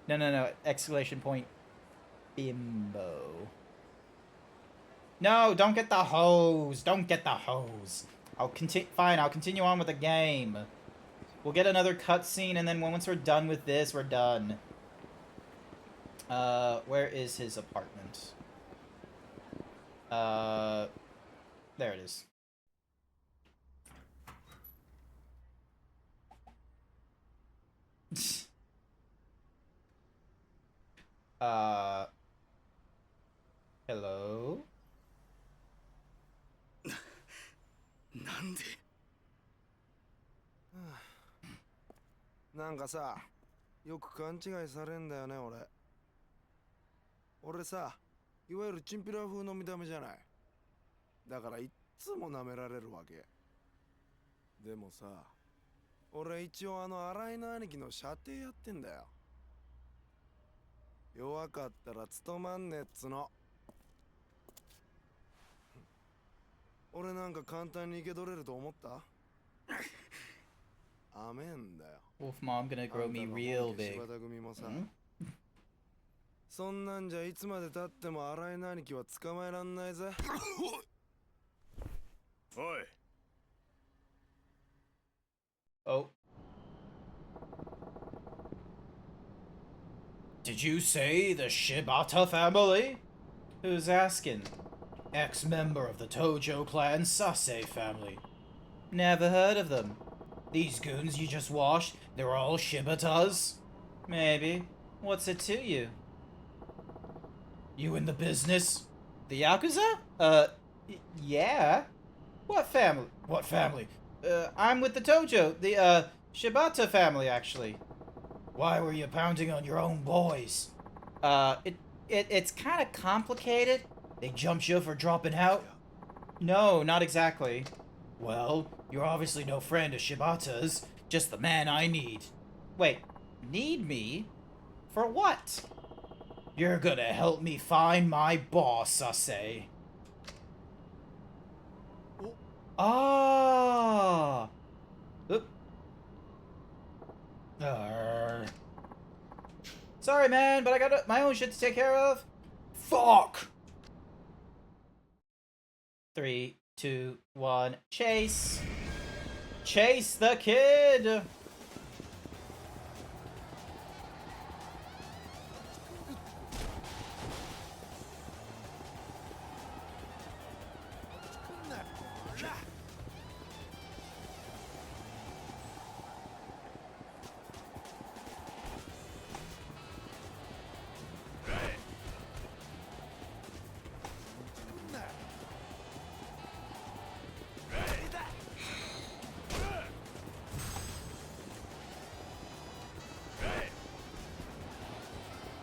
No. Exclamation point bimbo. No, don't get the hose. Don't get the hose. I'll continue on with the game. We'll get another cutscene, and then once we're done with this, we're done. Where is his apartment? There it is. Hello? なんでなんかさ、よく勘違いされんだよね、俺さ、いわゆるチンピラ風の見た目じゃない。だからいっつも舐められるわけ。でもさ、俺一応新井の兄貴の舎弟やってんだよ。弱かったら務まんねえっつの。俺なんか簡単に生け取れると思った？アメンだよ。Wolf Mom gonna grow me real big. そんなんじゃいつまで経っても新井の兄貴は捕まえらんないぜ。おい。Oh. Did you say the Shibata family? Who's asking? Ex-member of the Tojo clan Sase family. Never heard of them. These goons you just washed, they're all Shibatas? Maybe. What's it to you? You in the business? The Yakuza? Yeah. What family? What family? I'm with the Tojo, the, Shibata family, actually. Why were you pounding on your own boys? It's kind of complicated. They jumped you for dropping out? No, not exactly. Well, you're obviously no friend of Shibata's, just the man I need. Wait, need me? For what? You're gonna help me find my boss, I say. Ah! Oop. Sorry, man, but I got my own shit to take care of. Fuck! 3, 2, 1, chase! Chase the kid!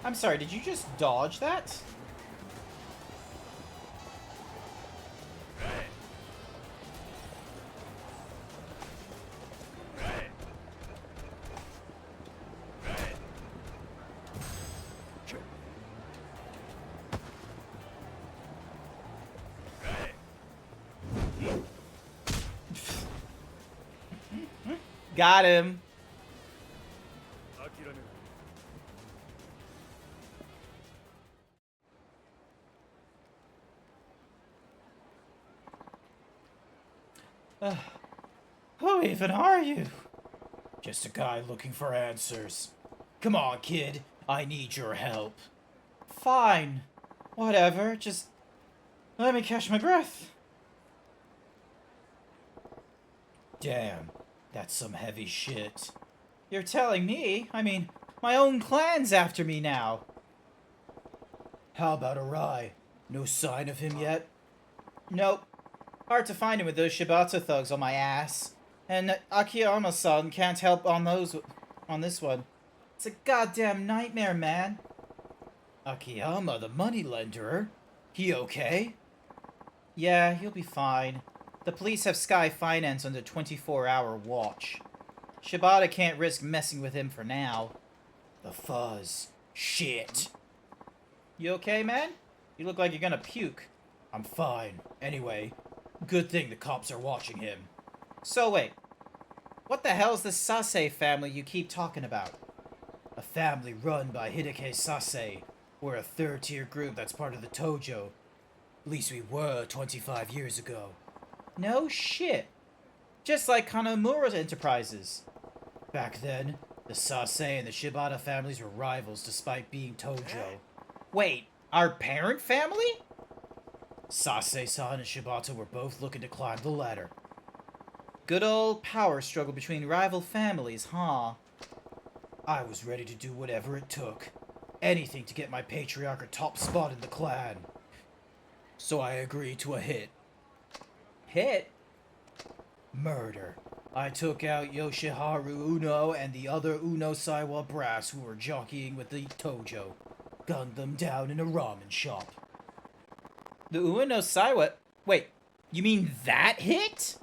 I'm sorry, did you just dodge that? Got him. Who even are you? Just a guy looking for answers. Come on, kid. I need your help. Fine. Whatever, just let me catch my breath. Damn, that's some heavy shit. You're telling me? I mean, my own clan's after me now. How about Arai? No sign of him yet? Nope. Hard to find him with those Shibata thugs on my ass. And Akiyama-san can't help on this one. It's a goddamn nightmare, man. Akiyama, the money-lender? He okay? Yeah, he'll be fine. The police have Sky Finance under 24-hour watch. Shibata can't risk messing with him for now. The fuzz. Shit. You okay, man? You look like you're gonna puke. I'm fine. Anyway, good thing the cops are watching him. So wait, what the hell's this Sase family you keep talking about? A family run by Hideki Sase. We're a third-tier group that's part of the Tojo. At least we were 25 years ago. No shit. Just like Kanemura Enterprises. Back then, the Sase and the Shibata families were rivals despite being Tojo. Wait, our parent family? Sase-san and Shibata were both looking to climb the ladder. Good old power struggle between rival families, huh? I was ready to do whatever it took. Anything to get my patriarch a top spot in the clan. So I agreed to a hit. Hit? Murder. I took out Yoshiharu Uno and the other Uno Saiwa brass who were jockeying with the Tojo. Gunned them down in a ramen shop. The Uno Saiwa? Wait, you mean that hit?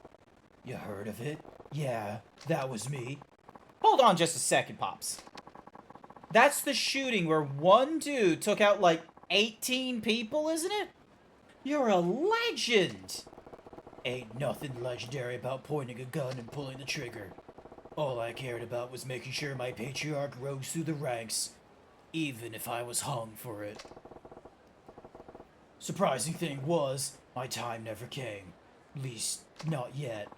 You heard of it? Yeah, that was me. Hold on just a second, Pops. That's the shooting where one dude took out like 18 people, isn't it? You're a legend! Ain't nothing legendary about pointing a gun and pulling the trigger. All I cared about was making sure my patriarch rose through the ranks, even if I was hung for it. Surprising thing was, my time never came. At least, not yet.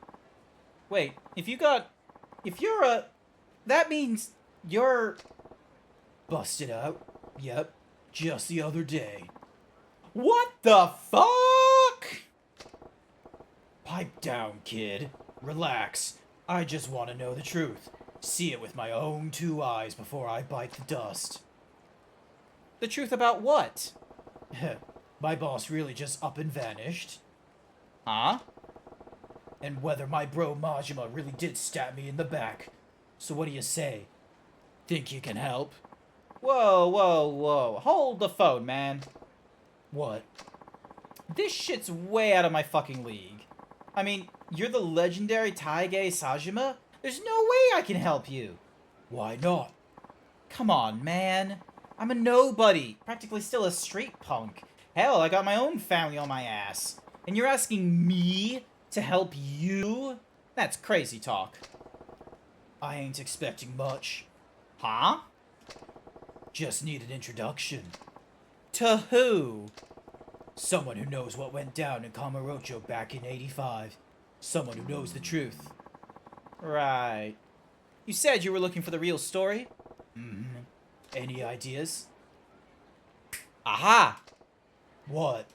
Wait, that means you're... Busted out? Yep, just the other day. What the fuck? Pipe down, kid. Relax. I just want to know the truth. See it with my own 2 eyes before I bite the dust. The truth about what? My boss really just up and vanished. Huh? And whether my bro Majima really did stab me in the back. So what do you say? Think you can help? Whoa, whoa, whoa. Hold the phone, man. What? This shit's way out of my fucking league. I mean, you're the legendary Taige Sajima? There's no way I can help you. Why not? Come on, man. I'm a nobody. Practically still a street punk. Hell, I got my own family on my ass. And you're asking me to help you? That's crazy talk. I ain't expecting much. Huh? Just need an introduction. To who? Someone who knows what went down in Kamurocho back in '85. Someone who knows the truth. Right. You said you were looking for the real story? Mm-hmm. Any ideas? Aha! What?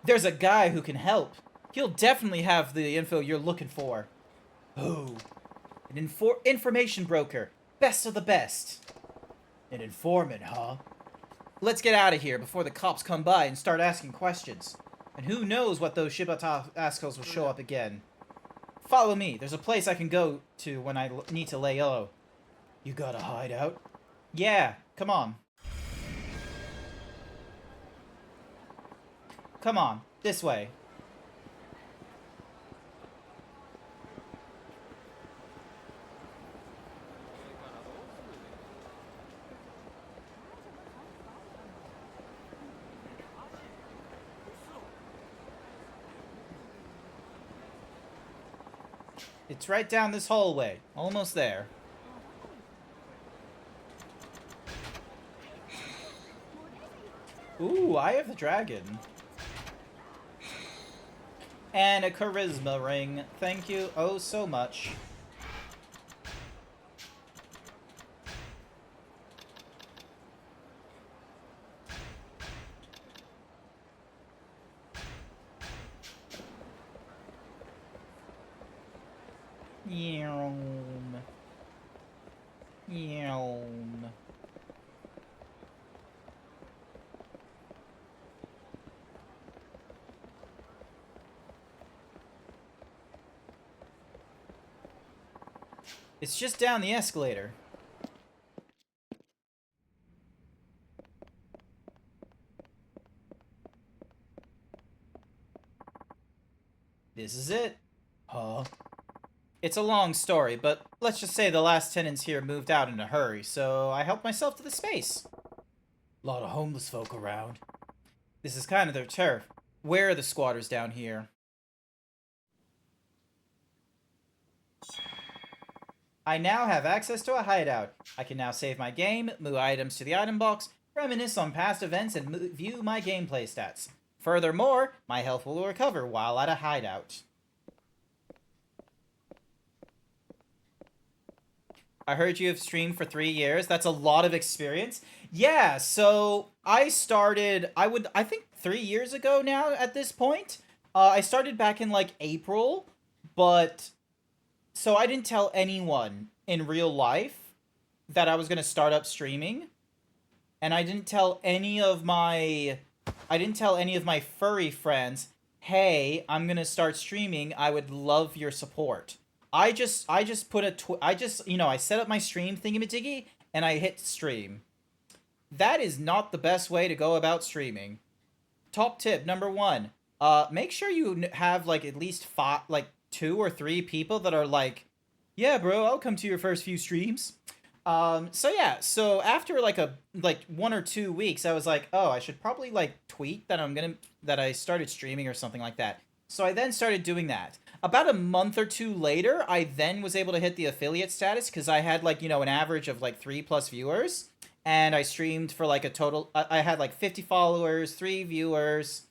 There's a guy who can help. He'll definitely have the info you're looking for. Who? An information broker. Best of the best. An informant, huh? Let's get out of here before the cops come by and start asking questions. And who knows what those Shibata assholes will show up again. Follow me. There's a place I can go to when I need to lay low. You got a hideout? Yeah, come on. Come on, this way. It's right down this hallway. Almost there. Ooh, Eye of the Dragon. And a charisma ring. Thank you oh so much. Yum. Yum. It's just down the escalator. This is it. Huh? It's a long story, but let's just say the last tenants here moved out in a hurry, so I helped myself to the space. Lot of homeless folk around. This is kind of their turf. Where are the squatters down here? I now have access to a hideout. I can now save my game, move items to the item box, reminisce on past events, and view my gameplay stats. Furthermore, my health will recover while at a hideout. I heard you have streamed for 3 years. That's a lot of experience. Yeah, so I started, I think 3 years ago now at this point. I started back in like April, but so I didn't tell anyone in real life that I was going to start up streaming. And I didn't tell any of my furry friends, "Hey, I'm going to start streaming. I would love your support." I just put I set up my stream thingamajiggy and I hit stream. That is not the best way to go about streaming. Top tip number 1: make sure you have like at least 2 or 3 people that are like, "Yeah, bro, I'll come to your first few streams." So after like 1 or 2 weeks, I was like, "Oh, I should probably like tweet that that I started streaming or something like that." So I then started doing that. About a month or 2 later, I then was able to hit the affiliate status because I had like, an average of like 3+ viewers. And I streamed for like a total, I had like 50 followers, 3 viewers,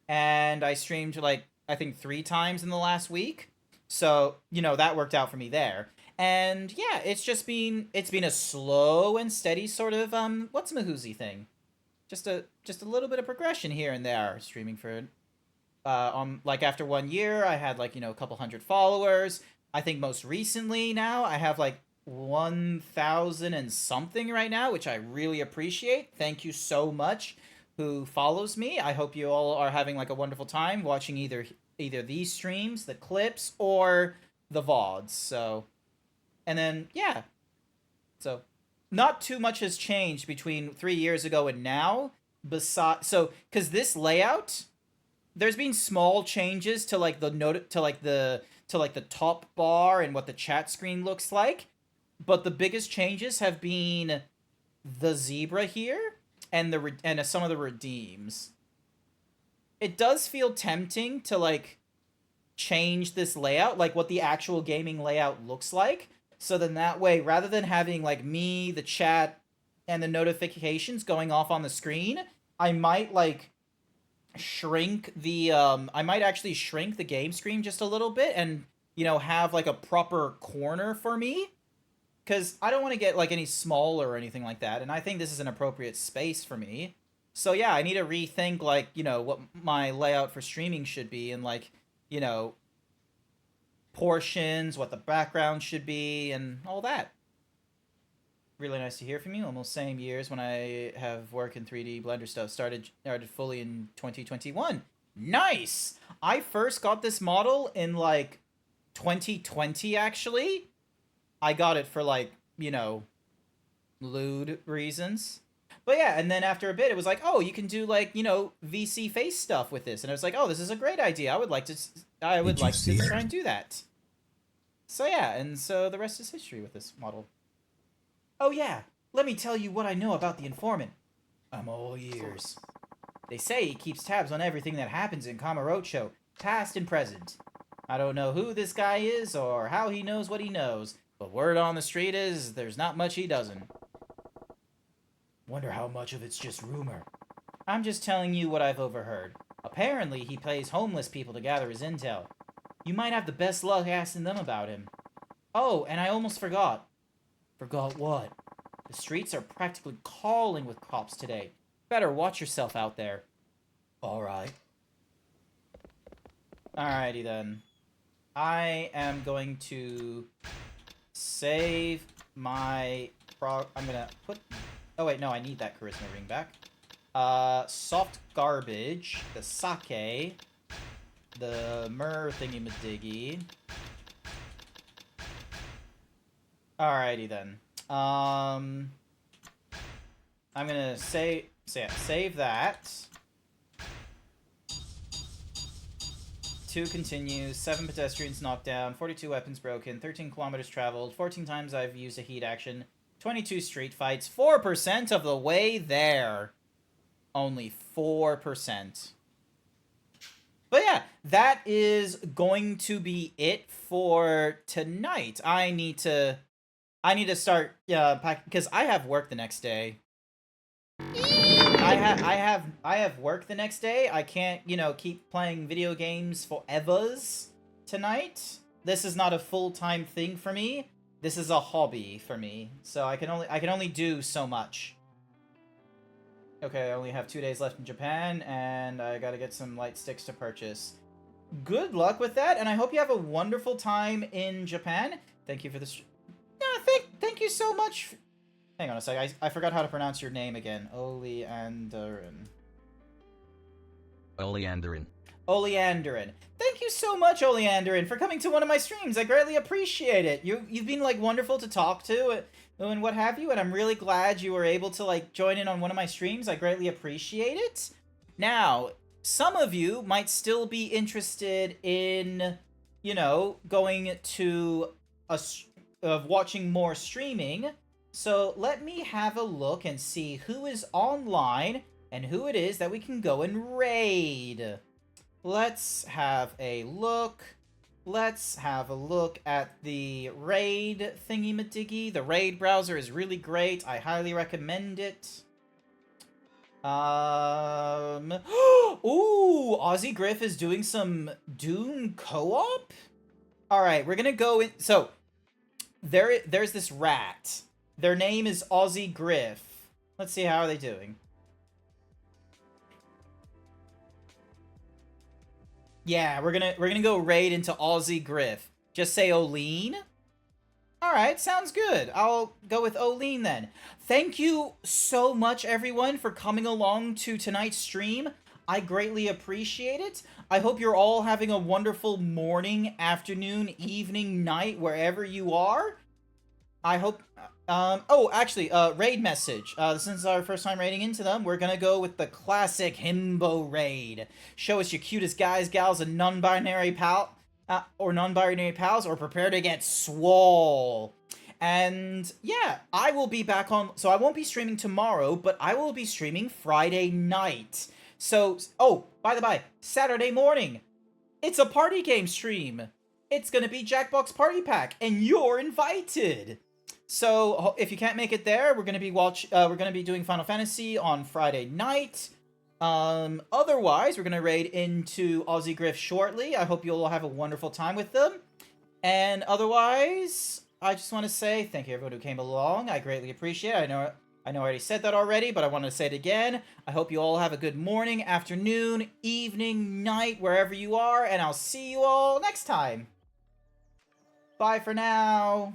and I streamed like, I think 3 times in the last week. So, that worked out for me there. And yeah, it's been a slow and steady sort of, what's Mahoozy thing? Just a little bit of progression here and there, streaming for like after 1 year, I had like, a couple hundred followers. I think most recently now, I have like 1,000 and something right now, which I really appreciate. Thank you so much who follows me. I hope you all are having like a wonderful time watching either these streams, the clips, or the VODs. So, and then, yeah. So, not too much has changed between 3 years ago and now. Because this layout, there's been small changes to like the top bar and what the chat screen looks like, but the biggest changes have been the zebra here and some of the redeems. It does feel tempting to like change this layout, like what the actual gaming layout looks like, so then that way, rather than having like me, the chat, and the notifications going off on the screen, I might shrink the I might actually shrink the game screen just a little bit and, you know, have like a proper corner for me, because I don't want to get like any smaller or anything like that, and I think this is an appropriate space for me. So yeah, I need to rethink, like, you know, what my layout for streaming should be, and like, you know, portions, what the background should be, and all that. Really nice to hear from you. Almost same years when I have work in 3D Blender stuff. Started fully in 2021. Nice! I first got this model in like 2020 actually. I got it for like, you know, lewd reasons. But yeah, and then after a bit it was like, oh, you can do like, you know, VC face stuff with this. And I was like, oh, this is a great idea. I would like to try and do that. So yeah, and so the rest is history with this model. Oh yeah, let me tell you what I know about the informant. I'm all ears. They say he keeps tabs on everything that happens in Kamurocho, past and present. I don't know who this guy is or how he knows what he knows, but word on the street is there's not much he doesn't. Wonder how much of it's just rumor. I'm just telling you what I've overheard. Apparently, he pays homeless people to gather his intel. You might have the best luck asking them about him. Oh, and I almost forgot. Forgot what? The streets are practically calling with cops today. Better watch yourself out there. Alright. Alrighty then. I am going to save my I'm gonna put... Oh wait, no, I need that charisma ring back. Soft garbage, the sake, the myrrh thingy-madiggy. Alrighty then. I'm gonna save that. To continue, 7 pedestrians knocked down, 42 weapons broken, 13 kilometers traveled, 14 times I've used a heat action, 22 street fights, 4% of the way there. Only 4%. But yeah, that is going to be it for tonight. I need to start packing, because I have work the next day. I have work the next day. I can't, you know, keep playing video games forevers tonight. This is not a full-time thing for me. This is a hobby for me. So I can only do so much. Okay, I only have 2 days left in Japan, and I gotta get some light sticks to purchase. Good luck with that, and I hope you have a wonderful time in Japan. Thank you for this. Thank you so much. Hang on a sec. I forgot how to pronounce your name again. Oleanderin. Oleanderin. Thank you so much, Oleanderin, for coming to one of my streams. I greatly appreciate it. You've been like wonderful to talk to and what have you, and I'm really glad you were able to like join in on one of my streams. I greatly appreciate it. Now, some of you might still be interested in, you know, going to watching more streaming. So let me have a look and see who is online and who it is that we can go and raid. Let's have a look. Let's have a look at the raid thingy-madiggy. The raid browser is really great. I highly recommend it. Ooh, Aussie Griff is doing some Doom co-op? Alright, we're gonna go in... So, there's this rat. Their name is Aussie Griff. Let's see, how are they doing? Yeah, we're gonna go raid into Aussie Griff. Just say Oline? Alright, sounds good. I'll go with Oline then. Thank you so much, everyone, for coming along to tonight's stream. I greatly appreciate it. I hope you're all having a wonderful morning, afternoon, evening, night, wherever you are. I hope... oh, actually, raid message. Since it's our first time raiding into them, we're gonna go with the classic himbo raid. Show us your cutest guys, gals, and non-binary pals, or prepare to get swole. And, yeah, I will be back on... So I won't be streaming tomorrow, but I will be streaming Friday night. So, oh, by the by, Saturday morning, it's a party game stream. It's gonna be Jackbox Party Pack, and you're invited. So if you can't make it there, we're gonna be doing Final Fantasy on Friday night. Otherwise, we're going to raid into Aussie Griff shortly. I hope you all have a wonderful time with them. And otherwise, I just want to say thank you everyone who came along. I greatly appreciate it. I know I already said that already, but I want to say it again. I hope you all have a good morning, afternoon, evening, night, wherever you are, and I'll see you all next time. Bye for now.